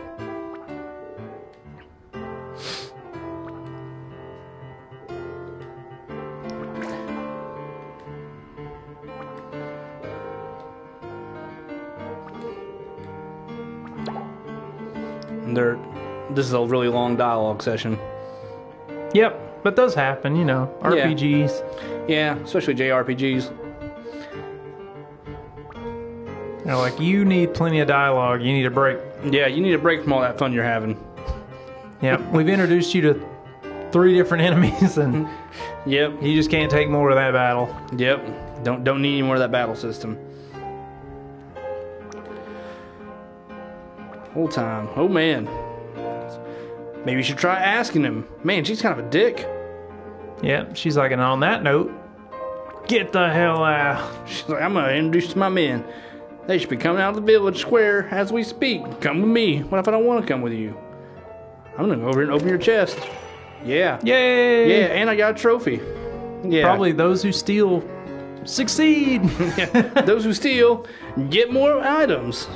This is a really long dialogue session. Yep, but those happen, you know, RPGs. Yeah, especially JRPGs. You know, like, you need plenty of dialogue. You need a break. Yeah, you need a break from all that fun you're having. Yeah, we've introduced you to 3 different enemies, and Yep. you just can't take more of that battle. Yep. Don't need any more of that battle system. Whole time. Oh man. Maybe you should try asking him. Man, she's kind of a dick. Yeah, she's like, and on that note, get the hell out. She's like, I'm gonna introduce you to my men. They should be coming out of the village square as we speak. Come with me. What if I don't want to come with you? I'm gonna go over and open your chest. Yeah. Yay! Yeah, and I got a trophy. Yeah. Probably those who steal succeed. Those who steal get more items.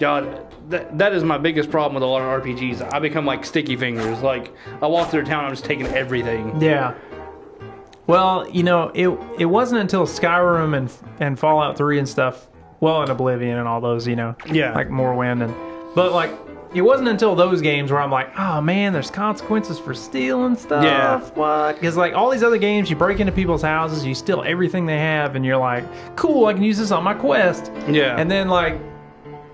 God, that is my biggest problem with a lot of RPGs. I become like sticky fingers. Like, I walk through town, I'm just taking everything. Yeah. Well, you know, it wasn't until Skyrim and Fallout 3 and stuff, well, and Oblivion and all those, you know, Yeah. like Morrowind, but like, it wasn't until those games where I'm like, oh man, there's consequences for stealing stuff. Yeah. What? Because like all these other games, you break into people's houses, you steal everything they have, and you're like, cool, I can use this on my quest. Yeah. And then like,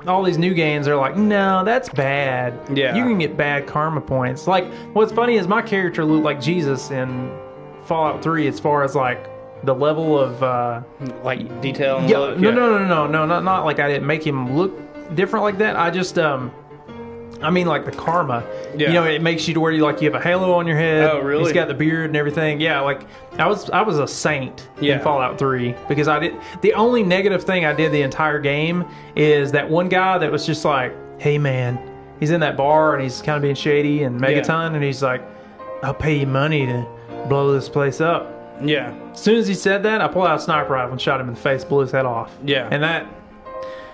all these new games are like, no, that's bad. Yeah. You can get bad karma points. Like, what's funny is my character looked like Jesus in Fallout 3 as far as like the level of like detail and yeah, look. no, not like I didn't make him look different like that. I just I mean, like the karma. Yeah. You know, it makes you to where you like you have a halo on your head. Oh, really? He's got the beard and everything. Yeah, like I was a saint Yeah. in Fallout 3 because I did the only negative thing I did the entire game is that one guy that was just like, hey man, he's in that bar and he's kind of being shady and Megaton and he's like, I'll pay you money to blow this place up. Yeah. As soon as he said that, I pulled out a sniper rifle and shot him in the face, blew his head off. Yeah. And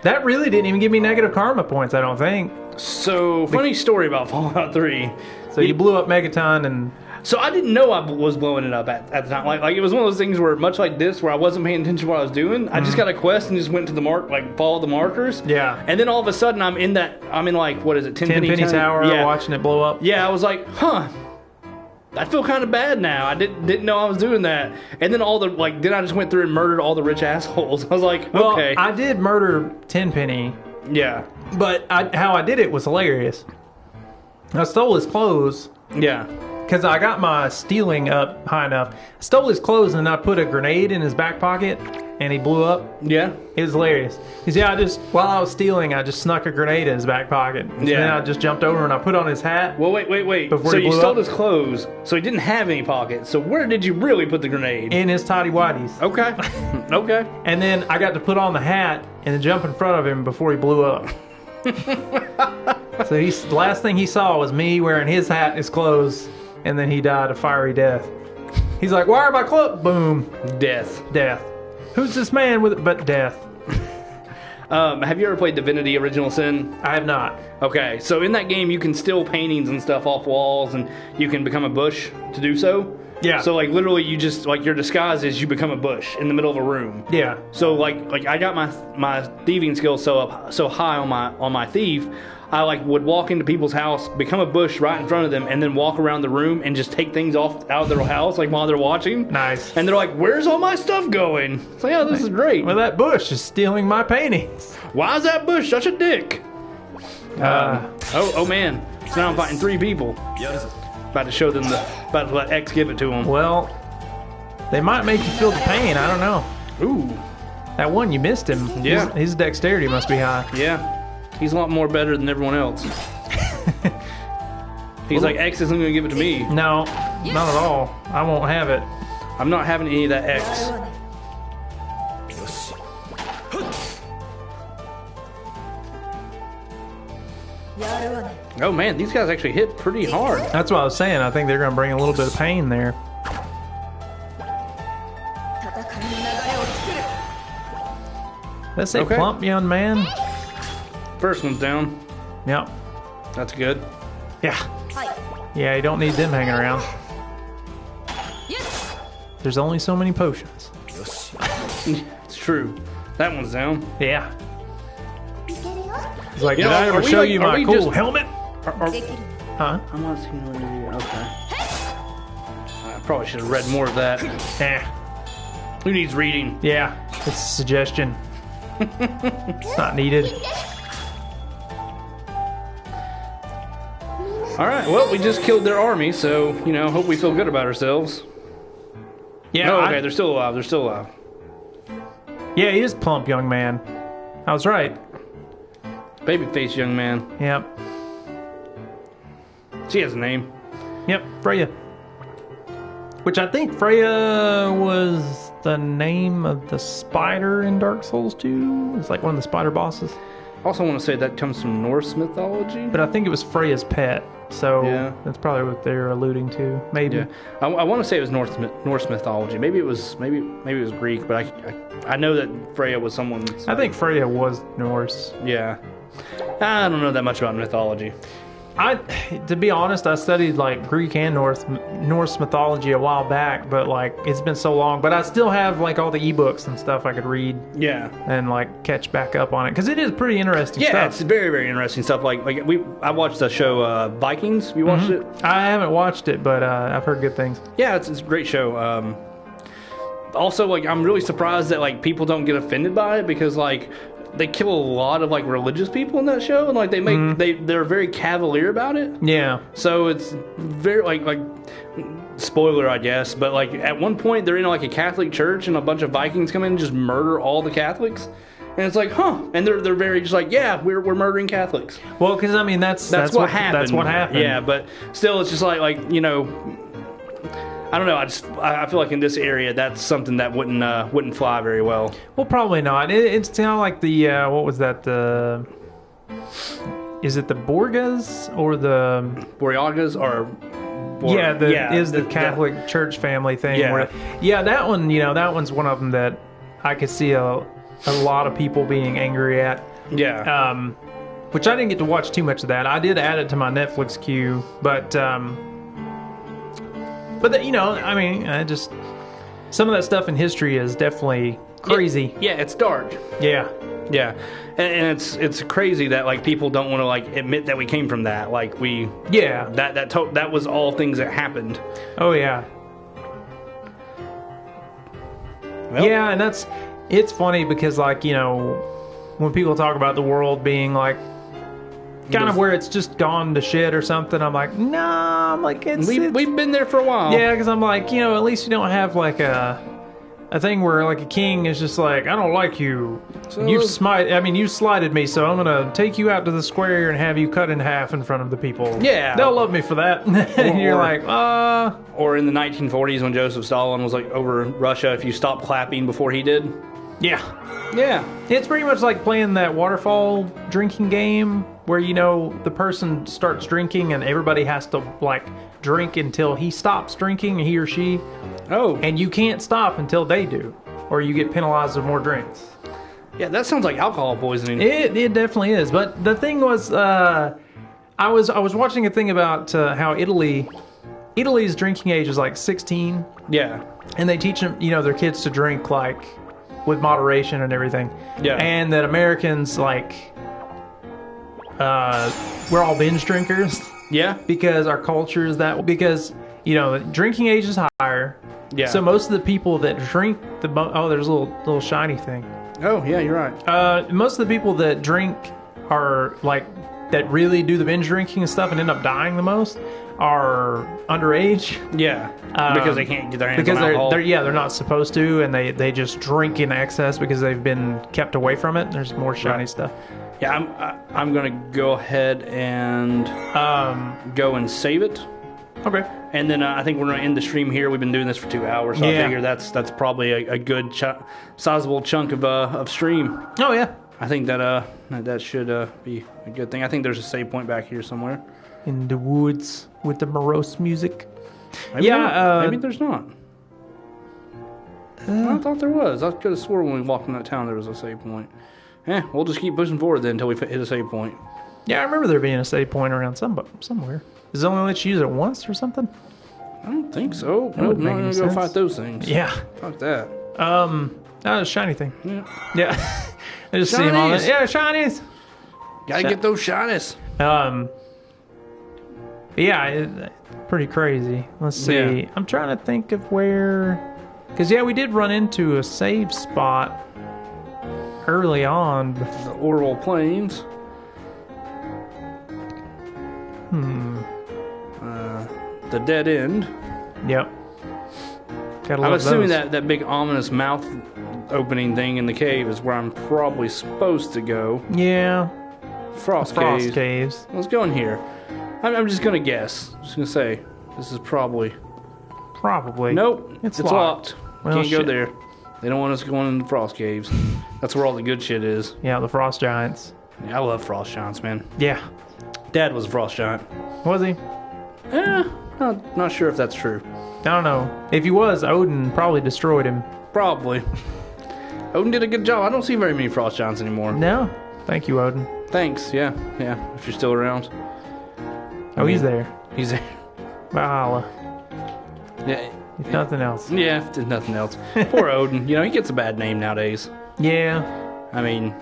that really didn't even give me negative karma points, I don't think. So, funny story about Fallout 3. So you blew up Megaton and... So I didn't know I was blowing it up at the time. Like it was one of those things where, much like this, where I wasn't paying attention to what I was doing. I just got a quest and just went to the followed the markers. Yeah. And then all of a sudden, I'm in like, what is it, 10 Penny Tower, Yeah. watching it blow up. Yeah, I was like, huh. I feel kind of bad now. I didn't know I was doing that. And then then I just went through and murdered all the rich assholes. I was like, Well, okay. I did murder Tenpenny, Yeah. but how I did it was hilarious. I stole his clothes Yeah. because I got my stealing up high enough. I stole his clothes and I put a grenade in his back pocket and he blew up. Yeah. It was hilarious. You see, while I was stealing, I just snuck a grenade in his back pocket. And Yeah. then I just jumped over and I put on his hat. Well, wait. Before So he you blew stole up? his clothes, so he didn't have any pockets. So where did you really put the grenade? In his tidy whities. Okay. Okay. And then I got to put on the hat and then jump in front of him before he blew up. So the last thing he saw was me wearing his hat and his clothes, and then he died a fiery death. He's like, "Why are my clothes?" Boom, Death. death. Who's this man with? But death. Have you ever played Divinity: Original Sin? I have not. Okay, so in that game, you can steal paintings and stuff off walls, and you can become a bush to do so. Yeah. So like literally, you just like your disguise is you become a bush in the middle of a room. Yeah. So like I got my thieving skills so high on my thief, I like would walk into people's house, become a bush right in front of them, and then walk around the room and just take things out of their house like while they're watching. Nice. And they're like, "Where's all my stuff going?" So yeah, this is great. Well, that bush is stealing my paintings. Why is that bush such a dick? Oh man! So now I'm fighting 3 people. About to show them about to let X give it to them. Well, they might make you feel the pain. I don't know. Ooh, That one you missed him. Yeah. His dexterity must be high. yeah. He's a lot more better than everyone else. He's like, X isn't going to give it to me. No, not at all. I won't have it. I'm not having any of that X. Oh man, these guys actually hit pretty hard. That's what I was saying. I think they're going to bring a little bit of pain there. Let's say plump young man. First one's down. Yep. That's good. Yeah. Yeah, you don't need them hanging around. There's only so many potions. It's true. That one's down. Yeah. It's like, You did know, I ever are we show like- you are my we cool just- helmet? Huh? I'm not seeing what it is. Okay. I probably should have read more of that. Who needs reading? Yeah, it's a suggestion. It's not needed. All right. Well, we just killed their army, so hope we feel good about ourselves. Yeah. Oh, okay. They're still alive. They're still alive. Yeah, he is plump young man. I was right. Babyface young man. Yep. She has a name. Yep, Freya. Which I think Freya was the name of the spider in Dark Souls 2. It's like one of the spider bosses. Also, want to say that comes from Norse mythology. But I think it was Freya's pet. So Yeah. that's probably what they're alluding to. Maybe. Yeah, I want to say it was Norse mythology. Maybe it was Greek, but I know that Freya was someone. I think Freya was Norse. Yeah, I don't know that much about mythology. To be honest, I studied like Greek and Norse mythology a while back, but like it's been so long. But I still have like all the ebooks and stuff I could read. Yeah, and like catch back up on it because it is pretty interesting stuff. Yeah, it's very, very interesting stuff. I watched the show Vikings. You watched it? I haven't watched it, but I've heard good things. Yeah, it's a great show. Also, I'm really surprised that people don't get offended by it because they kill a lot of religious people in that show, and they make they're very cavalier about it. Yeah. So it's very like spoiler, I guess, but at one point they're in a Catholic church, and a bunch of Vikings come in and just murder all the Catholics. And it's and they're very just yeah, we're murdering Catholics. Well, because I mean that's what happened. That's what happened. Yeah, but still, it's just I don't know. I feel like in this area, that's something that wouldn't fly very well. Well, probably not. It's kind of like the what was that? Is it the Borgas or the Boryagas or? The Catholic Church family thing. Yeah. That one. That one's one of them that I could see a lot of people being angry at. Yeah. Which I didn't get to watch too much of that. I did add it to my Netflix queue, but I mean, just some of that stuff in history is definitely crazy. Yeah, it's dark. Yeah, and it's crazy that people don't want to admit that we came from that. That was all things that happened. Oh yeah. Well, yeah, and it's funny because when people talk about the world being kind of where it's just gone to shit or something, I'm like, nah, we've been there for a while. Yeah, because I'm like, at least you don't have a thing where a king is just I don't like you. So, you slighted me, so I'm gonna take you out to the square and have you cut in half in front of the people. Yeah, they'll love me for that. And you're or in the 1940s when Joseph Stalin was over Russia, if you stopped clapping before he did. Yeah, it's pretty much like playing that waterfall drinking game where the person starts drinking and everybody has to drink until he stops drinking, he or she. Oh, and you can't stop until they do, or you get penalized with more drinks. Yeah, that sounds like alcohol poisoning. It definitely is. But the thing was, I was watching a thing about how Italy's drinking age is 16. Yeah, and they teach them their kids to drink with moderation and everything. Yeah, and that Americans we're all binge drinkers. Yeah, because our culture is that. Because drinking age is higher. Yeah. So most of the people that drink there's a little shiny thing. Oh yeah, you're right. Most of the people that drink are that really do the binge drinking and stuff and end up dying the most are underage. Yeah, because they can't get their hands on alcohol. They're not supposed to, and they just drink in excess because they've been kept away from it. There's more shiny stuff. Yeah, I'm gonna go ahead and go and save it. Okay. And then I think we're going to end the stream here. We've been doing this for 2 hours, so I figure that's probably a good sizable chunk of stream. Oh yeah. I think that should be a good thing. I think there's a save point back here somewhere. In the woods with the morose music. Maybe maybe there's not. I thought there was. I could have swore when we walked in that town there was a save point. We'll just keep pushing forward then until we hit a save point. Yeah, I remember there being a save point around somewhere. Does it only let you use it once or something? I don't think so. That would Nope, make not any gonna go sense. fight those things. Yeah. Fuck that. A shiny thing. Yeah. Yeah. I just see him on it. Shinies! Yeah, shinies. Gotta get those shinies. Pretty crazy. Let's see. Yeah. I'm trying to think of where... Because, we did run into a save spot early on. The Oral Plains. The dead end. Yep. Gotta I'm love assuming those. that big ominous mouth opening thing in the cave is where I'm probably supposed to go. Yeah. Frost Frost Caves. caves. Let's go in here. I'm just gonna guess. Just gonna say this is probably. Probably. Nope. It's locked. Well, Can't go shit. there. They don't want us going into Frost Caves. That's where all the good shit is. Yeah, the frost giants. Yeah, I love Frost Giants, man. Yeah. Dad was a Frost Giant. Was he? Not sure if that's true. I don't know. If he was, Odin probably destroyed him. Probably. Odin did a good job. I don't see very many Frost Giants anymore. No. Thank you, Odin. Thanks. Yeah. If you're still around. Oh, he's there. He's there. Valhalla. Yeah. If nothing else. Yeah, if there's nothing else. Poor Odin. He gets a bad name nowadays. Yeah. I mean,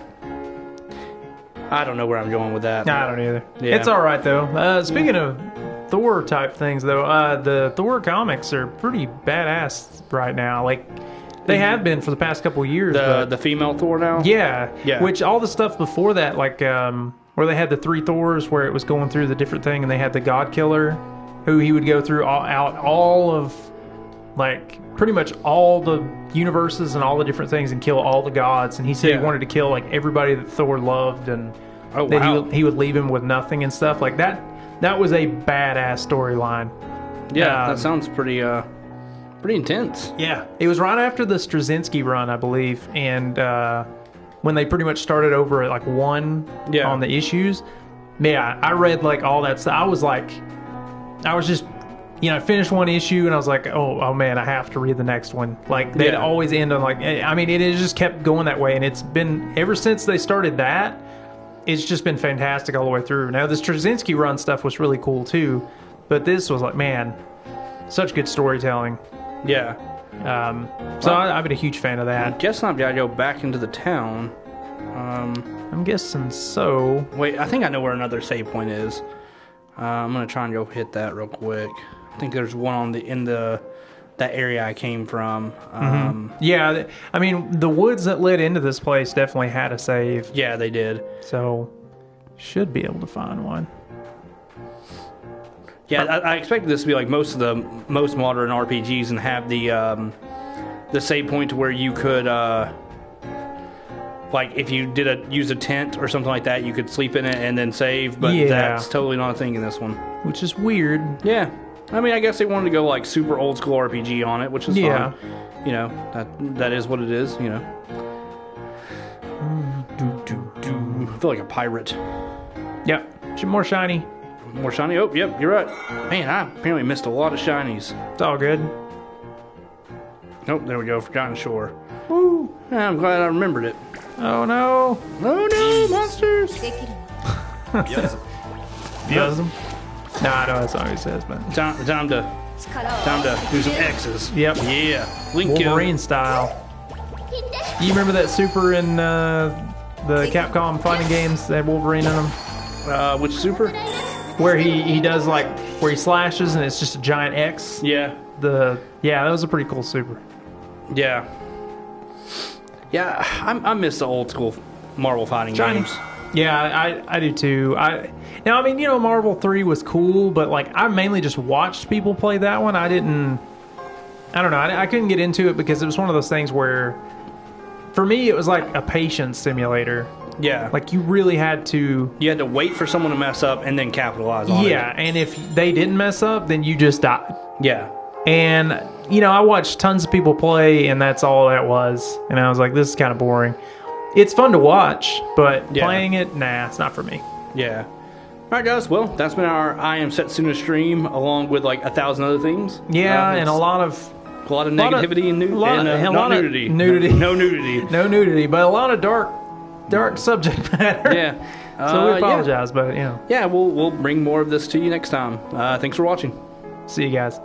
I don't know where I'm going with that. I don't either. Yeah. It's all right, though. Speaking of Thor type things, though, the Thor comics are pretty badass right now. Like, they have been for the past couple of years. The female Thor now? Yeah. Yeah. Which all the stuff before that, like, where they had the 3 Thors, where it was going through the different thing, and they had the God Killer, who he would go through all of, like, pretty much all the universes and all the different things and kill all the gods. And he said he wanted to kill, like, everybody that Thor loved, and then he would leave him with nothing and stuff like that. That was a badass storyline. Yeah, that sounds pretty intense. Yeah, it was right after the Straczynski run, I believe, and when they pretty much started over at like 1 on the issues. Yeah, I read like all that stuff. I was just, I finished 1 issue and I was like, oh man, I have to read the next one. Like they'd always end on like, I mean, it just kept going that way, and it's been ever since they started that. It's just been fantastic all the way through. Now, the Straczynski run stuff was really cool too, but this was like, man, such good storytelling. Yeah. I've been a huge fan of I that. guess I've got to go back into the town. I'm guessing so. Wait, I think I know where another save point is. I'm going to try and go hit that real quick. I think there's one in that area I came from. Yeah, I mean, the woods that led into this place definitely had a save. Yeah, they did. So, should be able to find one. Yeah, I expected this to be like most modern RPGs and have the save point to where you could, like if you use a tent or something like that, you could sleep in it and then save. But that's totally not a thing in this one. Which is weird. Yeah, I mean, I guess they wanted to go like super old school RPG on it, which is fine. That is what it is. I feel like a pirate. Yep, more shiny. More shiny? Oh, yep, you're right. Man, I apparently missed a lot of shinies. It's all good. Nope, there we go, Forgotten Shore. Woo! Yeah, I'm glad I remembered it. Oh no! Oh no, monsters! Yasm. Nah, I know that's not what he says, but Time to do some X's. Yep. Yeah. Link Wolverine style. You remember that super in the Capcom fighting games that had Wolverine in them? Which super? Where he does like where he slashes and it's just a giant X. Yeah. That was a pretty cool super. Yeah. Yeah, I miss the old school Marvel fighting games. Yeah, I do too. Now, I mean, Marvel 3 was cool, but like I mainly just watched people play that one. I don't know. I couldn't get into it because it was one of those things where, for me, it was like a patience simulator. Yeah. Like you really had to... You had to wait for someone to mess up and then capitalize on it. Yeah, and if they didn't mess up, then you just died. Yeah. And, I watched tons of people play, and that's all that was. And I was like, this is kind of boring. It's fun to watch, but Yeah. playing it, nah, it's not for me. Yeah. All right, guys. Well, that's been our I Am Setsuna stream, along with like 1,000 other things. Yeah, and it's a lot of negativity and nudity. Not nudity. Nudity. No nudity. No nudity, but a lot of dark subject matter. Yeah. So we apologize, but Yeah, we'll bring more of this to you next time. Thanks for watching. see you guys.